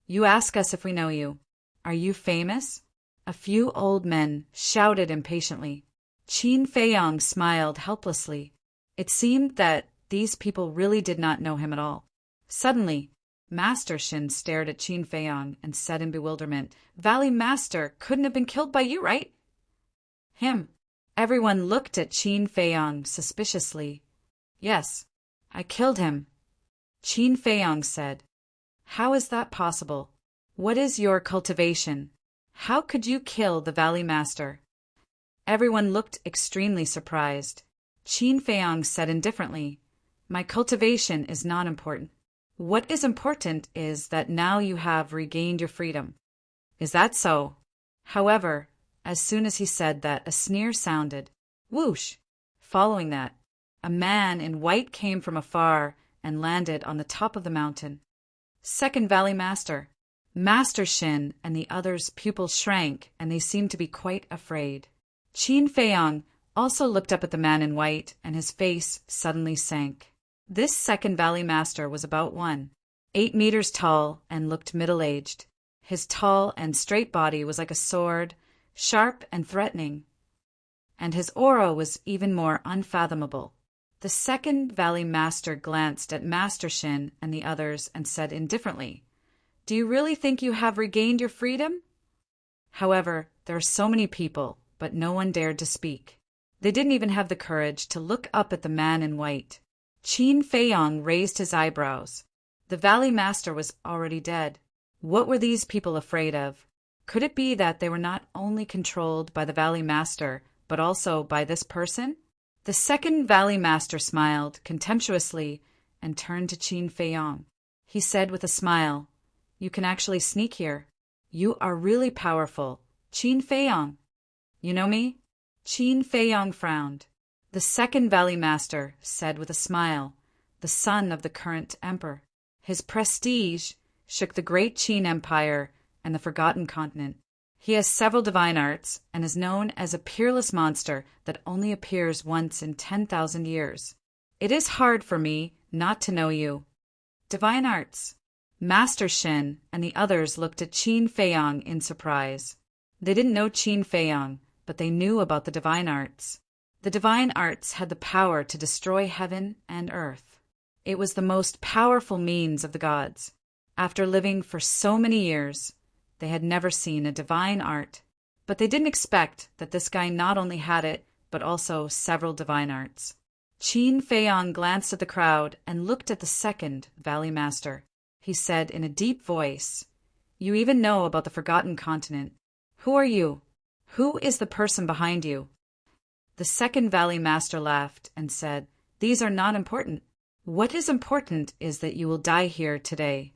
You ask us if we know you. Are you famous? A few old men shouted impatiently. Qin Feiyang smiled helplessly. It seemed that these people really did not know him at all. Suddenly, Master Shin stared at Qin Feiyang and said in bewilderment, Valley Master couldn't have been killed by you, right? Him. Everyone looked at Qin Feiyang suspiciously. Yes, I killed him. Qin Feiyang said, How is that possible? What is your cultivation? How could you kill the Valley Master? Everyone looked extremely surprised. Qin Feiyang said indifferently, My cultivation is not important. What is important is that now you have regained your freedom. Is that so? However, as soon as he said that, a sneer sounded. Whoosh! Following that, a man in white came from afar and landed on the top of the mountain. Second Valley Master. Master Shin and the others' pupils shrank, and they seemed to be quite afraid. Qin Feiyang also looked up at the man in white, and his face suddenly sank. This second Valley Master was about 8 meters tall and looked middle-aged. His tall and straight body was like a sword, sharp and threatening, and his aura was even more unfathomable. The second Valley Master glanced at Master Shin and the others and said indifferently, Do you really think you have regained your freedom? However, there are so many people, but no one dared to speak. They didn't even have the courage to look up at the man in white. Qin Feiyang raised his eyebrows. The Valley Master was already dead. What were these people afraid of? Could it be that they were not only controlled by the Valley Master, but also by this person? The second Valley Master smiled contemptuously and turned to Qin Feiyang. He said with a smile, You can actually sneak here. You are really powerful. Qin Feiyang. You know me? Qin Feiyang frowned. The second Valley Master said with a smile, the son of the current emperor. His prestige shook the great Qin Empire and the Forgotten Continent. He has several divine arts and is known as a peerless monster that only appears once in 10,000 years. It is hard for me not to know you. Divine arts. Master Shin and the others looked at Qin Feiyang in surprise. They didn't know Qin Feiyang, but they knew about the divine arts. The divine arts had the power to destroy heaven and earth. It was the most powerful means of the gods. After living for so many years, they had never seen a divine art, but they didn't expect that this guy not only had it, but also several divine arts. Qin Feiyang glanced at the crowd and looked at the second Valley Master. He said in a deep voice, You even know about the Forgotten Continent. Who are you? Who is the person behind you? The second Valley Master laughed and said, These are not important. What is important is that you will die here today.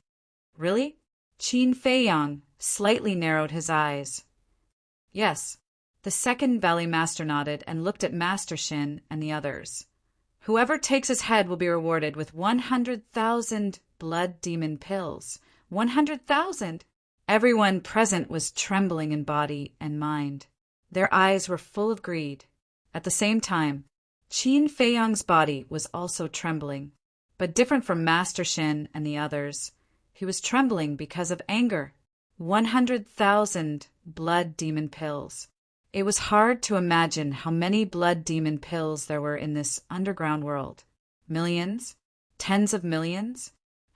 Really? Qin Feiyang slightly narrowed his eyes. Yes. The second Valley Master nodded and looked at Master Shin and the others. Whoever takes his head will be rewarded with 100,000 blood demon pills. 100,000! Everyone present was trembling in body and mind. Their eyes were full of greed. At the same time, Qin Feiyang's body was also trembling, but different from Master Shin and the others. He was trembling because of anger. 100,000 blood demon pills. It was hard to imagine how many blood demon pills there were in this underground world. Millions? Tens of millions?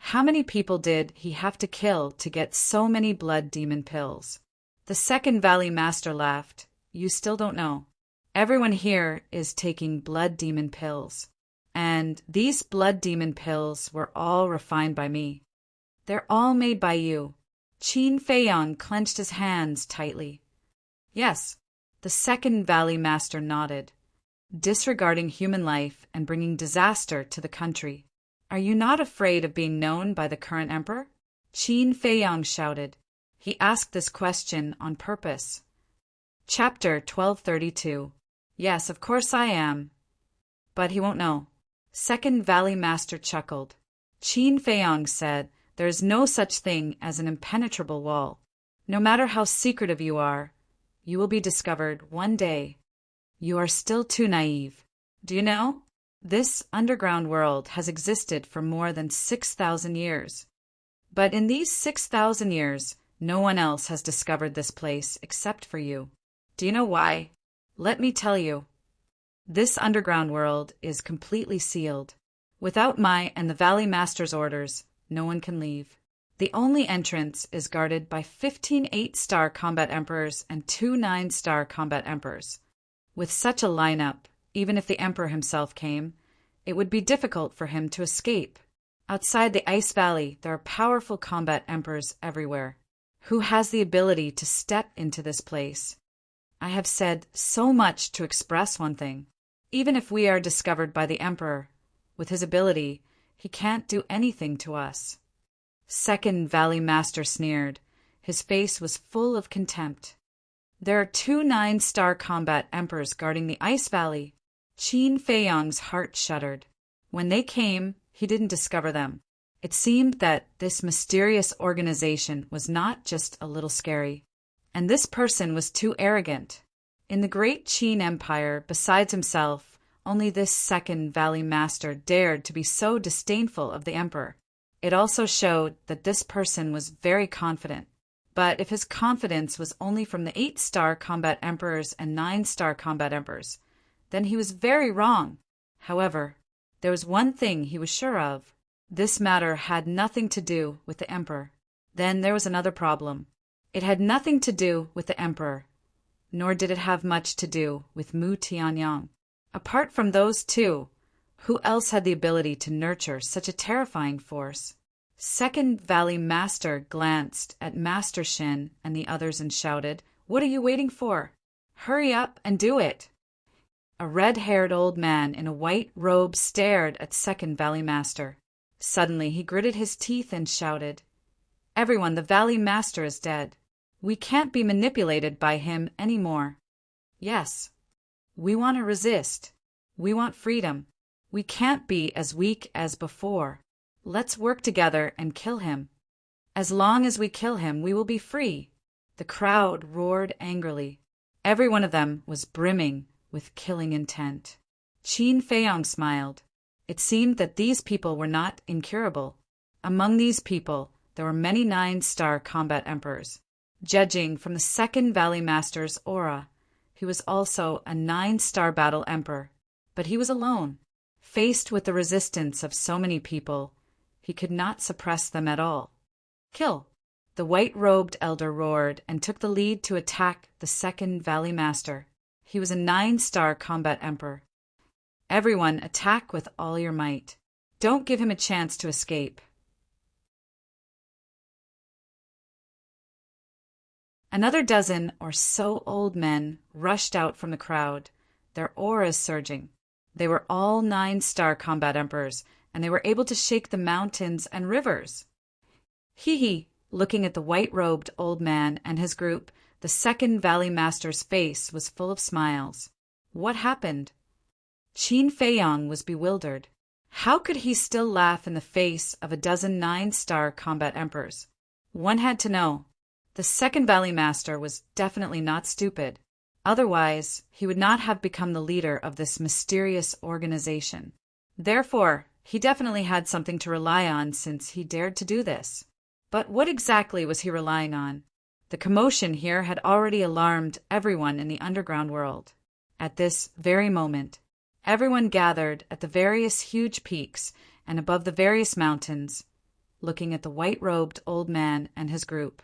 How many people did he have to kill to get so many blood demon pills? The second Valley Master laughed. You still don't know. Everyone here is taking blood demon pills. And these blood demon pills were all refined by me. They're all made by you. Qin Feiyang clenched his hands tightly. Yes, the second Valley Master nodded. Disregarding human life and bringing disaster to the country. Are you not afraid of being known by the current emperor? Qin Feiyang shouted. He asked this question on purpose. Chapter 1232. Yes, of course I am. But he won't know. Second Valley Master chuckled. Qin Feiyang said, there is no such thing as an impenetrable wall. No matter how secretive you are, you will be discovered one day. You are still too naive. Do you know? This underground world has existed for more than 6,000 years. But in these 6,000 years, no one else has discovered this place except for you. Do you know why? Let me tell you. This underground world is completely sealed. Without my and the Valley Master's orders, no one can leave. The only entrance is guarded by 15 8-star combat emperors and 2 9-star combat emperors. With such a lineup, even if the emperor himself came, it would be difficult for him to escape. Outside the Ice Valley, there are powerful combat emperors everywhere. Who has the ability to step into this place? I have said so much to express one thing. Even if we are discovered by the emperor, with his ability, he can't do anything to us. Second Valley Master sneered. His face was full of contempt. There are 2 9-star combat emperors guarding the Ice Valley. Qin Feiyang's heart shuddered. When they came, he didn't discover them. It seemed that this mysterious organization was not just a little scary. And this person was too arrogant. In the great Qin Empire, besides himself, only this second Valley Master dared to be so disdainful of the emperor. It also showed that this person was very confident. But if his confidence was only from the 8-star combat emperors and 9-star combat emperors, then he was very wrong. However, there was one thing he was sure of. This matter had nothing to do with the emperor. Then there was another problem. It had nothing to do with the emperor, nor did it have much to do with Mu Tianyang. Apart from those two, who else had the ability to nurture such a terrifying force? Second Valley Master glanced at Master Shin and the others and shouted, "What are you waiting for? Hurry up and do it!" A red-haired old man in a white robe stared at Second Valley Master. Suddenly he gritted his teeth and shouted, "Everyone, the Valley Master is dead. We can't be manipulated by him anymore. Yes, we want to resist. We want freedom. We can't be as weak as before. Let's work together and kill him. As long as we kill him, we will be free." The crowd roared angrily. Every one of them was brimming with killing intent. Qin Feiyang smiled. It seemed that these people were not incurable. Among these people, there were many 9-star combat emperors. Judging from the second Valley Master's aura, he was also a 9-star battle emperor. But he was alone. Faced with the resistance of so many people, he could not suppress them at all. "Kill!" The white-robed elder roared and took the lead to attack the second Valley Master. He was a 9-star combat emperor. Everyone, attack with all your might. Don't give him a chance to escape. Another dozen or so old men rushed out from the crowd, their auras surging. They were all 9-star combat emperors, and they were able to shake the mountains and rivers. Hee. Looking at the white-robed old man and his group, the second Valley Master's face was full of smiles. What happened? Qin Feiyang was bewildered. How could he still laugh in the face of a dozen 9-star combat emperors? One had to know. The second Valley Master was definitely not stupid. Otherwise, he would not have become the leader of this mysterious organization. Therefore, he definitely had something to rely on since he dared to do this. But what exactly was he relying on? The commotion here had already alarmed everyone in the underground world. At this very moment, everyone gathered at the various huge peaks and above the various mountains, looking at the white-robed old man and his group.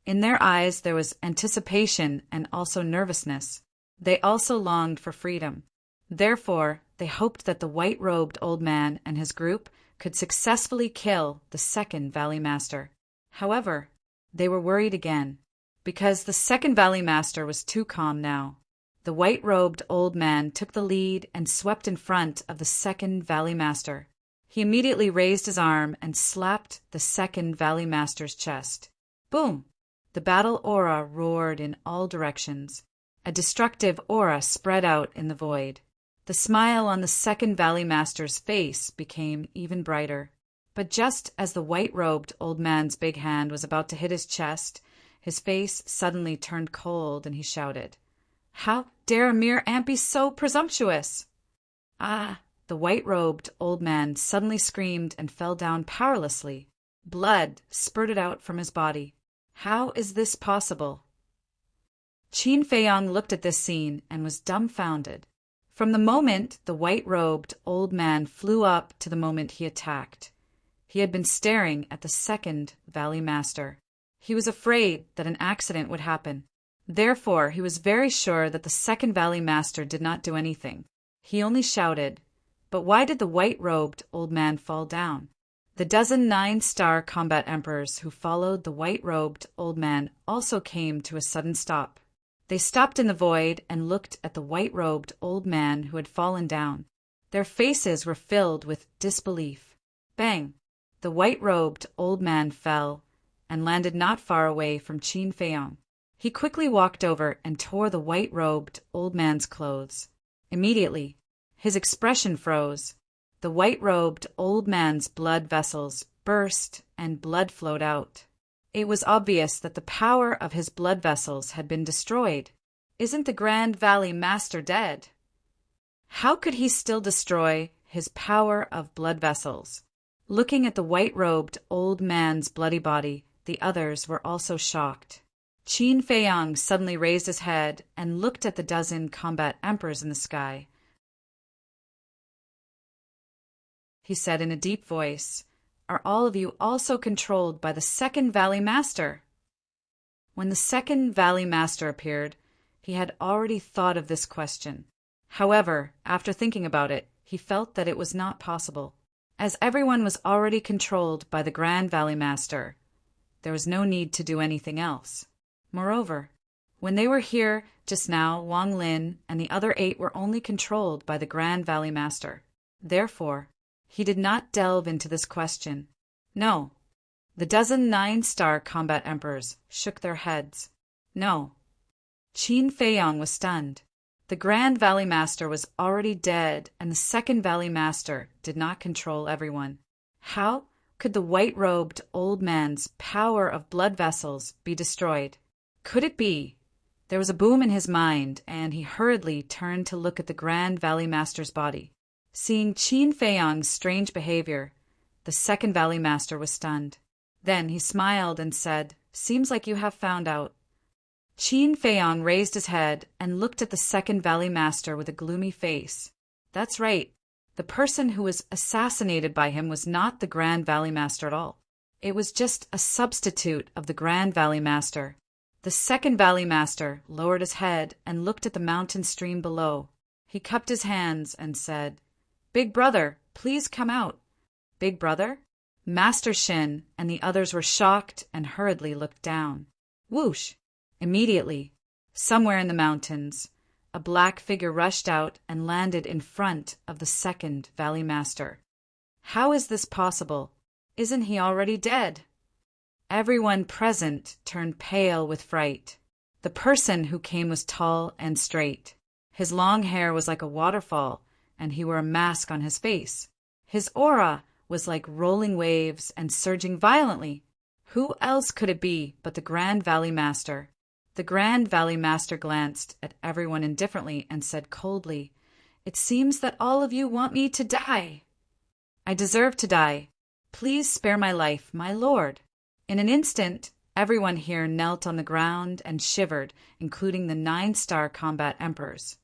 In their eyes there was anticipation and also nervousness. They also longed for freedom. Therefore, they hoped that the white-robed old man and his group could successfully kill the second Valley Master. However, they were worried again, because the second Valley Master was too calm now. The white-robed old man took the lead and swept in front of the second Valley Master. He immediately raised his arm and slapped the second Valley Master's chest. Boom! The battle aura roared in all directions. A destructive aura spread out in the void. The smile on the second Valley Master's face became even brighter. But just as the white-robed old man's big hand was about to hit his chest, his face suddenly turned cold and he shouted, "How dare a mere ant be so presumptuous?" Ah! The white-robed old man suddenly screamed and fell down powerlessly. Blood spurted out from his body. How is this possible? Qin Feiyang looked at this scene and was dumbfounded. From the moment the white-robed old man flew up to the moment he attacked, he had been staring at the second Valley Master. He was afraid that an accident would happen. Therefore, he was very sure that the second Valley Master did not do anything. He only shouted, "But why did the white-robed old man fall down?" The dozen 9-star combat emperors who followed the white-robed old man also came to a sudden stop. They stopped in the void and looked at the white-robed old man who had fallen down. Their faces were filled with disbelief. Bang! The white-robed old man fell and landed not far away from Qin Feiyang. He quickly walked over and tore the white-robed old man's clothes. Immediately, his expression froze. The white-robed old man's blood vessels burst and blood flowed out. It was obvious that the power of his blood vessels had been destroyed. Isn't the Grand Valley Master dead? How could he still destroy his power of blood vessels? Looking at the white-robed old man's bloody body, the others were also shocked. Qin Feiyang suddenly raised his head and looked at the dozen combat emperors in the sky. He said in a deep voice, "Are all of you also controlled by the second Valley Master?" When the second Valley Master appeared, he had already thought of this question. However, after thinking about it, he felt that it was not possible. As everyone was already controlled by the Grand Valley Master, there was no need to do anything else. Moreover, when they were here just now, Wang Lin and the other 8 were only controlled by the Grand Valley Master. Therefore, he did not delve into this question. No. The dozen 9-star combat emperors shook their heads. No. Qin Feiyang was stunned. The Grand Valley Master was already dead, and the second Valley Master did not control everyone. How could the white-robed old man's power of blood vessels be destroyed? Could it be? There was a boom in his mind, and he hurriedly turned to look at the Grand Valley Master's body. Seeing Qin Feiyang's strange behavior, the second Valley Master was stunned. Then he smiled and said, "Seems like you have found out." Qin Feiyang raised his head and looked at the second Valley Master with a gloomy face. That's right. The person who was assassinated by him was not the Grand Valley Master at all. It was just a substitute of the Grand Valley Master. The second Valley Master lowered his head and looked at the mountain stream below. He cupped his hands and said, "Big brother, please come out." Big brother? Master Shin and the others were shocked and hurriedly looked down. Whoosh! Immediately, somewhere in the mountains, a black figure rushed out and landed in front of the second Valley Master. How is this possible? Isn't he already dead? Everyone present turned pale with fright. The person who came was tall and straight. His long hair was like a waterfall, and he wore a mask on his face. His aura was like rolling waves and surging violently. Who else could it be but the Grand Valley Master? The Grand Valley Master glanced at everyone indifferently and said coldly, "It seems that all of you want me to die." "I deserve to die. Please spare my life, my lord." In an instant, everyone here knelt on the ground and shivered, including the 9-star combat emperors.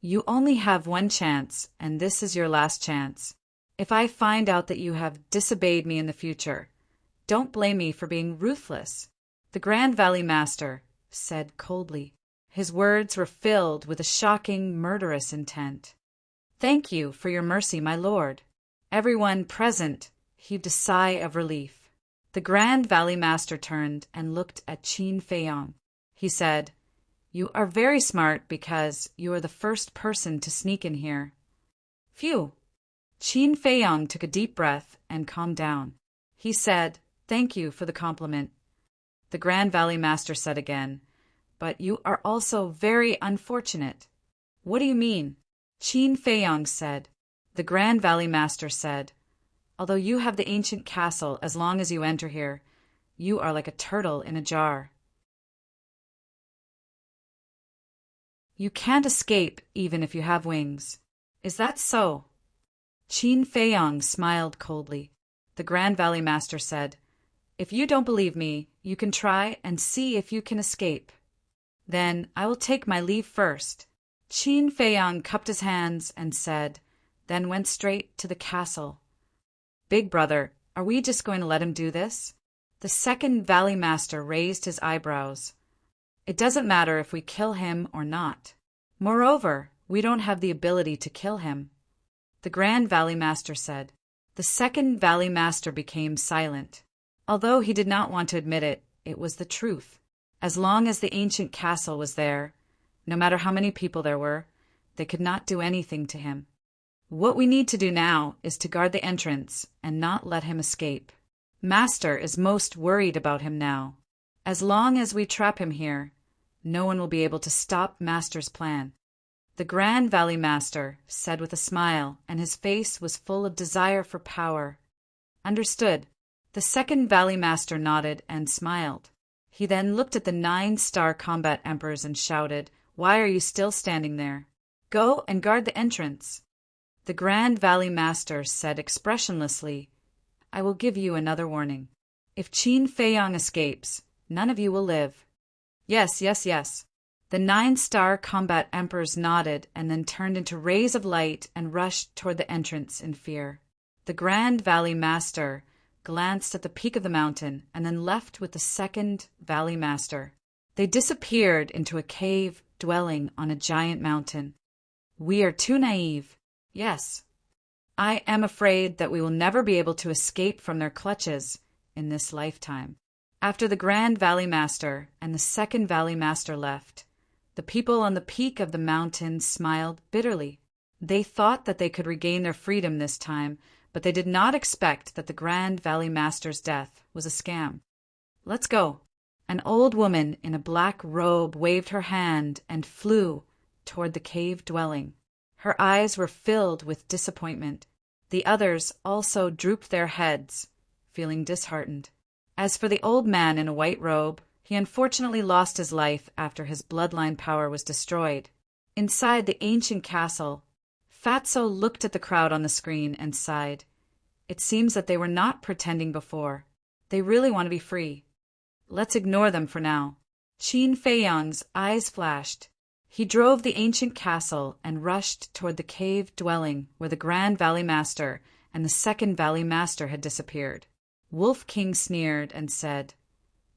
"You only have one chance, and this is your last chance. If I find out that you have disobeyed me in the future, Don't blame me for being ruthless. The Grand Valley Master said coldly. His words were filled with a shocking, murderous intent. Thank you for your mercy, my lord. Everyone present heaved a sigh of relief. The Grand Valley Master turned and looked at Qin Feiyong. He said, You are very smart because you are the first person to sneak in here. Phew! Qin Feiyong took a deep breath and calmed down. He said, Thank you for the compliment. The Grand Valley Master said again, But you are also very unfortunate. What do you mean? Qin Feiyong said. The Grand Valley Master said, Although you have the ancient castle as long as you enter here, you are like a turtle in a jar. You can't escape even if you have wings. Is that so? Qin Feiyong smiled coldly. The Grand Valley Master said, If you don't believe me, you can try and see if you can escape. Then I will take my leave first. Qin Feiyong cupped his hands and said, then went straight to the castle. Big brother, are we just going to let him do this? The second Valley Master raised his eyebrows. It doesn't matter if we kill him or not. Moreover, we don't have the ability to kill him. The Grand Valley Master said. The second Valley Master became silent. Although he did not want to admit it, it was the truth. As long as the ancient castle was there, no matter how many people there were, they could not do anything to him. What we need to do now is to guard the entrance and not let him escape. Master is most worried about him now. As long as we trap him here, no one will be able to stop Master's plan. The Grand Valley Master said with a smile, and his face was full of desire for power. Understood. The second Valley Master nodded and smiled. He then looked at the 9-star combat emperors and shouted, Why are you still standing there? Go and guard the entrance. The Grand Valley Master said expressionlessly, I will give you another warning. If Qin Feiyong escapes, none of you will live. Yes, yes, yes. The 9-star combat emperors nodded and then turned into rays of light and rushed toward the entrance in fear. The Grand Valley Master glanced at the peak of the mountain and then left with the second Valley Master. They disappeared into a cave dwelling on a giant mountain. We are too naive. Yes. I am afraid that we will never be able to escape from their clutches in this lifetime. After the Grand Valley Master and the second Valley Master left, the people on the peak of the mountain smiled bitterly. They thought that they could regain their freedom this time, but they did not expect that the Grand Valley Master's death was a scam. Let's go. An old woman in a black robe waved her hand and flew toward the cave dwelling. Her eyes were filled with disappointment. The others also drooped their heads, feeling disheartened. As for the old man in a white robe, he unfortunately lost his life after his bloodline power was destroyed. Inside the ancient castle, Fatso looked at the crowd on the screen and sighed. It seems that they were not pretending before. They really want to be free. Let's ignore them for now. Qin Feiyong's eyes flashed. He drove the ancient castle and rushed toward the cave dwelling where the Grand Valley Master and the second Valley Master had disappeared. Wolf King sneered and said,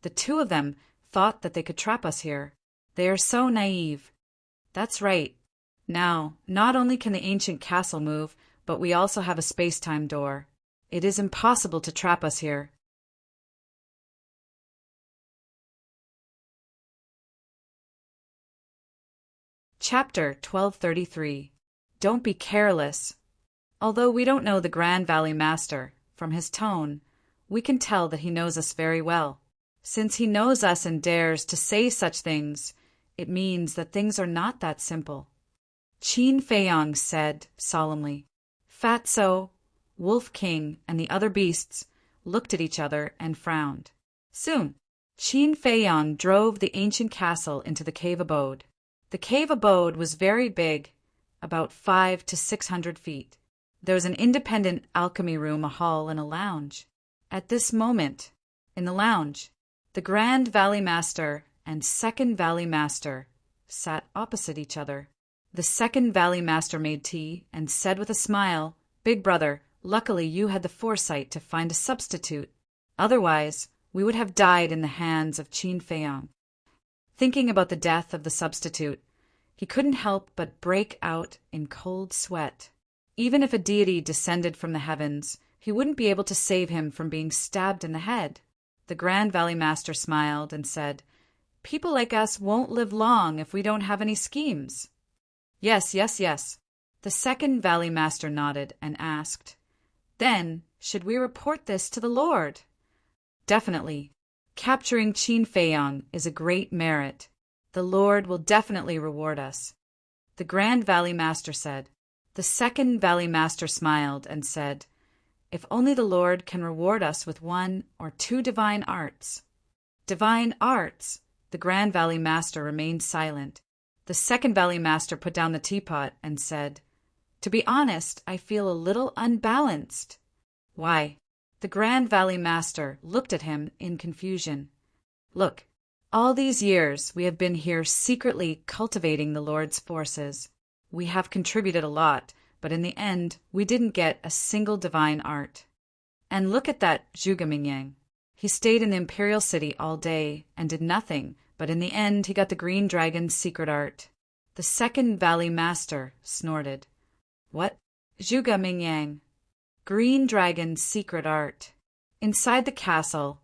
The two of them thought that they could trap us here. They are so naive. That's right. Now, not only can the ancient castle move, but we also have a space-time door. It is impossible to trap us here. Chapter 1233. Don't be careless. Although we don't know the Grand Valley Master, from his tone, we can tell that he knows us very well. Since he knows us and dares to say such things, it means that things are not that simple. Qin Feiyong said solemnly. Fatso, Wolf King, and the other beasts looked at each other and frowned. Soon, Qin Feiyong drove the ancient castle into the cave abode. The cave abode was very big, about 500 to 600 feet. There was an independent alchemy room, a hall, and a lounge. At this moment, in the lounge, the Grand Valley Master and second Valley Master sat opposite each other. The second Valley Master made tea and said with a smile, Big brother, luckily you had the foresight to find a substitute. Otherwise, we would have died in the hands of Qin Feiyang. Thinking about the death of the substitute, he couldn't help but break out in cold sweat. Even if a deity descended from the heavens, he wouldn't be able to save him from being stabbed in the head. The Grand Valley Master smiled and said, "People like us won't live long if we don't have any schemes." Yes, yes, yes. The second Valley Master nodded and asked, "Then, should we report this to the Lord?" "Definitely. Capturing Qin Feiyang is a great merit. The Lord will definitely reward us," the Grand Valley Master said. The second Valley Master smiled and said, "If only the Lord can reward us with 1 or 2 divine arts." Divine arts? The Grand Valley Master remained silent. The second Valley Master put down the teapot and said, "To be honest, I feel a little unbalanced." "Why?" The Grand Valley Master looked at him in confusion. "Look, all these years we have been here secretly cultivating the Lord's forces. We have contributed a lot, but in the end we didn't get a single divine art. And look at that Zhuge Mingyang. He stayed in the Imperial City all day and did nothing, but in the end he got the Green Dragon's secret art." The second Valley Master snorted. "What? Zhuge Mingyang? Green Dragon's secret art?" Inside the castle,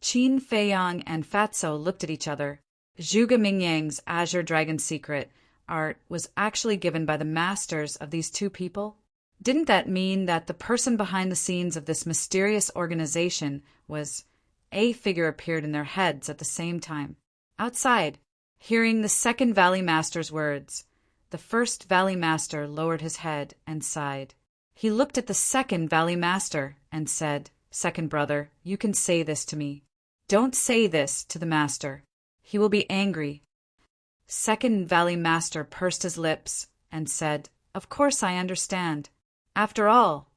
Qin Feiyang and Fatso looked at each other. Zhuge Mingyang's Azure Dragon secret art was actually given by the masters of these two people? Didn't that mean that the person behind the scenes of this mysterious organization was... A figure appeared in their heads at the same time. Outside, hearing the second Valley Master's words, the first Valley Master lowered his head and sighed. He looked at the second Valley Master and said, "Second brother, you can say this to me. Don't say this to the Master. He will be angry." Second Valley Master pursed his lips and said, "Of course I understand. After all,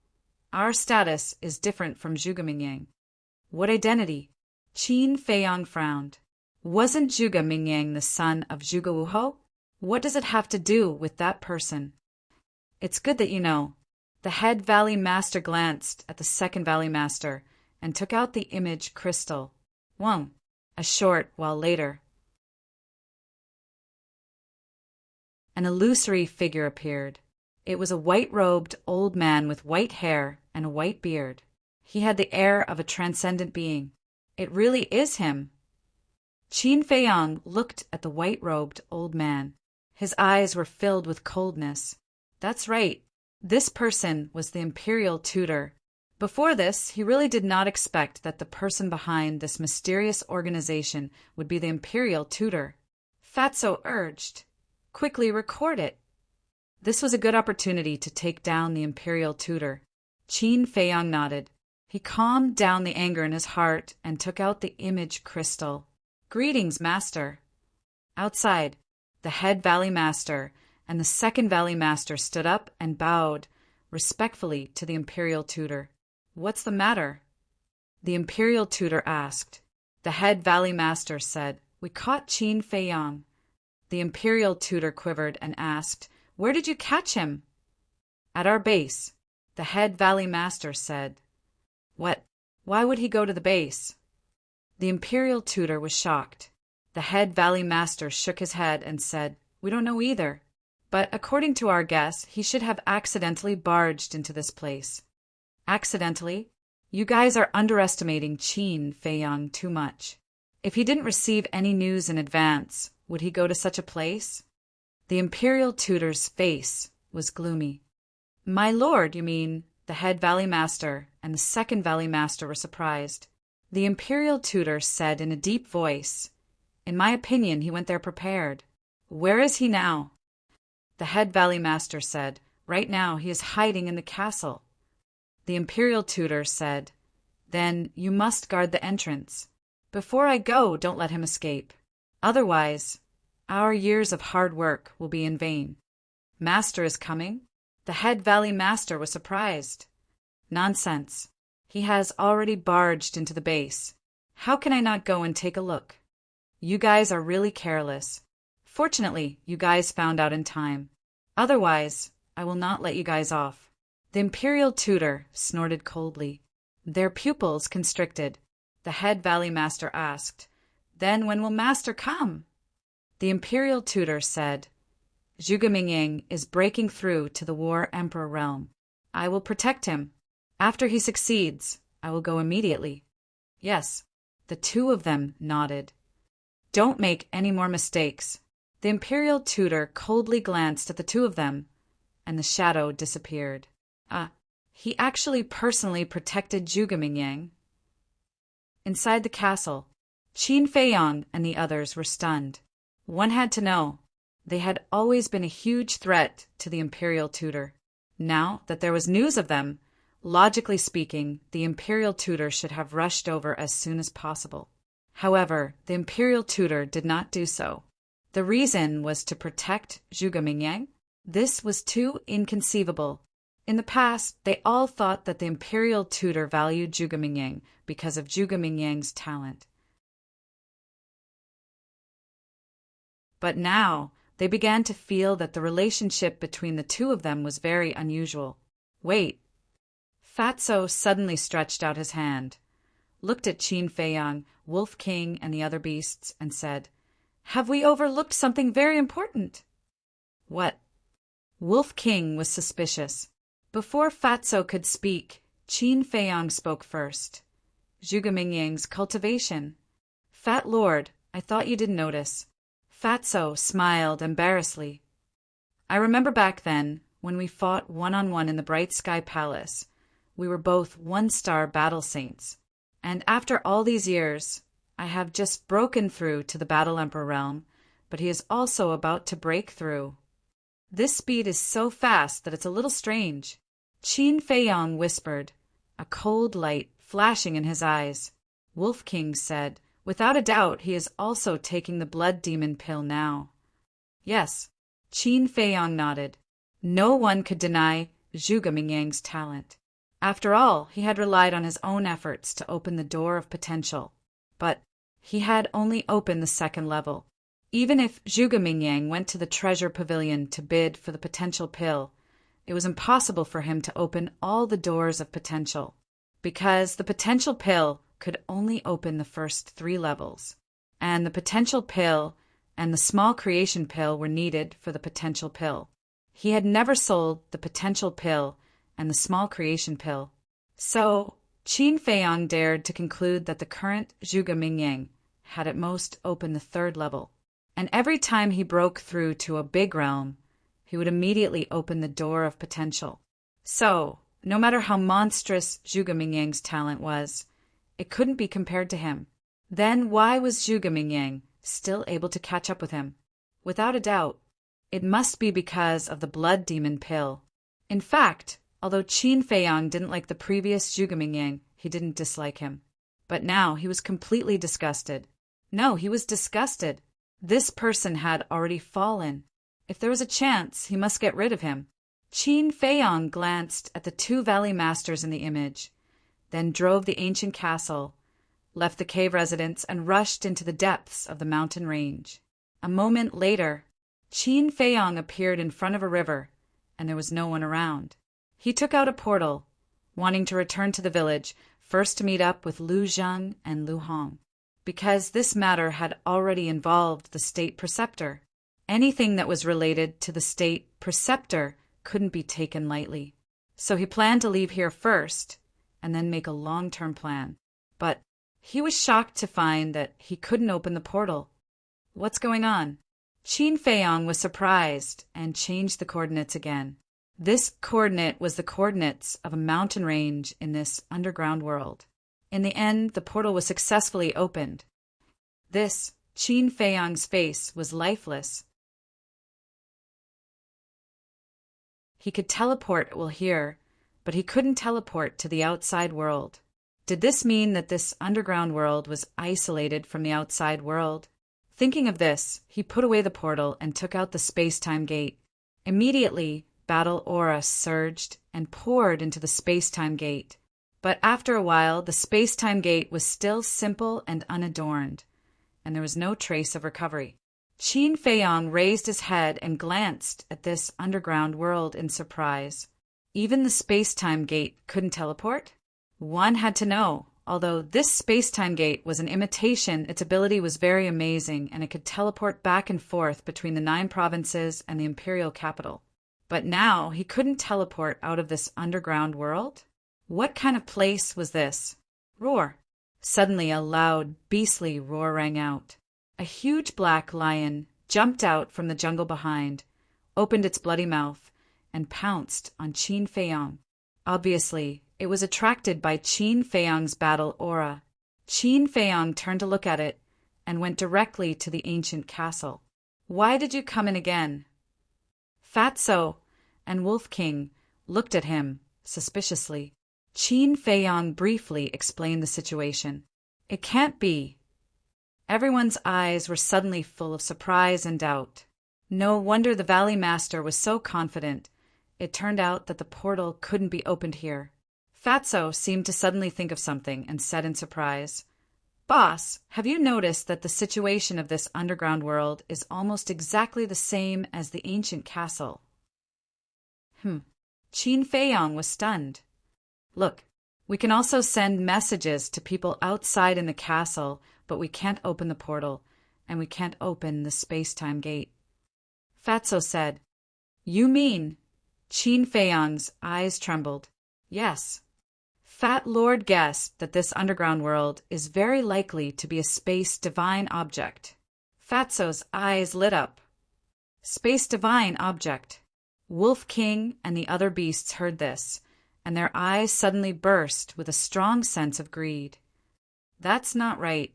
our status is different from Zhuge Mingyang." "What identity?" Qin Feiyang frowned. "Wasn't Zhuge Mingyang the son of Zhuge Wuhou? What does it have to do with that person?" "It's good that you know." The head Valley Master glanced at the second Valley Master and took out the image crystal. A short while later, an illusory figure appeared. It was a white-robed old man with white hair and a white beard. He had the air of a transcendent being. It really is him. Qin Feiyang looked at the white-robed old man. His eyes were filled with coldness. That's right. This person was the Imperial Tutor. Before this, he really did not expect that the person behind this mysterious organization would be the Imperial Tutor. Fatso urged, "Quickly record it." This was a good opportunity to take down the Imperial Tutor. Qin Feiyang nodded. He calmed down the anger in his heart and took out the image crystal. "Greetings, Master." Outside, the head Valley Master and the second Valley Master stood up and bowed respectfully to the Imperial Tutor. "What's the matter?" the Imperial Tutor asked. The head Valley Master said, "We caught Qin Feiyang." The Imperial Tutor quivered and asked, "Where did you catch him?" "At our base," the head Valley Master said. "What? Why would he go to the base?" The Imperial Tutor was shocked. The head Valley Master shook his head and said, "We don't know either. But according to our guess, he should have accidentally barged into this place." "Accidentally? You guys are underestimating Qin Feiyang too much. If he didn't receive any news in advance, would he go to such a place?" The Imperial Tutor's face was gloomy. "My lord, you mean?" The head Valley Master and the second Valley Master were surprised. The Imperial Tutor said in a deep voice, "In my opinion, he went there prepared." "Where is he now?" The head Valley Master said, "Right now he is hiding in the castle." The Imperial Tutor said, "Then you must guard the entrance. Before I go, don't let him escape. Otherwise, our years of hard work will be in vain." "Master is coming?" The head Valley Master was surprised. "Nonsense. He has already barged into the base. How can I not go and take a look?" "You guys are really careless. Fortunately, you guys found out in time. Otherwise, I will not let you guys off." The Imperial Tutor snorted coldly. Their pupils constricted. The head Valley Master asked. Then when will Master come? The Imperial Tutor said, Zhuge Mingying is breaking through to the War Emperor realm. I will protect him. After he succeeds, I will go immediately. Yes, the two of them nodded. Don't make any more mistakes. The Imperial Tutor coldly glanced at the two of them, and the shadow disappeared. He actually personally protected Zhuge Mingying. Inside the castle, Qin Feiyang and the others were stunned. One had to know. They had always been a huge threat to the Imperial Tutor. Now that there was news of them, logically speaking, the Imperial Tutor should have rushed over as soon as possible. However, the Imperial Tutor did not do so. The reason was to protect Zhuge Mingying. This was too inconceivable. In the past, they all thought that the Imperial Tutor valued Zhuge Mingying because of Zhuge Mingying's talent. But now, they began to feel that the relationship between the two of them was very unusual. Wait. Fatso suddenly stretched out his hand, looked at Qin Feiyang, Wolf King, and the other beasts, and said, Have we overlooked something very important? What? Wolf King was suspicious. Before Fatso could speak, Qin Feiyang spoke first. Zhuge Mingying's cultivation. Fat Lord, I thought you didn't notice. Fatso smiled embarrassedly. I remember back then, when we fought one-on-one in the Bright Sky Palace, we were both one-star battle saints. And after all these years, I have just broken through to the Battle Emperor realm, but he is also about to break through. This speed is so fast that it's a little strange. Qin Feiyang whispered, a cold light flashing in his eyes. Wolf King said, Without a doubt, he is also taking the blood demon pill now. Yes, Qin Feiyang nodded. No one could deny Zhuge Mingying's talent. After all, he had relied on his own efforts to open the door of potential. But he had only opened the second level. Even if Zhuge Mingying went to the treasure pavilion to bid for the potential pill, it was impossible for him to open all the doors of potential, because the potential pill could only open the first 3 levels, and the potential pill and the small creation pill were needed for the potential pill. He had never sold the potential pill and the small creation pill. So, Qin Feiyang dared to conclude that the current Zhuge Mingying had at most opened the 3rd level, and every time he broke through to a big realm, he would immediately open the door of potential. So, no matter how monstrous Zhuge Mingying's talent was, it couldn't be compared to him. Then why was Zhuge Mingying still able to catch up with him? Without a doubt, it must be because of the blood demon pill. In fact, although Qin Feiyang didn't like the previous Zhuge Mingying, he didn't dislike him. But now he was completely disgusted. No, he was disgusted. This person had already fallen. If there was a chance, he must get rid of him. Qin Feiyang glanced at the 2 valley masters in the image, then drove the ancient castle, left the cave residence, and rushed into the depths of the mountain range. A moment later, Qin Feiyang appeared in front of a river, and there was no one around. He took out a portal, wanting to return to the village, first to meet up with Lu Zheng and Lu Hong, because this matter had already involved the state preceptor. Anything that was related to the state preceptor couldn't be taken lightly. So he planned to leave here first, and then make a long-term plan. But he was shocked to find that he couldn't open the portal. What's going on? Qin Feiyang was surprised and changed the coordinates again. This coordinate was the coordinates of a mountain range in this underground world. In the end, the portal was successfully opened. This, Qin Feiyang's face was lifeless. He could teleport here, but he couldn't teleport to the outside world. Did this mean that this underground world was isolated from the outside world? Thinking of this, he put away the portal and took out the space-time gate. Immediately, battle aura surged and poured into the space-time gate. But after a while, the space-time gate was still simple and unadorned, and there was no trace of recovery. Qin Feiyang raised his head and glanced at this underground world in surprise. Even the space-time gate couldn't teleport? One had to know, Although this space-time gate was an imitation, its ability was very amazing and it could teleport back and forth between the 9 provinces and the imperial capital. But now he couldn't teleport out of this underground world? What kind of place was this? Roar! Suddenly a loud, beastly roar rang out. A huge black lion jumped out from the jungle behind, opened its bloody mouth, and pounced on Qin Feiyong. Obviously, it was attracted by Qin Feiyong's battle aura. Qin Feiyong turned to look at it and went directly to the ancient castle. "Why did you come in again?" Fatso and Wolf King looked at him suspiciously. Qin Feiyong briefly explained the situation. "It can't be." Everyone's eyes were suddenly full of surprise and doubt. No wonder the Valley Master was so confident. It turned out that the portal couldn't be opened here. Fatso seemed to suddenly think of something and said in surprise, "Boss, have you noticed that the situation of this underground world is almost exactly the same as the ancient castle?" Qin Feiyong was stunned. "Look, we can also send messages to people outside in the castle, but we can't open the portal, and we can't open the space-time gate." Fatso said, "You mean?" Qin Feiyong's eyes trembled. "Yes." Fat Lord guessed that this underground world is very likely to be a space divine object. Fatso's eyes lit up. Space divine object. Wolf King and the other beasts heard this, and their eyes suddenly burst with a strong sense of greed. That's not right.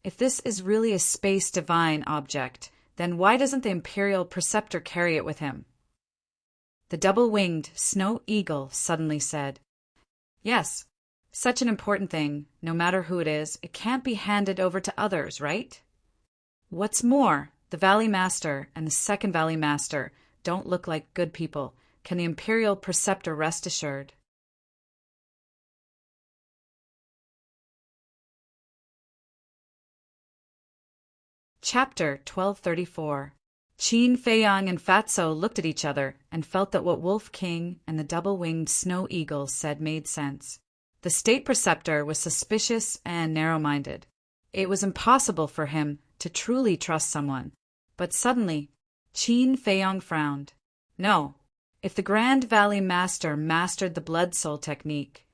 If this is really a space divine object, then why doesn't the Imperial Preceptor carry it with him? The double-winged snow eagle suddenly said, "Yes, such an important thing, no matter who it is, it can't be handed over to others, right? What's more, the Valley Master and the second Valley Master don't look like good people. Can the Imperial Preceptor rest assured?" Chapter 1234. Qin Feiyong and Fatso looked at each other and felt that what Wolf King and the double-winged snow eagle said made sense. The state preceptor was suspicious and narrow-minded. It was impossible for him to truly trust someone. But suddenly, Qin Feiyong frowned. No, if the Grand Valley Master mastered the Blood Soul technique,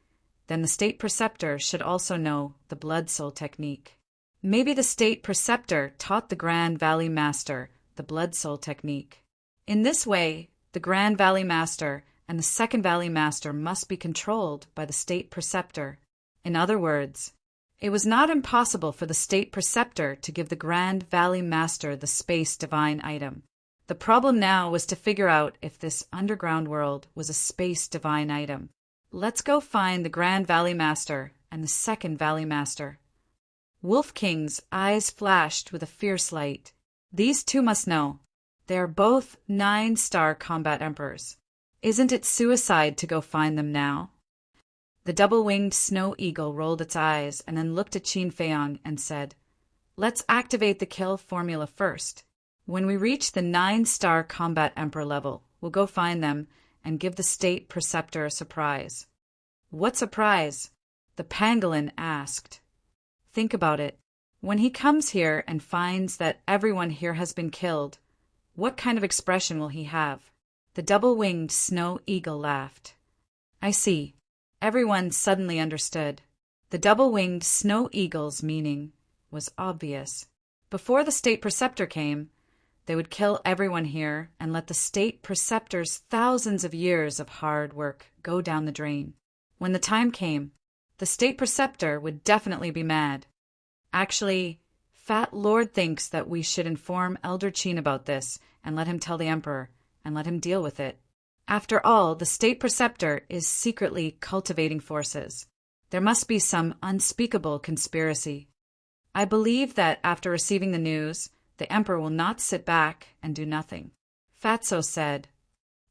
then the state preceptor should also know the Blood Soul technique. Maybe the state preceptor taught the Grand Valley Master the Blood Soul technique. In this way, the Grand Valley Master and the Second Valley Master must be controlled by the state preceptor. In other words, it was not impossible for the state preceptor to give the Grand Valley Master the space divine item. The problem now was to figure out if this underground world was a space divine item. Let's go find the Grand Valley Master and the Second Valley Master. Wolf King's eyes flashed with a fierce light. These two must know. They are both 9-star combat emperors. Isn't it suicide to go find them now? The double-winged snow eagle rolled its eyes and then looked at Qin Feiyong and said, "Let's activate the kill formula first. When we reach the 9-star combat emperor level, we'll go find them and give the state preceptor a surprise." "What surprise?" the pangolin asked. Think about it. When he comes here and finds that everyone here has been killed, what kind of expression will he have? The double-winged snow eagle laughed. I see. Everyone suddenly understood. The double-winged snow eagle's meaning was obvious. Before the state preceptor came, they would kill everyone here and let the state preceptor's thousands of years of hard work go down the drain. When the time came, the state preceptor would definitely be mad. Actually, Fat Lord thinks that we should inform Elder Qin about this and let him tell the Emperor and let him deal with it. After all, the state preceptor is secretly cultivating forces. There must be some unspeakable conspiracy. I believe that after receiving the news, the Emperor will not sit back and do nothing. Fatso said,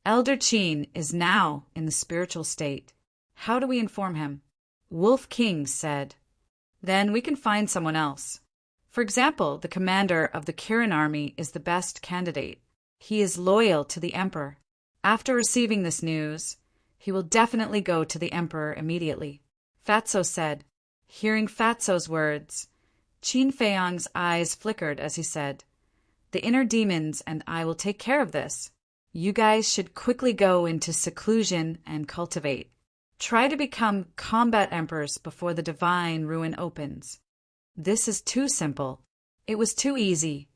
"Elder Qin is now in the spiritual state. How do we inform him?" Wolf King said, "Then we can find someone else. For example, the commander of the Kirin army is the best candidate. He is loyal to the Emperor. After receiving this news, he will definitely go to the Emperor immediately." Fatso said, Hearing Fatso's words, Qin Feiyang's eyes flickered as he said, "The inner demons and I will take care of this. You guys should quickly go into seclusion and cultivate. Try to become combat emperors before the divine ruin opens. This is too simple. It was too easy."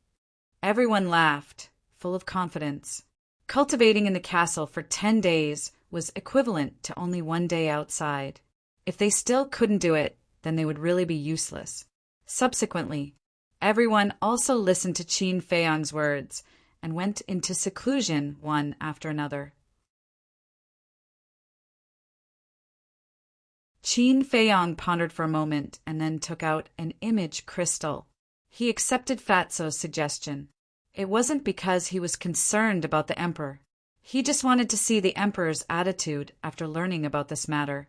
Everyone laughed, full of confidence. Cultivating in the castle for 10 days was equivalent to only 1 day outside. If they still couldn't do it, then they would really be useless. Subsequently, everyone also listened to Qin Feiyang's words and went into seclusion one after another. Qin Feiyang pondered for a moment and then took out an image crystal. He accepted Fatso's suggestion. It wasn't because he was concerned about the emperor. He just wanted to see the emperor's attitude after learning about this matter.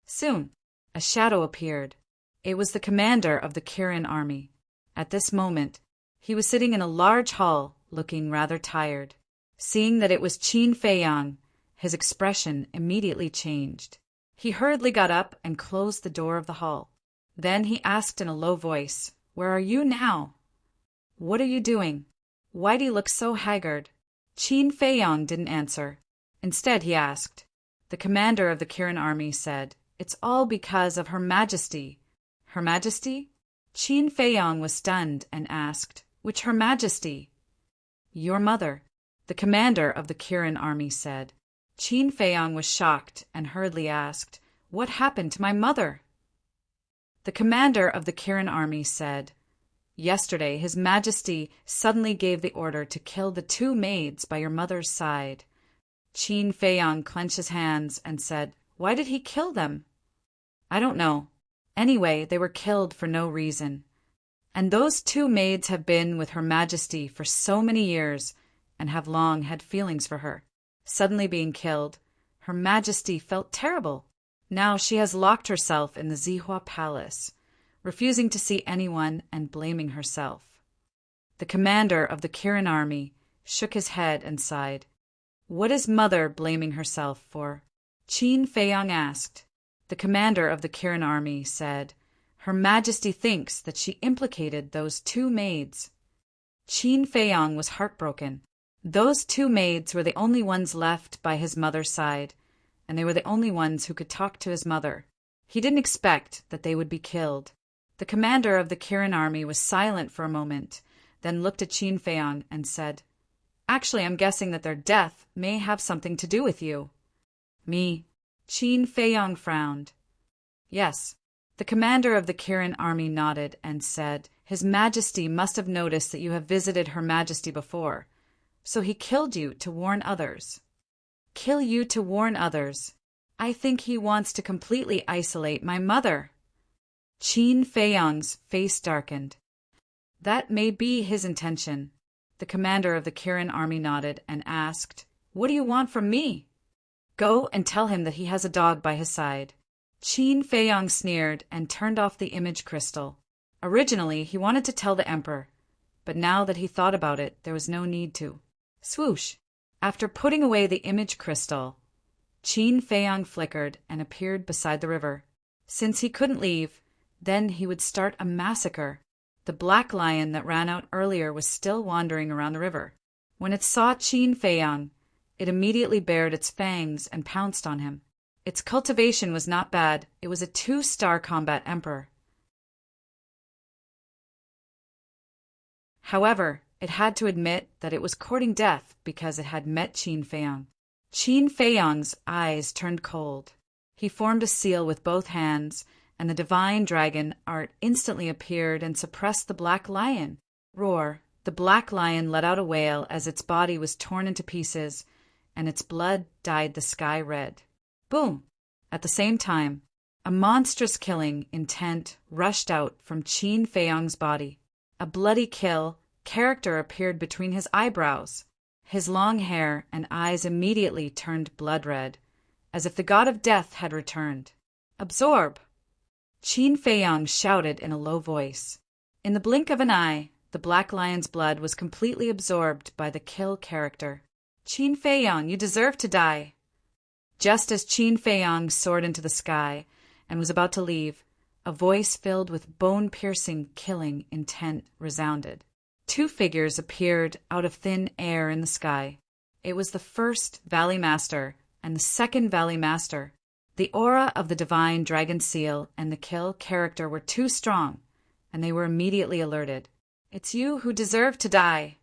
Soon, a shadow appeared. It was the commander of the Kirin army. At this moment, he was sitting in a large hall, looking rather tired. Seeing that it was Qin Feiyang, his expression immediately changed. He hurriedly got up and closed the door of the hall. Then he asked in a low voice, "Where are you now? What are you doing? Why do you look so haggard?" Qin Feiyang didn't answer. Instead, he asked. The commander of the Kirin army said, "It's all because of Her Majesty." "Her Majesty?" Qin Feiyang was stunned and asked, "Which Her Majesty?" "Your mother," the commander of the Kirin army said. Qin Feiyang was shocked and hurriedly asked, "What happened to my mother?" The commander of the Kirin army said, "Yesterday, His Majesty suddenly gave the order to kill the 2 maids by your mother's side." Qin Feiyang clenched his hands and said, "Why did he kill them?" "I don't know. Anyway, they were killed for no reason. And those 2 maids have been with Her Majesty for so many years and have long had feelings for her. Suddenly being killed, Her Majesty felt terrible. Now she has locked herself in the Zihua Palace, refusing to see anyone and blaming herself." The commander of the Kirin army shook his head and sighed. "What is mother blaming herself for?" Qin Feiyang asked. The commander of the Kirin army said, "Her Majesty thinks that she implicated those 2 maids." Qin Feiyang was heartbroken. Those 2 maids were the only ones left by his mother's side, and they were the only ones who could talk to his mother. He didn't expect that they would be killed. The commander of the Kirin army was silent for a moment, then looked at Qin Feiyang and said, "Actually, I'm guessing that their death may have something to do with you." "Me?" Qin Feiyang frowned. "Yes." The commander of the Kirin army nodded and said, "His Majesty must have noticed that you have visited Her Majesty before, so he killed you to warn others." "Kill you to warn others? I think he wants to completely isolate my mother." Qin Feiyang's face darkened. "That may be his intention." The commander of the Kirin army nodded and asked, "What do you want from me?" "Go and tell him that he has a dog by his side." Qin Feiyang sneered and turned off the image crystal. Originally, he wanted to tell the emperor, but now that he thought about it, there was no need to. Swoosh! After putting away the image crystal, Qin Feiyang flickered and appeared beside the river. Since he couldn't leave, then he would start a massacre. The black lion that ran out earlier was still wandering around the river. When it saw Qin Feiyang, it immediately bared its fangs and pounced on him. Its cultivation was not bad. It was a 2-star combat emperor. However, it had to admit that it was courting death because it had met Qin Feiyang. Qin Feiyang's eyes turned cold. He formed a seal with both hands, and the divine dragon art instantly appeared and suppressed the black lion. Roar! The black lion let out a wail as its body was torn into pieces, and its blood dyed the sky red. Boom! At the same time, a monstrous killing intent rushed out from Qin Feiyang's body. A bloody kill character appeared between his eyebrows. His long hair and eyes immediately turned blood red, as if the god of death had returned. "Absorb!" Qin Feiyang shouted in a low voice. In the blink of an eye, the black lion's blood was completely absorbed by the kill character. "Qin Feiyang, you deserve to die." Just as Qin Feiyang soared into the sky and was about to leave, A voice filled with bone-piercing, killing intent resounded. Two figures appeared out of thin air in the sky. It was the first Valley Master and the second Valley Master. The aura of the divine dragon seal and the kill character were too strong, and they were immediately alerted. "It's you who deserve to die."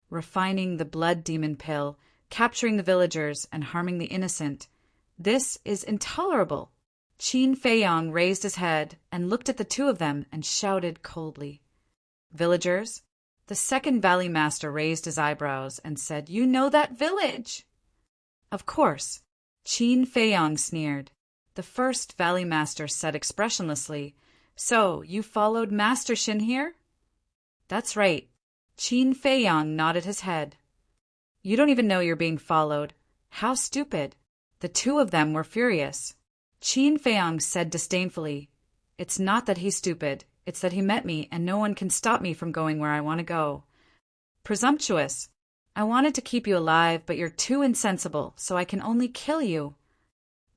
Refining the blood demon pill, capturing the villagers, and harming the innocent. This is intolerable. Qin Feiyang raised his head and looked at the two of them and shouted coldly. "Villagers?" The second Valley Master raised his eyebrows and said, "You know that village?" "Of course." Qin Feiyang sneered. The first Valley Master said expressionlessly, "So, you followed Master Shin here?" "That's right." Qin Feiyang nodded his head. "You don't even know you're being followed. How stupid." The two of them were furious. Qin Feiyang said disdainfully, "It's not that he's stupid. It's that he met me and no one can stop me from going where I want to go." "Presumptuous. I wanted to keep you alive, but you're too insensible, so I can only kill you."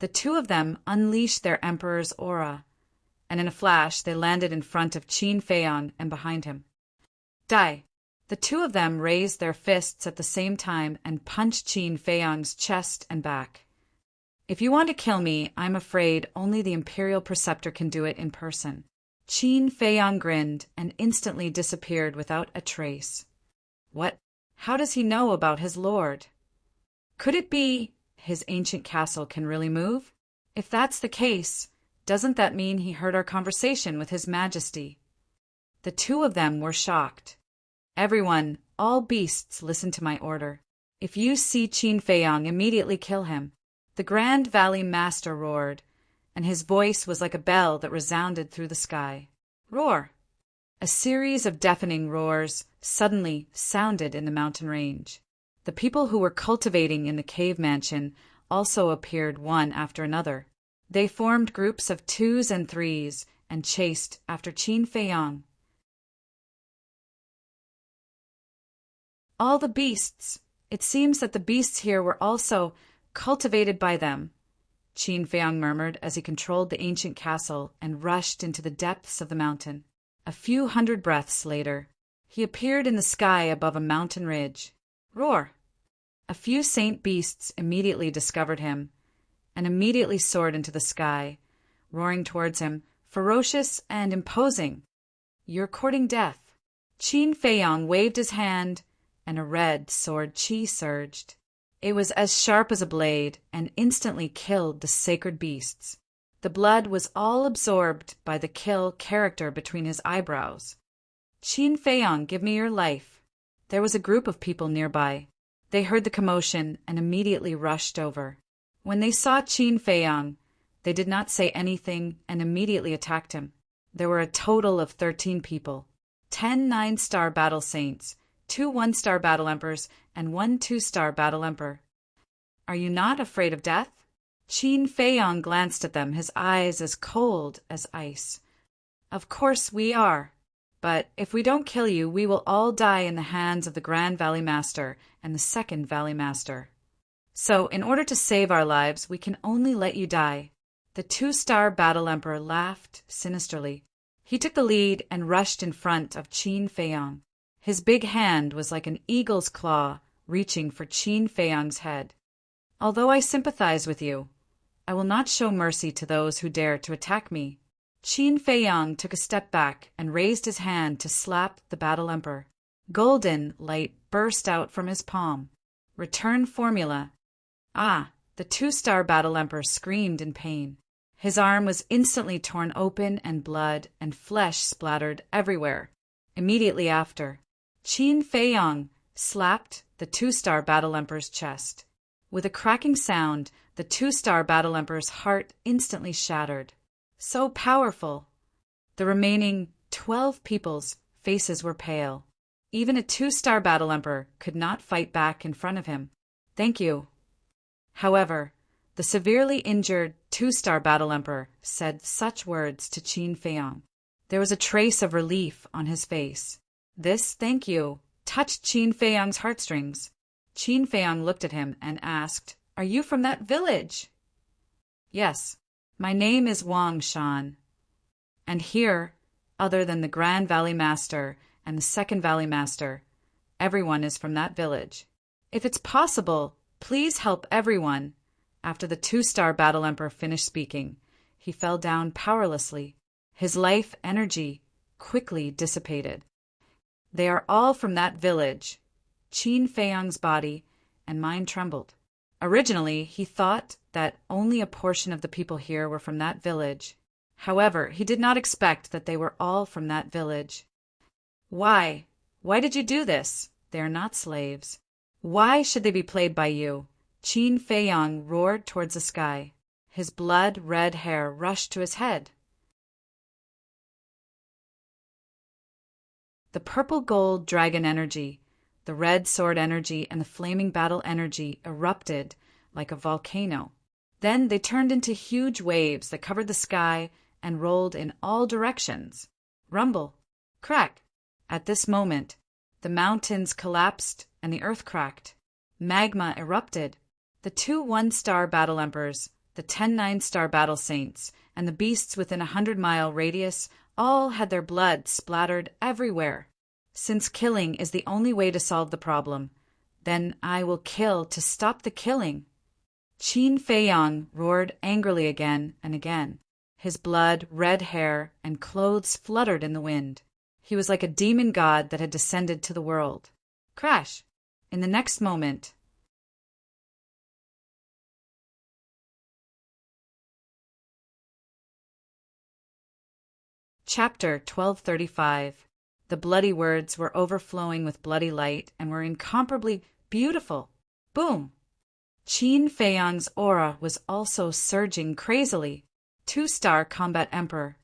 The two of them unleashed their emperor's aura, and in a flash they landed in front of Qin Feiyang and behind him. "Die!" The two of them raised their fists at the same time and punched Qin Feiyang's chest and back. "If you want to kill me, I'm afraid only the Imperial Preceptor can do it in person." Qin Feiyang grinned and instantly disappeared without a trace. What? How does he know about his lord? Could it be his ancient castle can really move? If that's the case, doesn't that mean he heard our conversation with His Majesty? The two of them were shocked. "Everyone, all beasts, listen to my order. If you see Qin Feiyang, immediately kill him." The Grand Valley Master roared, and his voice was like a bell that resounded through the sky. Roar! A series of deafening roars suddenly sounded in the mountain range. The people who were cultivating in the cave mansion also appeared one after another. They formed groups of twos and threes and chased after Qin Feiyang. "All the beasts! It seems that the beasts here were also cultivated by them," Qin Feiyang murmured as he controlled the ancient castle and rushed into the depths of the mountain. A few hundred breaths later, he appeared in the sky above a mountain ridge. Roar! A few saint beasts immediately discovered him and immediately soared into the sky, roaring towards him, ferocious and imposing. "You're courting death." Qin Feiyang waved his hand, and a red sword chi surged. It was as sharp as a blade and instantly killed the sacred beasts. The blood was all absorbed by the kill character between his eyebrows. "Qin Feiyang, give me your life." There was a group of people nearby. They heard the commotion and immediately rushed over. When they saw Qin Feiyang, they did not say anything and immediately attacked him. There were a total of 13 people, 10 9-star battle saints, 2 1-star battle emperors, and 1 2-star battle emperor. "Are you not afraid of death?" Qin Feiyang glanced at them, his eyes as cold as ice. "Of course we are. But if we don't kill you, we will all die in the hands of the Grand Valley Master and the Second Valley Master. So, in order to save our lives, we can only let you die." The 2-star battle emperor laughed sinisterly. He took the lead and rushed in front of Qin Feiyang. His big hand was like an eagle's claw reaching for Qin Feiyang's head. "Although I sympathize with you, I will not show mercy to those who dare to attack me." Qin Feiyang took a step back and raised his hand to slap the battle emperor. Golden light burst out from his palm. Return formula. Ah! The 2-star battle emperor screamed in pain. His arm was instantly torn open and blood and flesh splattered everywhere. Immediately after, Qin Feiyang slapped the 2-star battle emperor's chest. With a cracking sound, the 2-star battle emperor's heart instantly shattered. So powerful! The remaining 12 people's faces were pale. Even a 2-star battle emperor could not fight back in front of him. "Thank you." However, the severely injured 2-star battle emperor said such words to Qin Feiyang. There was a trace of relief on his face. This "thank you" touched Qin Feiyang's heartstrings. Qin Feiyang looked at him and asked, "Are you from that village?" "Yes. My name is Wang Shan." And here, other than the Grand Valley Master and the Second Valley Master, everyone is from that village. If it's possible, please help everyone." After the 2-star Battle Emperor finished speaking, he fell down powerlessly. His life energy quickly dissipated. "They are all from that village." Qin Feiyang's body and mind trembled. Originally, he thought that only a portion of the people here were from that village. However, he did not expect that they were all from that village. "Why? Why did you do this? They are not slaves. Why should they be played by you?" Qin Feiyang roared towards the sky. His blood-red hair rushed to his head. The purple-gold dragon energy, the red sword energy, and the flaming battle energy erupted like a volcano. Then they turned into huge waves that covered the sky and rolled in all directions. Rumble, crack. At this moment, the mountains collapsed and the earth cracked. Magma erupted. The 2 1-star battle emperors, the 10 9-star battle saints, and the beasts within a 100-mile radius all had their blood splattered everywhere. Since killing is the only way to solve the problem, then I will kill to stop the killing. Qin Feiyang roared angrily again and again. His blood, red hair, and clothes fluttered in the wind. He was like a demon god that had descended to the world. Crash! In the next moment, Chapter 1235. The bloody words were overflowing with bloody light and were incomparably beautiful. Boom! Qin Feiyang's aura was also surging crazily. 2-star Combat Emperor,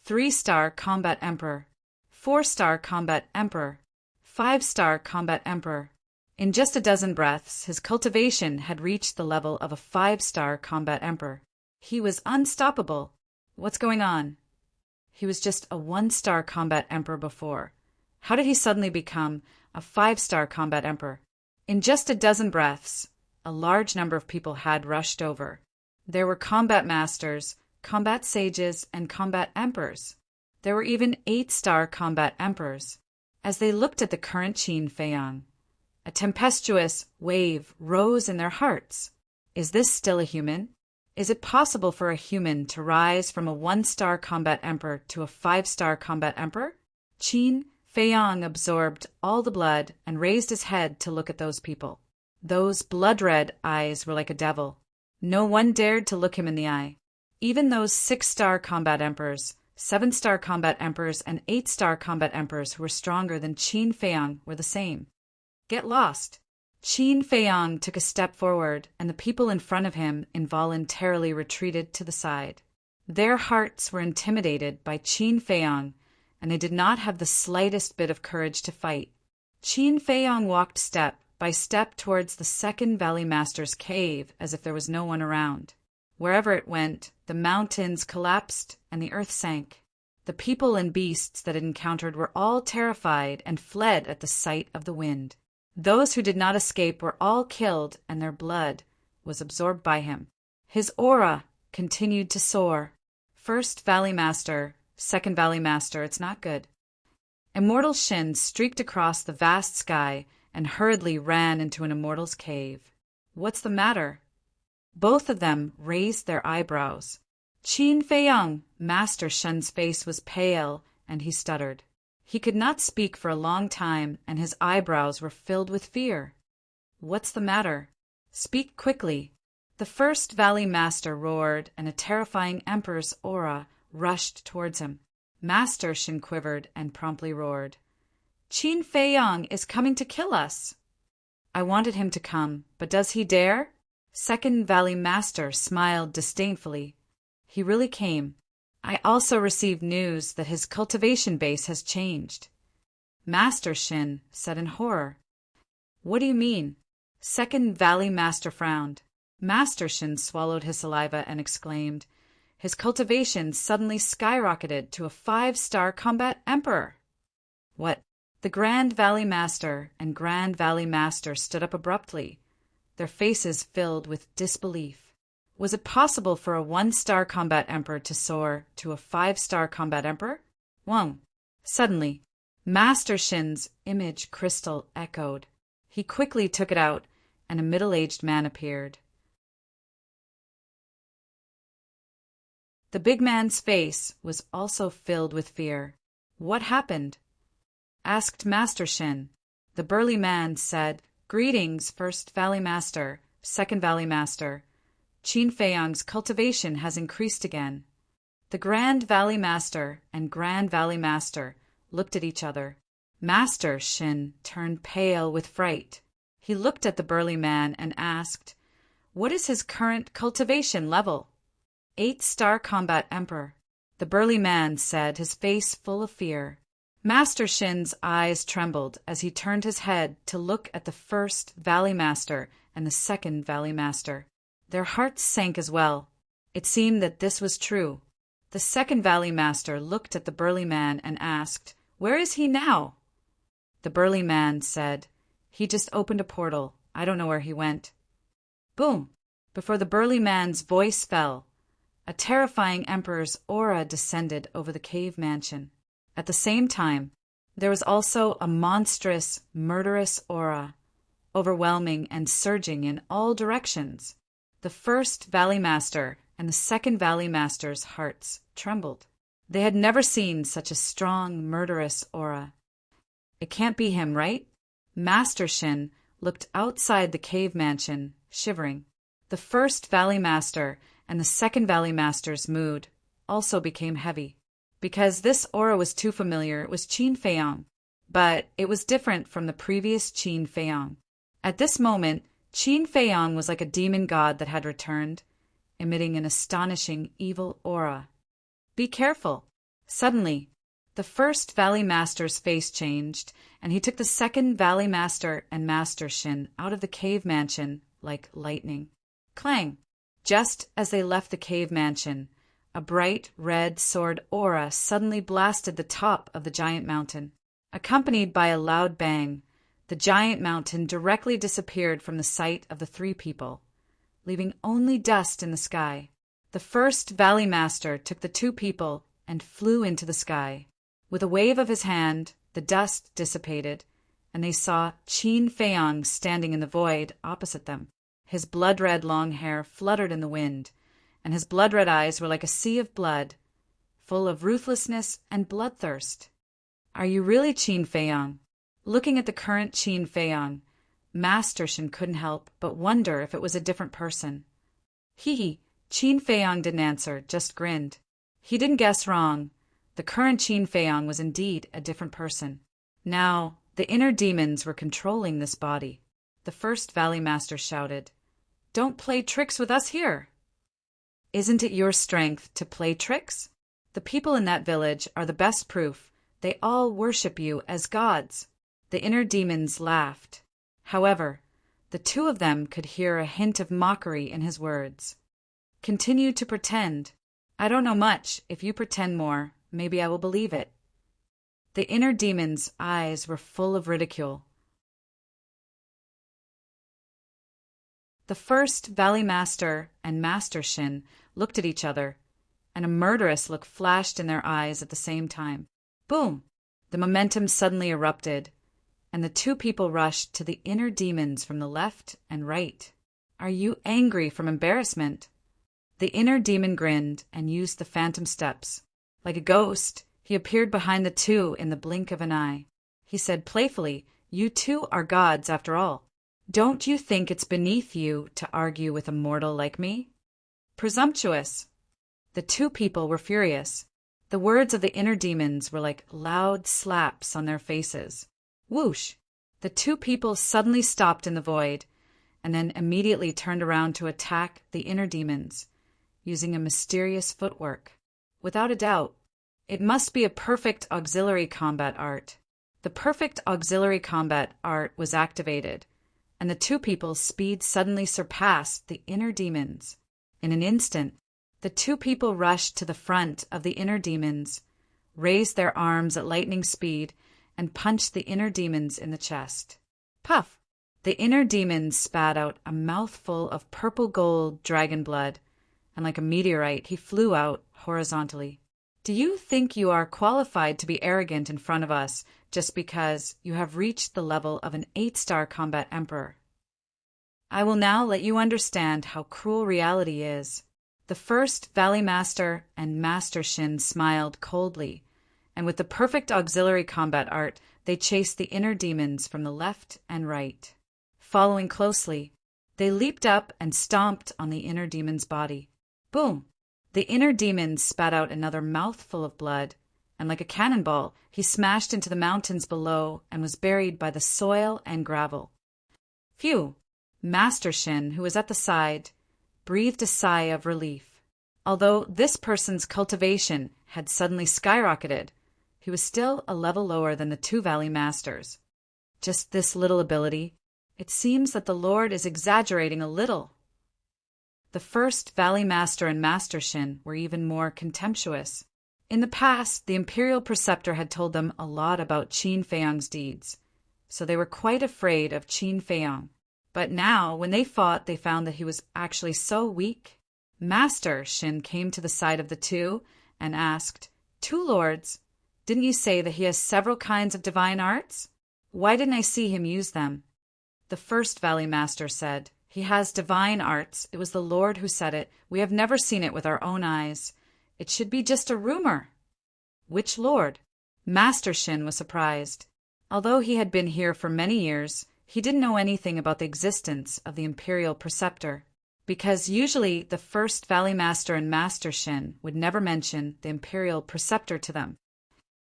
3-star Combat Emperor, 4-star Combat Emperor, 5-star Combat Emperor. In just a dozen breaths, his cultivation had reached the level of a 5-star Combat Emperor. He was unstoppable. What's going on? He was just a 1-star Combat Emperor before. How did he suddenly become a 5-star Combat Emperor? In just a dozen breaths, a large number of people had rushed over. There were combat masters, combat sages, and combat emperors. There were even 8-star combat emperors. As they looked at the current Qin Feiyang, a tempestuous wave rose in their hearts. Is this still a human? Is it possible for a human to rise from a 1-star combat emperor to a 5-star combat emperor? Qin Feiyang absorbed all the blood and raised his head to look at those people. Those blood-red eyes were like a devil. No one dared to look him in the eye. Even those 6-star combat emperors, 7-star combat emperors, and 8-star combat emperors who were stronger than Qin Feiyang were the same. Get lost. Qin Feiyang took a step forward, and the people in front of him involuntarily retreated to the side. Their hearts were intimidated by Qin Feiyang, and they did not have the slightest bit of courage to fight. Qin Feiyang walked step by step towards the Second Valley Master's cave as if there was no one around. Wherever it went, the mountains collapsed and the earth sank. The people and beasts that it encountered were all terrified and fled at the sight of the wind. Those who did not escape were all killed, and their blood was absorbed by him. His aura continued to soar. First Valley Master, Second Valley Master, it's not good. Immortal Shin streaked across the vast sky and hurriedly ran into an immortal's cave. What's the matter? Both of them raised their eyebrows. Qin Feiyang, Master Shen's face was pale, and he stuttered. He could not speak for a long time, and his eyebrows were filled with fear. What's the matter? Speak quickly. The First Valley Master roared, and a terrifying emperor's aura rushed towards him. Master Shin quivered and promptly roared. Qin Feiyang is coming to kill us. I wanted him to come, but does he dare? Second Valley Master smiled disdainfully. He really came. I also received news that his cultivation base has changed. Master Shin said in horror. What do you mean? Second Valley Master frowned. Master Shin swallowed his saliva and exclaimed. His cultivation suddenly skyrocketed to a 5-star combat emperor. What? The Grand Valley Master and Grand Valley Master stood up abruptly, their faces filled with disbelief. Was it possible for a 1-star combat emperor to soar to a 5-star combat emperor? Whoa. Suddenly, Master Shin's image crystal echoed. He quickly took it out, and a middle-aged man appeared. The big man's face was also filled with fear. What happened? Asked Master Shin. The burly man said, Greetings, First Valley Master, Second Valley Master. Qin Feiyang's cultivation has increased again. The Grand Valley Master and Grand Valley Master looked at each other. Master Shin turned pale with fright. He looked at the burly man and asked, What is his current cultivation level? 8-star combat emperor. The burly man said, his face full of fear. Master Shin's eyes trembled as he turned his head to look at the First Valley Master and the Second Valley Master. Their hearts sank as well. It seemed that this was true. The Second Valley Master looked at the burly man and asked, Where is he now? The burly man said, He just opened a portal. I don't know where he went. Boom! Before the burly man's voice fell, a terrifying emperor's aura descended over the cave mansion. At the same time, there was also a monstrous, murderous aura, overwhelming and surging in all directions. The First Valley Master and the Second Valley Master's hearts trembled. They had never seen such a strong, murderous aura. It can't be him, right? Master Shin looked outside the cave mansion, shivering. The First Valley Master and the Second Valley Master's mood also became heavy. Because this aura was too familiar, it was Qin Feiyang. But it was different from the previous Qin Feiyang. At this moment, Qin Feiyang was like a demon god that had returned, emitting an astonishing evil aura. Be careful. Suddenly, the First Valley Master's face changed, and he took the Second Valley Master and Master Shin out of the cave mansion like lightning. Clang! Just as they left the cave mansion, a bright red sword aura suddenly blasted the top of the giant mountain. Accompanied by a loud bang, the giant mountain directly disappeared from the sight of the three people, leaving only dust in the sky. The First Valley Master took the two people and flew into the sky. With a wave of his hand, the dust dissipated, and they saw Qin Feiyang standing in the void opposite them. His blood-red long hair fluttered in the wind, and his blood-red eyes were like a sea of blood, full of ruthlessness and bloodthirst. Are you really Qin Feiyang? Looking at the current Qin Feiyang, Master Shin couldn't help but wonder if it was a different person. Qin Feiyang didn't answer, just grinned. He didn't guess wrong. The current Qin Feiyang was indeed a different person. Now, the inner demons were controlling this body. The First Valley Master shouted, Don't play tricks with us here. Isn't it your strength to play tricks? The people in that village are the best proof. They all worship you as gods. The inner demons laughed. However, the two of them could hear a hint of mockery in his words. Continue to pretend. I don't know much. If you pretend more, maybe I will believe it. The inner demon's eyes were full of ridicule. The First Valley Master and Master Shin looked at each other, and a murderous look flashed in their eyes at the same time. Boom! The momentum suddenly erupted, and the two people rushed to the inner demons from the left and right. Are you angry from embarrassment? The inner demon grinned and used the phantom steps. Like a ghost, he appeared behind the two in the blink of an eye. He said playfully, You two are gods after all. Don't you think it's beneath you to argue with a mortal like me? Presumptuous. The two people were furious. The words of the inner demons were like loud slaps on their faces. Whoosh! The two people suddenly stopped in the void, and then immediately turned around to attack the inner demons, using a mysterious footwork. Without a doubt, it must be a perfect auxiliary combat art. The perfect auxiliary combat art was activated, and the two people's speed suddenly surpassed the inner demons. In an instant, the two people rushed to the front of the inner demons, raised their arms at lightning speed, and punched the inner demons in the chest. Puff! The inner demons spat out a mouthful of purple gold dragon blood, and like a meteorite, he flew out horizontally. Do you think you are qualified to be arrogant in front of us just because you have reached the level of an 8-star combat emperor? I will now let you understand how cruel reality is. The first Valley Master and Master Shin smiled coldly, and with the perfect auxiliary combat art, they chased the inner demons from the left and right. Following closely, they leaped up and stomped on the inner demon's body. Boom! The inner demon spat out another mouthful of blood, and like a cannonball, he smashed into the mountains below and was buried by the soil and gravel. Phew! Master Shin, who was at the side, breathed a sigh of relief. Although this person's cultivation had suddenly skyrocketed, he was still a level lower than the 2 Valley Masters. Just this little ability. It seems that the Lord is exaggerating a little. The first Valley Master and Master Shin were even more contemptuous. In the past, the Imperial Preceptor had told them a lot about Qin Feiyang's deeds, so they were quite afraid of Qin Feiyang. But now, when they fought, they found that he was actually so weak. Master Shin came to the side of the 2 and asked, 2 lords, didn't you say that he has several kinds of divine arts? Why didn't I see him use them? The first Valley Master said, he has divine arts. It was the Lord who said it. We have never seen it with our own eyes. It should be just a rumor. Which Lord? Master Shin was surprised. Although he had been here for many years, he didn't know anything about the existence of the Imperial Preceptor, because usually the first Valley Master and Master Shin would never mention the Imperial Preceptor to them.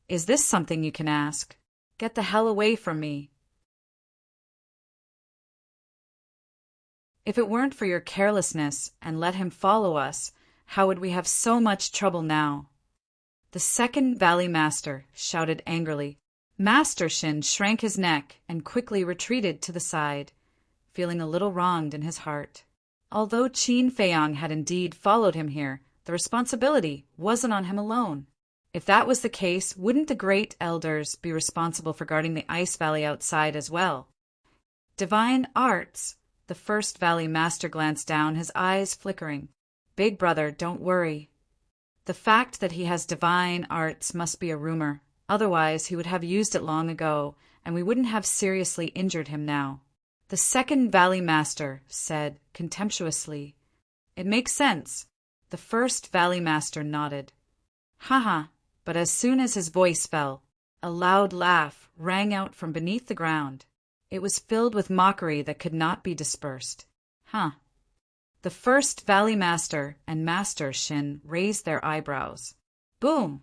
Is this something you can ask? Get the hell away from me. If it weren't for your carelessness and let him follow us, how would we have so much trouble now? The second Valley Master shouted angrily. Master Shin shrank his neck and quickly retreated to the side, feeling a little wronged in his heart. Although Qin Feiyang had indeed followed him here, the responsibility wasn't on him alone. If that was the case, wouldn't the great elders be responsible for guarding the Ice Valley outside as well? Divine arts? The first Valley Master glanced down, his eyes flickering. Big brother, don't worry. The fact that he has divine arts must be a rumor. Otherwise, he would have used it long ago, and we wouldn't have seriously injured him now. The second Valley Master said contemptuously, It makes sense. The first Valley Master nodded. Haha, but as soon as his voice fell, a loud laugh rang out from beneath the ground. It was filled with mockery that could not be dispersed. The first Valley Master and Master Shin raised their eyebrows. Boom!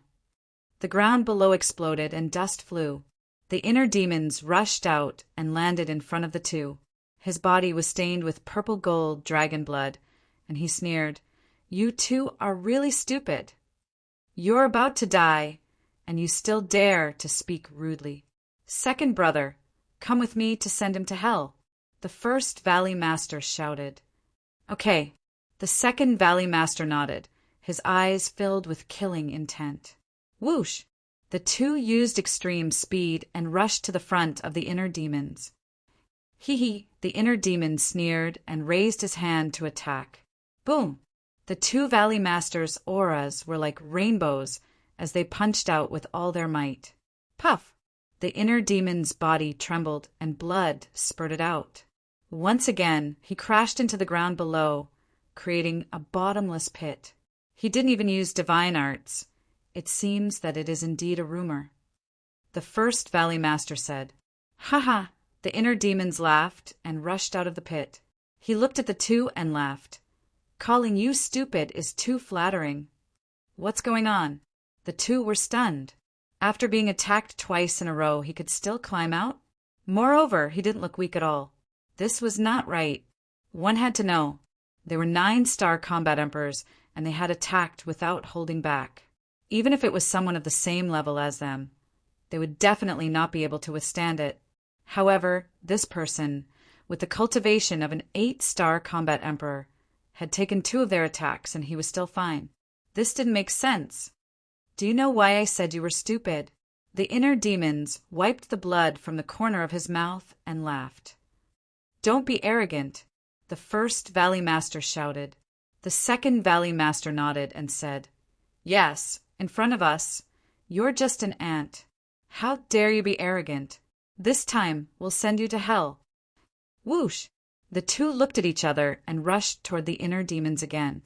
The ground below exploded and dust flew. The inner demons rushed out and landed in front of the 2. His body was stained with purple gold dragon blood, and he sneered, You 2 are really stupid. You're about to die, and you still dare to speak rudely. Second brother, come with me to send him to hell. The first Valley Master shouted. Okay. The second Valley Master nodded, his eyes filled with killing intent. Whoosh! The 2 used extreme speed and rushed to the front of the inner demons. Hee, the inner demon sneered and raised his hand to attack. Boom! The 2 Valley Masters' auras were like rainbows as they punched out with all their might. Puff! The inner demon's body trembled and blood spurted out. Once again, he crashed into the ground below, creating a bottomless pit. He didn't even use divine arts. It seems that it is indeed a rumor. The first Valley Master said, Ha! The inner demons laughed and rushed out of the pit. He looked at the 2 and laughed. Calling you stupid is too flattering. What's going on? The 2 were stunned. After being attacked twice in a row, he could still climb out? Moreover, he didn't look weak at all. This was not right. One had to know. They were 9-star combat emperors, and they had attacked without holding back. Even if it was someone of the same level as them, they would definitely not be able to withstand it. However, this person, with the cultivation of an 8-star combat emperor, had taken 2 of their attacks and he was still fine. This didn't make sense. Do you know why I said you were stupid? The inner demons wiped the blood from the corner of his mouth and laughed. Don't be arrogant, the first Valley Master shouted. The second Valley Master nodded and said, "Yes, in front of us. You're just an ant. How dare you be arrogant? This time we'll send you to hell." Whoosh! The two looked at each other and rushed toward the inner demons again.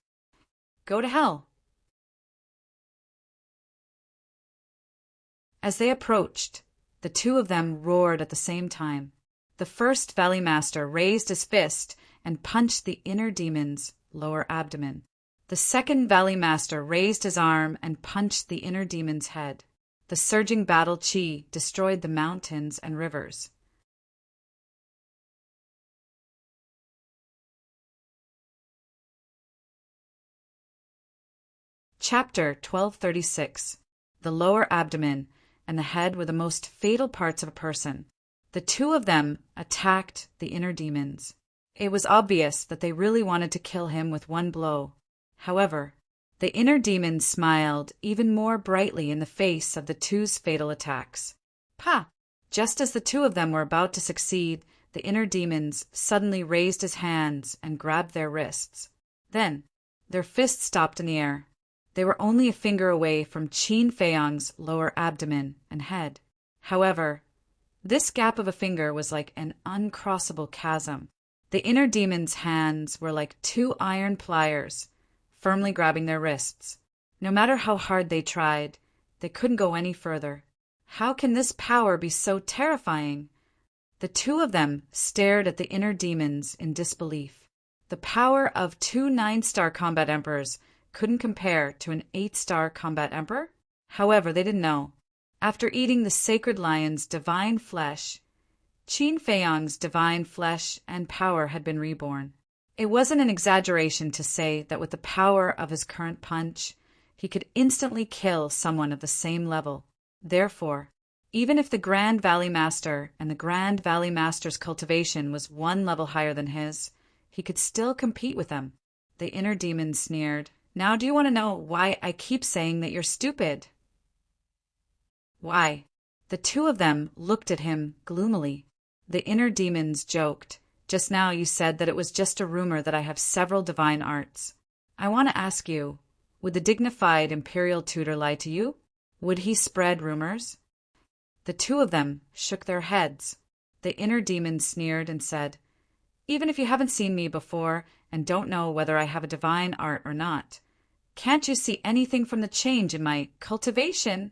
Go to hell. As they approached, the two of them roared at the same time. The first Valley Master raised his fist and punched the inner demon's lower abdomen. The second Valley Master raised his arm and punched the inner demon's head. The surging battle chi destroyed the mountains and rivers. Chapter 1236. The lower abdomen and the head were the most fatal parts of a person. The two of them attacked the inner demons. It was obvious that they really wanted to kill him with one blow. However, the inner demons smiled even more brightly in the face of the two's fatal attacks. Pah! Just as the two of them were about to succeed, the inner demons suddenly raised his hands and grabbed their wrists. Then, their fists stopped in the air. They were only a finger away from Qin Feiyang's lower abdomen and head. However, this gap of a finger was like an uncrossable chasm. The inner demon's hands were like two iron pliers, firmly grabbing their wrists. No matter how hard they tried, they couldn't go any further. How can this power be so terrifying? The two of them stared at the inner demons in disbelief. The power of two 9-star combat emperors couldn't compare to an 8-star combat emperor? However, they didn't know. After eating the sacred lion's divine flesh, Qin Feiyang's divine flesh and power had been reborn. It wasn't an exaggeration to say that with the power of his current punch, he could instantly kill someone of the same level. Therefore, even if the Grand Valley Master and the Grand Valley Master's cultivation was one level higher than his, he could still compete with them. The inner demon sneered. Now do you want to know why I keep saying that you're stupid? Why? The two of them looked at him gloomily. The inner demons joked. Just now you said that it was just a rumor that I have several divine arts. I want to ask you, would the dignified imperial tutor lie to you? Would he spread rumors? The two of them shook their heads. The inner demon sneered and said, Even if you haven't seen me before and don't know whether I have a divine art or not, can't you see anything from the change in my cultivation?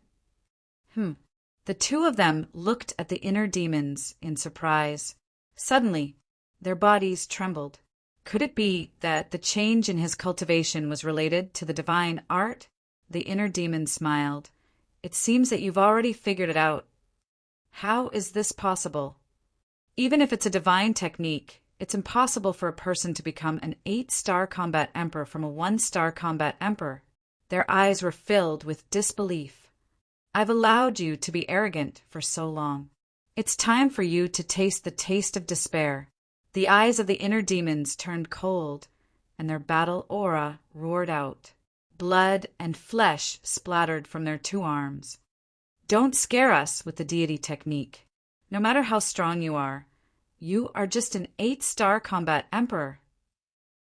The two of them looked at the inner demons in surprise. Suddenly, their bodies trembled. Could it be that the change in his cultivation was related to the divine art? The inner demon smiled. It seems that you've already figured it out. How is this possible? Even if it's a divine technique, it's impossible for a person to become an 8-star combat emperor from a 1-star combat emperor. Their eyes were filled with disbelief. I've allowed you to be arrogant for so long. It's time for you to taste the taste of despair. The eyes of the inner demons turned cold, and their battle aura roared out. Blood and flesh splattered from their two arms. Don't scare us with the deity technique. No matter how strong you are just an 8-star combat emperor.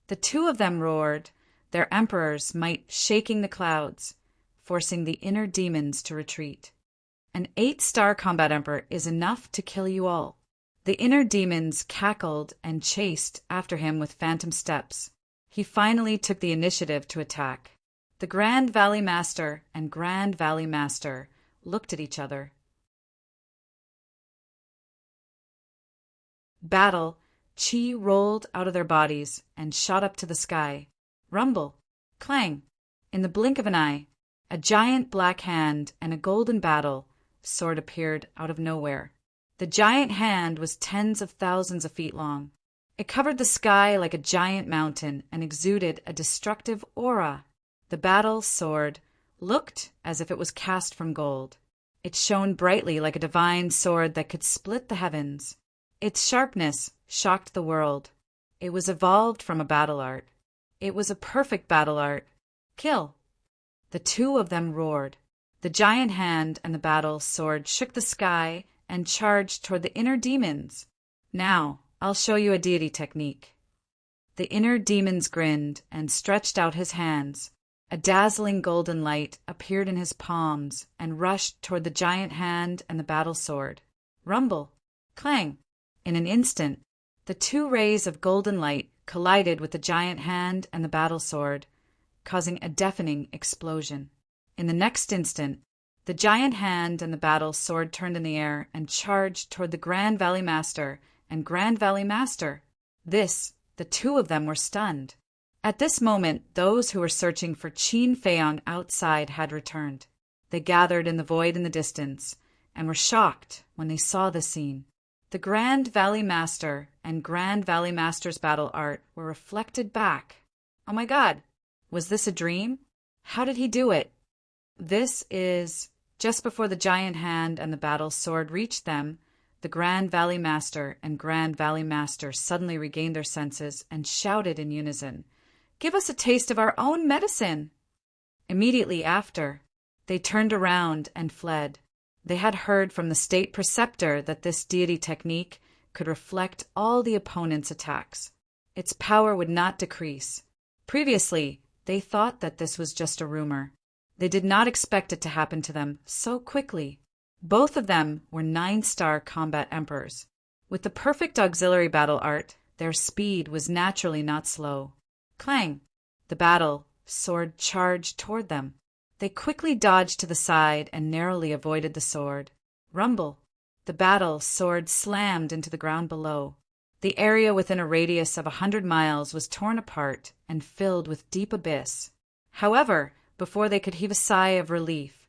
The two of them roared, their emperor's might shaking the clouds, forcing the inner demons to retreat. An 8-star combat emperor is enough to kill you all. The inner demons cackled and chased after him with phantom steps. He finally took the initiative to attack. The Grand Valley Master and Grand Valley Master looked at each other. Battle, chi rolled out of their bodies and shot up to the sky. Rumble, clang. In the blink of an eye, a giant black hand and a golden battle sword appeared out of nowhere. The giant hand was tens of thousands of feet long. It covered the sky like a giant mountain and exuded a destructive aura. The battle sword looked as if it was cast from gold. It shone brightly like a divine sword that could split the heavens. Its sharpness shocked the world. It was evolved from a battle art. It was a perfect battle art. Kill! The two of them roared. The giant hand and the battle sword shook the sky and charged toward the inner demons. Now, I'll show you a deity technique. The inner demons grinned and stretched out his hands. A dazzling golden light appeared in his palms and rushed toward the giant hand and the battle sword. Rumble! Clang! In an instant, the two rays of golden light collided with the giant hand and the battle sword, causing a deafening explosion. In the next instant, the giant hand and the battle sword turned in the air and charged toward the Grand Valley Master and Grand Valley Master. The two of them were stunned. At this moment, those who were searching for Qin Feiyang outside had returned. They gathered in the void in the distance and were shocked when they saw the scene. The Grand Valley Master and Grand Valley Master's battle art were reflected back. Oh my God! Was this a dream? How did he do it? Just before the giant hand and the battle sword reached them, the Grand Valley Master and Grand Valley Master suddenly regained their senses and shouted in unison, "Give us a taste of our own medicine!" Immediately after, they turned around and fled. They had heard from the state preceptor that this deity technique could reflect all the opponent's attacks. Its power would not decrease. Previously, they thought that this was just a rumor. They did not expect it to happen to them so quickly. Both of them were 9-star combat emperors. With the perfect auxiliary battle art, their speed was naturally not slow. Clang! The battle sword charged toward them. They quickly dodged to the side and narrowly avoided the sword. Rumble! The battle sword slammed into the ground below. The area within a radius of 100 miles was torn apart and filled with deep abyss. However, before they could heave a sigh of relief,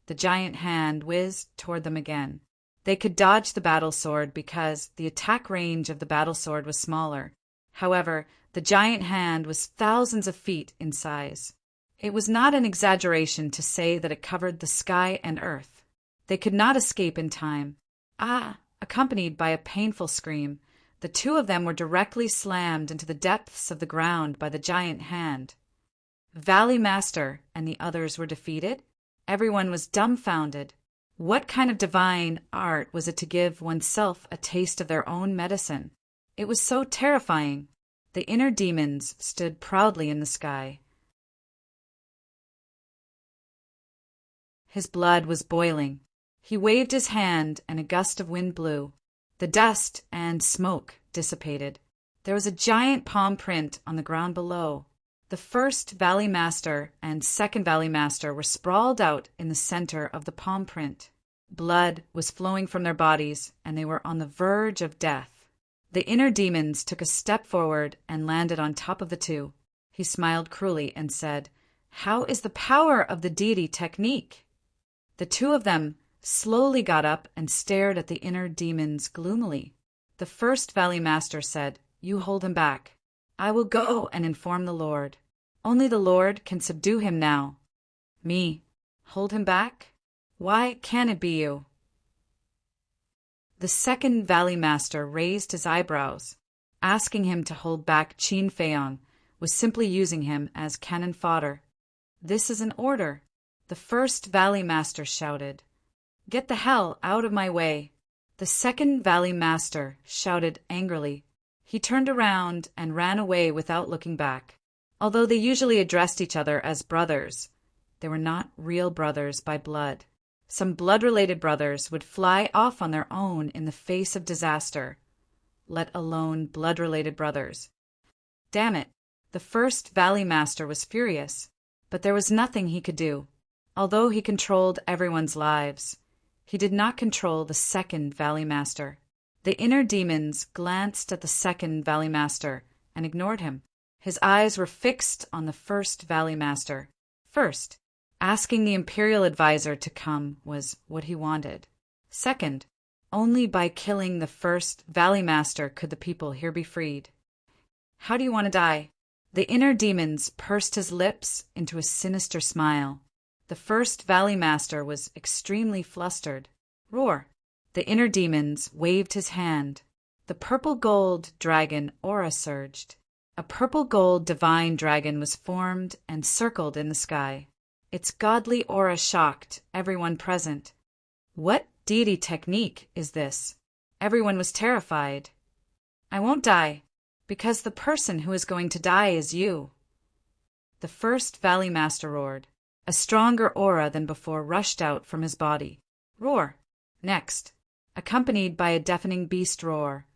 the giant hand whizzed toward them again. They could dodge the battle sword because the attack range of the battle sword was smaller. However, the giant hand was thousands of feet in size. It was not an exaggeration to say that it covered the sky and earth. They could not escape in time. Accompanied by a painful scream, the two of them were directly slammed into the depths of the ground by the giant hand. Valley Master and the others were defeated. Everyone was dumbfounded. What kind of divine art was it to give oneself a taste of their own medicine? It was so terrifying. The inner demons stood proudly in the sky. His blood was boiling. He waved his hand and a gust of wind blew. The dust and smoke dissipated. There was a giant palm print on the ground below. The first Valley Master and second Valley Master were sprawled out in the center of the palm print. Blood was flowing from their bodies, and they were on the verge of death. The inner demons took a step forward and landed on top of the two. He smiled cruelly and said, "How is the power of the deity technique?" The two of them slowly got up and stared at the inner demons gloomily. The first Valley Master said, "You hold him back. I will go and inform the Lord. Only the Lord can subdue him now." "Me? Hold him back? Why can't it be you?" The second Valley Master raised his eyebrows. Asking him to hold back Qin Feiyang was simply using him as cannon fodder. "This is an order." The first Valley Master shouted, "Get the hell out of my way." The second Valley Master shouted angrily. He turned around and ran away without looking back. Although they usually addressed each other as brothers, they were not real brothers by blood. Some blood-related brothers would fly off on their own in the face of disaster, let alone blood-related brothers. Damn it! The first Valley Master was furious, but there was nothing he could do. Although he controlled everyone's lives, he did not control the second Valley Master. The inner demons glanced at the second Valley Master and ignored him. His eyes were fixed on the first Valley Master. First, asking the Imperial Advisor to come was what he wanted. Second, only by killing the first Valley Master could the people here be freed. "How do you want to die?" The inner demons pursed his lips into a sinister smile. The first Valley Master was extremely flustered. "Roar!" The inner demons waved his hand. The purple-gold dragon aura surged. A purple-gold divine dragon was formed and circled in the sky. Its godly aura shocked everyone present. What deity technique is this? Everyone was terrified. "I won't die. Because the person who is going to die is you. The first Valley Master roared. A stronger aura than before rushed out from his body. Roar. Next, accompanied by a deafening beast roar,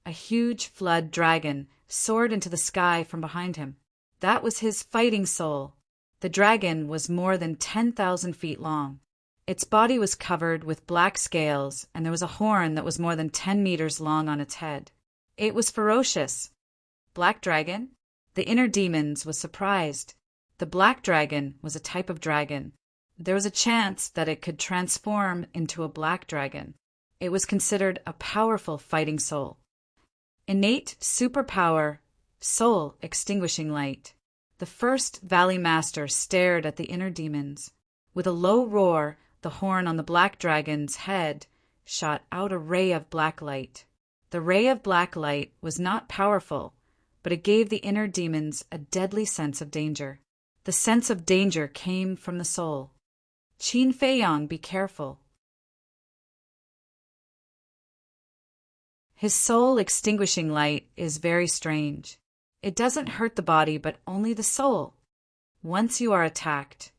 a huge flood dragon soared into the sky from behind him. That was his fighting soul. The dragon was more than 10,000 feet long. Its body was covered with black scales, and there was a horn that was more than 10 meters long on its head. It was ferocious. Black dragon? The inner demons was surprised. The black dragon was a type of dragon. There was a chance that it could transform into a black dragon. It was considered a powerful fighting soul. Innate superpower, soul extinguishing light. The first Valley Master stared at the inner demons. With a low roar, the horn on the black dragon's head shot out a ray of black light. The ray of black light was not powerful, but it gave the inner demons a deadly sense of danger. The sense of danger came from the soul. Qin Feiyang, be careful. His soul extinguishing light is very strange. It doesn't hurt the body, but only the soul. Once you are attacked,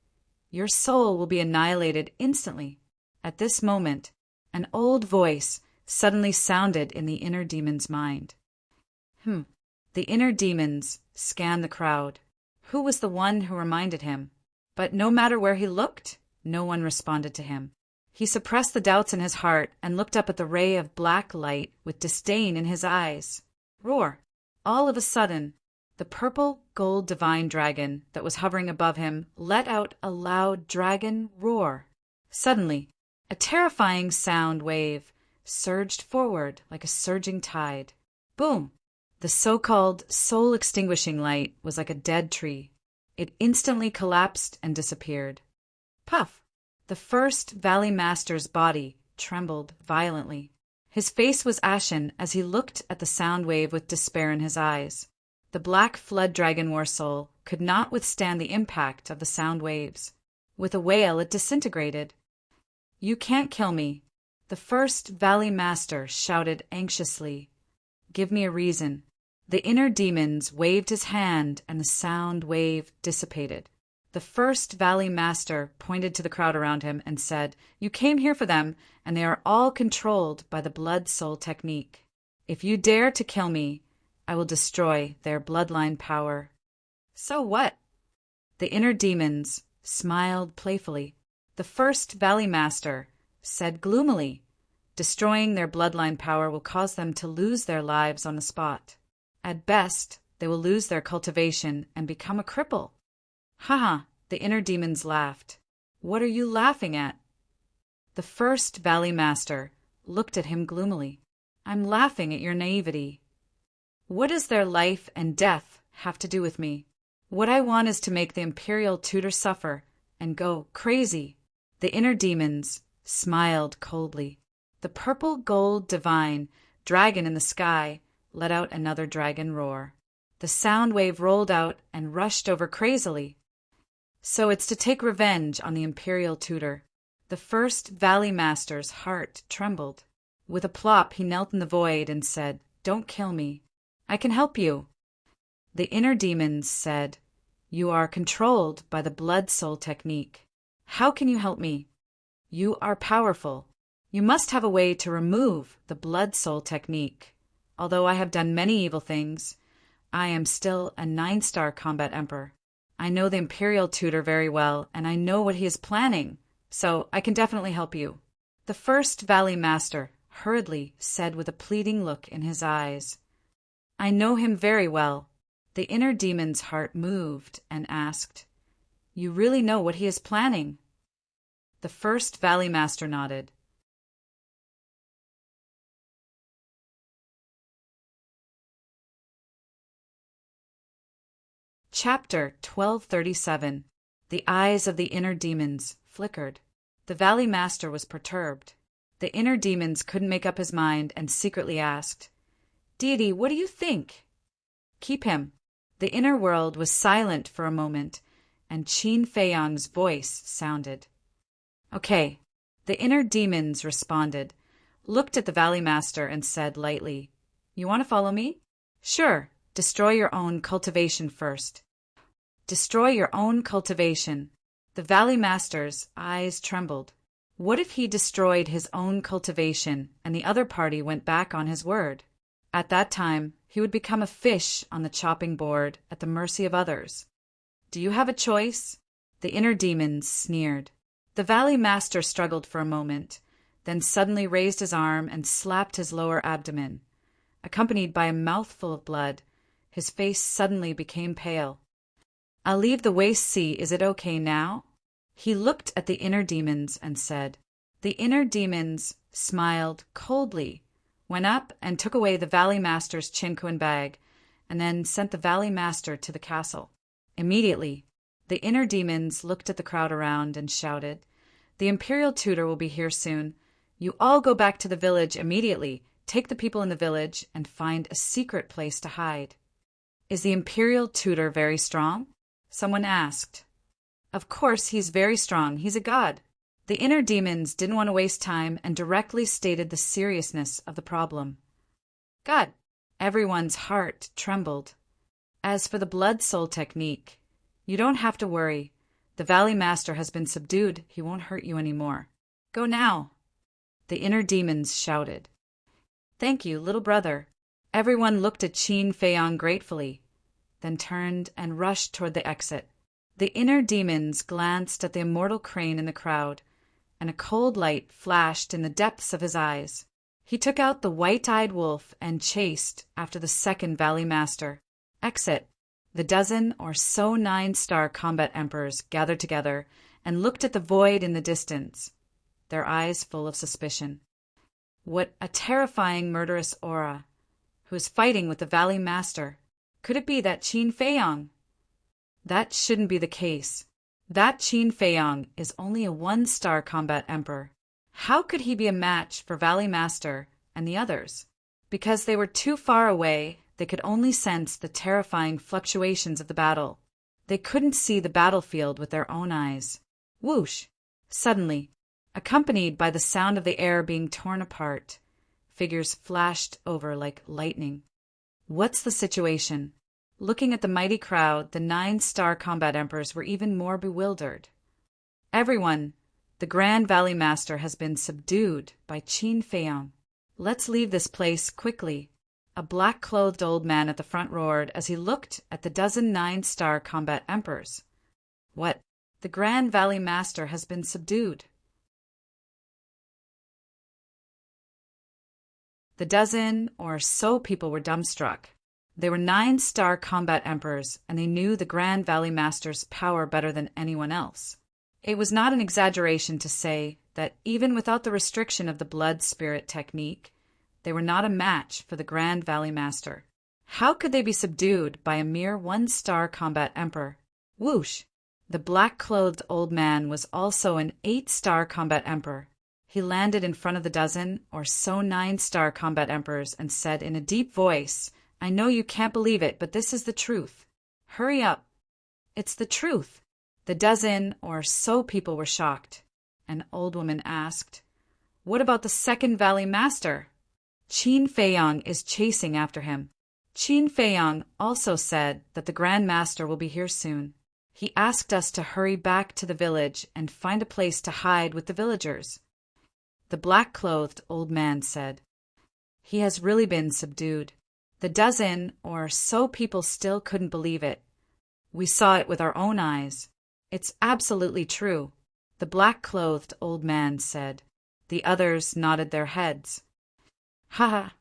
your soul will be annihilated instantly. At this moment, an old voice suddenly sounded in the inner demon's mind. The inner demons scanned the crowd. Who was the one who reminded him? But no matter where he looked, no one responded to him. He suppressed the doubts in his heart and looked up at the ray of black light with disdain in his eyes. Roar! All of a sudden, the purple gold divine dragon that was hovering above him let out a loud dragon roar. Suddenly, a terrifying sound wave surged forward like a surging tide. Boom! The so-called soul-extinguishing light was like a dead tree. It instantly collapsed and disappeared. Puff! The first Valley Master's body trembled violently. His face was ashen as he looked at the sound wave with despair in his eyes. The black flood dragon war soul could not withstand the impact of the sound waves. With a wail, it disintegrated. You can't kill me. The first Valley Master shouted anxiously. Give me a reason. The inner demons waved his hand and the sound wave dissipated. The first Valley Master pointed to the crowd around him and said, You came here for them, and they are all controlled by the blood-soul technique. If you dare to kill me, I will destroy their bloodline power. So what? The inner demons smiled playfully. The first Valley Master said gloomily, Destroying their bloodline power will cause them to lose their lives on the spot. At best, they will lose their cultivation and become a cripple. Haha, the inner demons laughed. What are you laughing at? The first Valley Master looked at him gloomily. I'm laughing at your naivety. What does their life and death have to do with me? What I want is to make the Imperial Tutor suffer and go crazy. The inner demons smiled coldly. The purple gold divine dragon in the sky let out another dragon roar. The sound wave rolled out and rushed over crazily. So it's to take revenge on the Imperial Tutor. The first Valley Master's heart trembled. With a plop, he knelt in the void and said, Don't kill me. I can help you. The inner demons said, You are controlled by the blood-soul technique. How can you help me? You are powerful. You must have a way to remove the blood-soul technique. Although I have done many evil things, I am still a 9-star combat emperor. I know the Imperial Tutor very well, and I know what he is planning, so I can definitely help you. The first Valley Master hurriedly said with a pleading look in his eyes. I know him very well. The inner demon's heart moved and asked, You really know what he is planning? The first Valley Master nodded. Chapter 1237. The eyes of the inner demons flickered. The Valley Master was perturbed. The inner demons couldn't make up his mind and secretly asked, Deity, what do you think? Keep him. The inner world was silent for a moment, and Qin Feiyang's voice sounded. Okay. The inner demons responded, looked at the Valley Master and said lightly, You want to follow me? Sure. Destroy your own cultivation first. Destroy your own cultivation. The Valley Master's eyes trembled. What if he destroyed his own cultivation and the other party went back on his word? At that time, he would become a fish on the chopping board at the mercy of others. Do you have a choice? The inner demons sneered. The Valley Master struggled for a moment, then suddenly raised his arm and slapped his lower abdomen. Accompanied by a mouthful of blood, his face suddenly became pale. I'll leave the waste sea, is it okay now? He looked at the inner demons and said. The inner demons smiled coldly, went up and took away the Valley Master's chinquin bag, and then sent the Valley Master to the castle. Immediately, the inner demons looked at the crowd around and shouted, The Imperial Tutor will be here soon. You all go back to the village immediately, take the people in the village, and find a secret place to hide. Is the Imperial Tutor very strong? Someone asked. Of course he's very strong, he's a god. The inner demons didn't want to waste time and directly stated the seriousness of the problem. God. Everyone's heart trembled. As for the blood soul technique, you don't have to worry. The Valley Master has been subdued, he won't hurt you anymore. Go now. The inner demons shouted. Thank you, little brother. Everyone looked at Qin Feiyang gratefully, then turned and rushed toward the exit. The inner demons glanced at the immortal crane in the crowd, and a cold light flashed in the depths of his eyes. He took out the white-eyed wolf and chased after the second Valley Master. Exit. The dozen or so 9-star combat emperors gathered together and looked at the void in the distance, their eyes full of suspicion. What a terrifying murderous aura! Who is fighting with the Valley Master? Could it be that Qin Feiyang? That shouldn't be the case. That Qin Feiyang is only a 1-star combat emperor. How could he be a match for Valley Master and the others? Because they were too far away, they could only sense the terrifying fluctuations of the battle. They couldn't see the battlefield with their own eyes. Whoosh! Suddenly, accompanied by the sound of the air being torn apart, figures flashed over like lightning. What's the situation? Looking at the mighty crowd, the 9-star combat emperors were even more bewildered. Everyone, the Grand Valley Master has been subdued by Qin Feiyang. Let's leave this place quickly. A black-clothed old man at the front roared as he looked at the dozen 9-star combat emperors. What? The Grand Valley Master has been subdued. The dozen or so people were dumbstruck. They were 9-star combat emperors, and they knew the Grand Valley Master's power better than anyone else. It was not an exaggeration to say that even without the restriction of the blood spirit technique, they were not a match for the Grand Valley Master. How could they be subdued by a mere 1-star combat emperor? Whoosh! The black-clothed old man was also an 8-star combat emperor. He landed in front of the dozen or so 9-star combat emperors and said in a deep voice, I know you can't believe it, but this is the truth. Hurry up. It's the truth. The dozen or so people were shocked. An old woman asked, What about the second Valley Master? Qin Feiyang is chasing after him. Qin Feiyang also said that the Grand Master will be here soon. He asked us to hurry back to the village and find a place to hide with the villagers. The black-clothed old man said, He has really been subdued. The dozen or so people still couldn't believe it. We saw it with our own eyes. It's absolutely true, the black-clothed old man said. The others nodded their heads. Ha ha!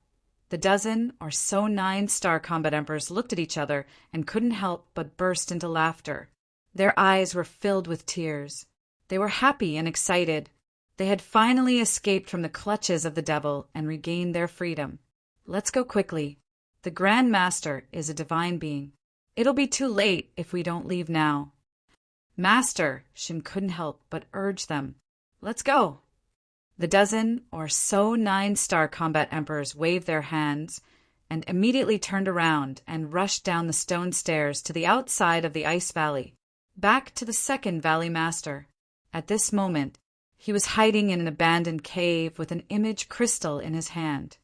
The dozen or so 9-star combat emperors looked at each other and couldn't help but burst into laughter. Their eyes were filled with tears. They were happy and excited. They had finally escaped from the clutches of the devil and regained their freedom. Let's go quickly. The Grand Master is a divine being. It'll be too late if we don't leave now. Master, Shin couldn't help but urge them. Let's go. The dozen or so 9-star combat emperors waved their hands and immediately turned around and rushed down the stone stairs to the outside of the ice valley, back to the second Valley Master. At this moment, he was hiding in an abandoned cave with an image crystal in his hand.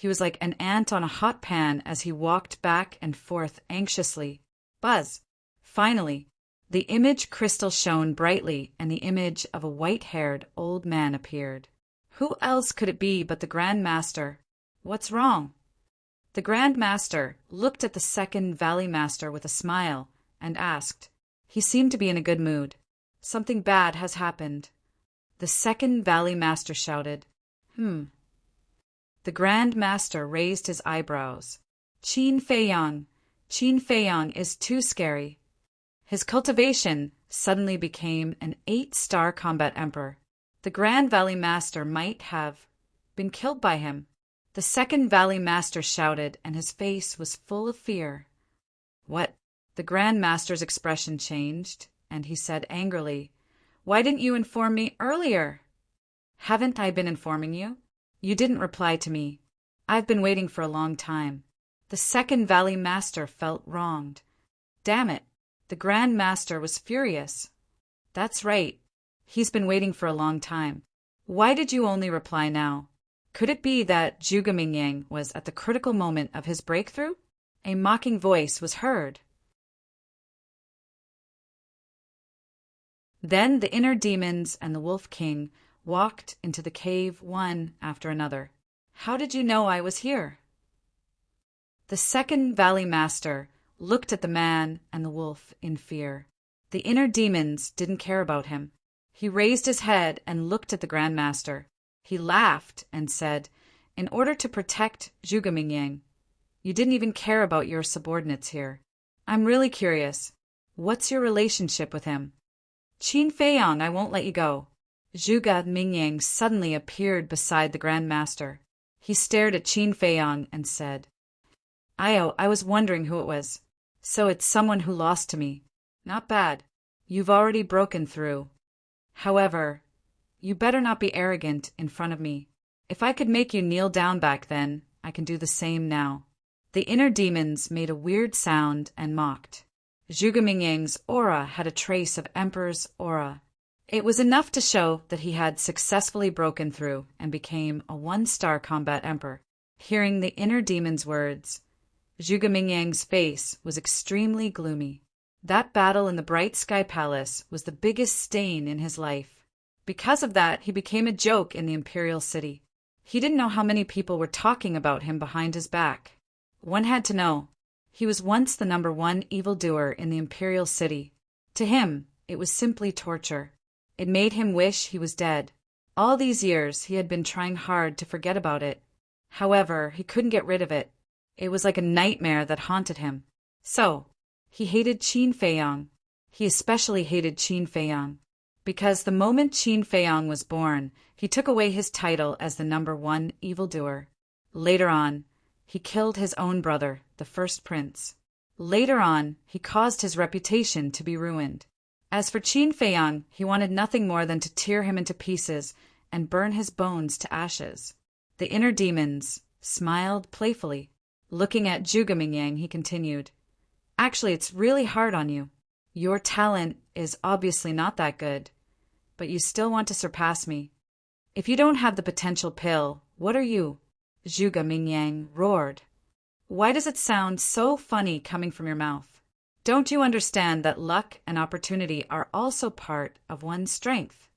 He was like an ant on a hot pan as he walked back and forth anxiously. Buzz! Finally, the image crystal shone brightly, and the image of a white-haired old man appeared. Who else could it be but the Grand Master? What's wrong? The Grand Master looked at the second Valley Master with a smile and asked. He seemed to be in a good mood. Something bad has happened. The second Valley Master shouted. The Grand Master raised his eyebrows. Qin Feiyang is too scary. His cultivation suddenly became an 8-star combat emperor. The Grand Valley Master might have been killed by him. The second Valley Master shouted, and his face was full of fear. What? The Grand Master's expression changed, and he said angrily, "Why didn't you inform me earlier?" "Haven't I been informing you? You didn't reply to me. I've been waiting for a long time." The second Valley Master felt wronged. Damn it! The Grand Master was furious. That's right. He's been waiting for a long time. Why did you only reply now? Could it be that Zhuge Mingyang was at the critical moment of his breakthrough? A mocking voice was heard. Then the inner demons and the Wolf King walked into the cave one after another. How did you know I was here? The second Valley Master looked at the man and the wolf in fear. The inner demons didn't care about him. He raised his head and looked at the Grand Master. He laughed and said, "In order to protect Zhuge Mingyang, you didn't even care about your subordinates here. I'm really curious. What's your relationship with him?" "Qin Feiyang, I won't let you go." Zhuge Mingyang suddenly appeared beside the Grand Master. He stared at Qin Feiyang and said, I was wondering who it was. So it's someone who lost to me. Not bad. You've already broken through. However, you better not be arrogant in front of me. If I could make you kneel down back then, I can do the same now." The inner demons made a weird sound and mocked. Zhuge Mingyang's aura had a trace of Emperor's aura. It was enough to show that he had successfully broken through and became a 1-star combat emperor. Hearing the inner demon's words, Zhuge Mingyang's face was extremely gloomy. That battle in the Bright Sky Palace was the biggest stain in his life. Because of that, he became a joke in the Imperial City. He didn't know how many people were talking about him behind his back. One had to know. He was once the #1 evildoer in the Imperial City. To him, it was simply torture. It made him wish he was dead. All these years, he had been trying hard to forget about it. However, he couldn't get rid of it. It was like a nightmare that haunted him. So, he hated Qin Feiyang. He especially hated Qin Feiyang. Because the moment Qin Feiyang was born, he took away his title as the #1 evildoer. Later on, he killed his own brother, the first prince. Later on, he caused his reputation to be ruined. As for Qin Feiyang, he wanted nothing more than to tear him into pieces and burn his bones to ashes. The inner demons smiled playfully. Looking at Zhuge Mingyang, he continued, "Actually, it's really hard on you. Your talent is obviously not that good, but you still want to surpass me. If you don't have the potential pill, what are you?" Zhuge Mingyang roared. "Why does it sound so funny coming from your mouth? Don't you understand that luck and opportunity are also part of one's strength?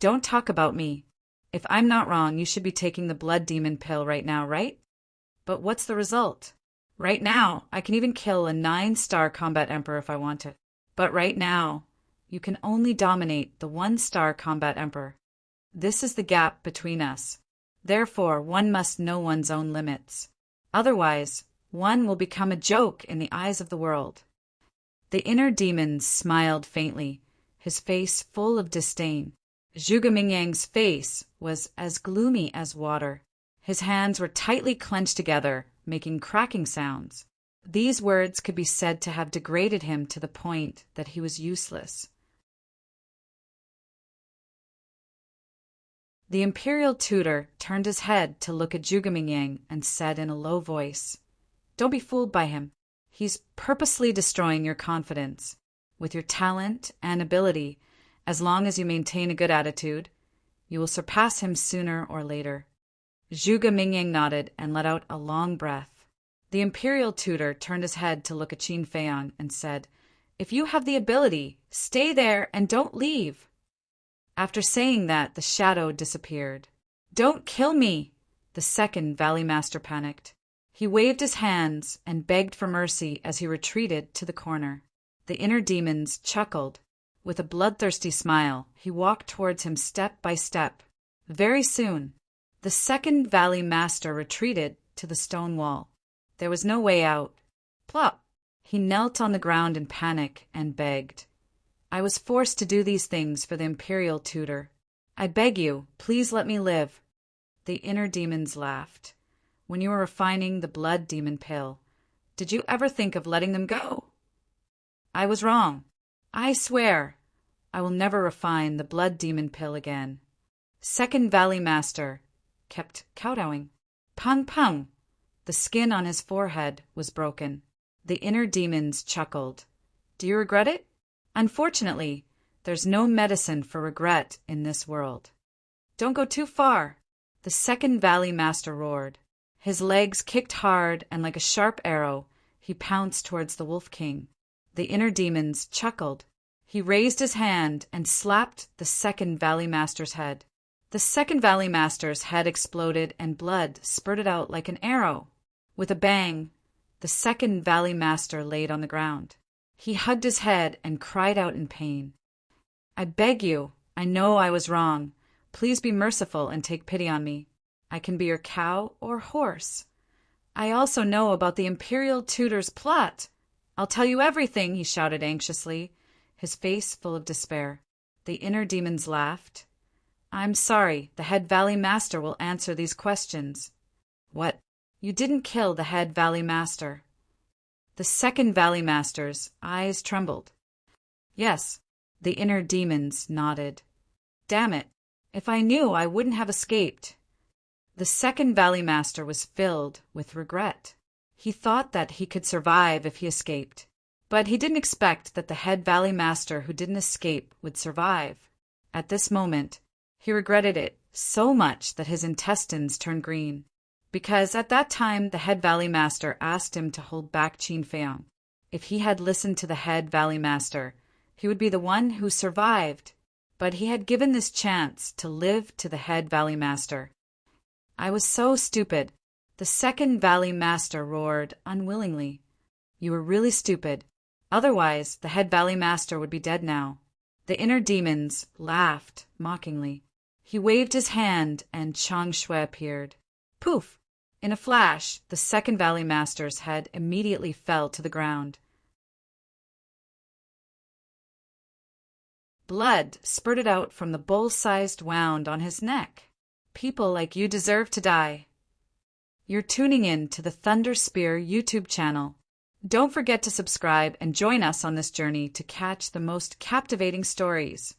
Don't talk about me. If I'm not wrong, you should be taking the blood demon pill right now, right? But what's the result? Right now, I can even kill a 9-star combat emperor if I want to. But right now, you can only dominate the 1-star combat emperor. This is the gap between us. Therefore, one must know one's own limits. Otherwise, one will become a joke in the eyes of the world." The inner demon smiled faintly, his face full of disdain. Zhuge Mingyang's face was as gloomy as water. His hands were tightly clenched together, making cracking sounds. These words could be said to have degraded him to the point that he was useless. The imperial tutor turned his head to look at Zhuge Mingyang and said in a low voice, "Don't be fooled by him. He's purposely destroying your confidence. With your talent and ability, as long as you maintain a good attitude, you will surpass him sooner or later." Zhuge Mingyang nodded and let out a long breath. The imperial tutor turned his head to look at Qin Feiyang and said, "If you have the ability, stay there and don't leave." After saying that, the shadow disappeared. "Don't kill me!" The second Valley Master panicked. He waved his hands and begged for mercy as he retreated to the corner. The inner demons chuckled. With a bloodthirsty smile, he walked towards him step by step. Very soon, the second Valley Master retreated to the stone wall. There was no way out. Plop! He knelt on the ground in panic and begged. "I was forced to do these things for the imperial tutor. I beg you, please let me live." The inner demons laughed. "When you were refining the blood demon pill, did you ever think of letting them go?" "I was wrong. I swear I will never refine the blood demon pill again." Second Valley Master kept kowtowing. Pung pung! The skin on his forehead was broken. The inner demons chuckled. "Do you regret it?" "Unfortunately, there's no medicine for regret in this world." "Don't go too far!" The second Valley Master roared. His legs kicked hard, and like a sharp arrow, he pounced towards the Wolf King. The inner demons chuckled. He raised his hand and slapped the second Valley Master's head. The second Valley Master's head exploded and blood spurted out like an arrow. With a bang, the second Valley Master laid on the ground. He hugged his head and cried out in pain. "I beg you, I know I was wrong. Please be merciful and take pity on me. I can be your cow or horse. I also know about the imperial tutor's plot. I'll tell you everything," he shouted anxiously, his face full of despair. The inner demons laughed. "I'm sorry, the head Valley Master will answer these questions." "What? You didn't kill the head Valley Master?" The second Valley Master's eyes trembled. "Yes," the inner demons nodded. "Damn it, if I knew I wouldn't have escaped." The second Valley Master was filled with regret. He thought that he could survive if he escaped, but he didn't expect that the head Valley Master who didn't escape would survive. At this moment, he regretted it so much that his intestines turned green, because at that time the head Valley Master asked him to hold back Qin Feiyang. If he had listened to the head Valley Master, he would be the one who survived, but he had given this chance to live to the head Valley Master. "I was so stupid," the second Valley Master roared unwillingly. "You were really stupid. Otherwise, the head Valley Master would be dead now." The inner demons laughed mockingly. He waved his hand and Chang Shui appeared. Poof! In a flash, the second Valley Master's head immediately fell to the ground. Blood spurted out from the bull-sized wound on his neck. People like you deserve to die. You're tuning in to the Thunder Spear YouTube channel. Don't forget to subscribe and join us on this journey to catch the most captivating stories.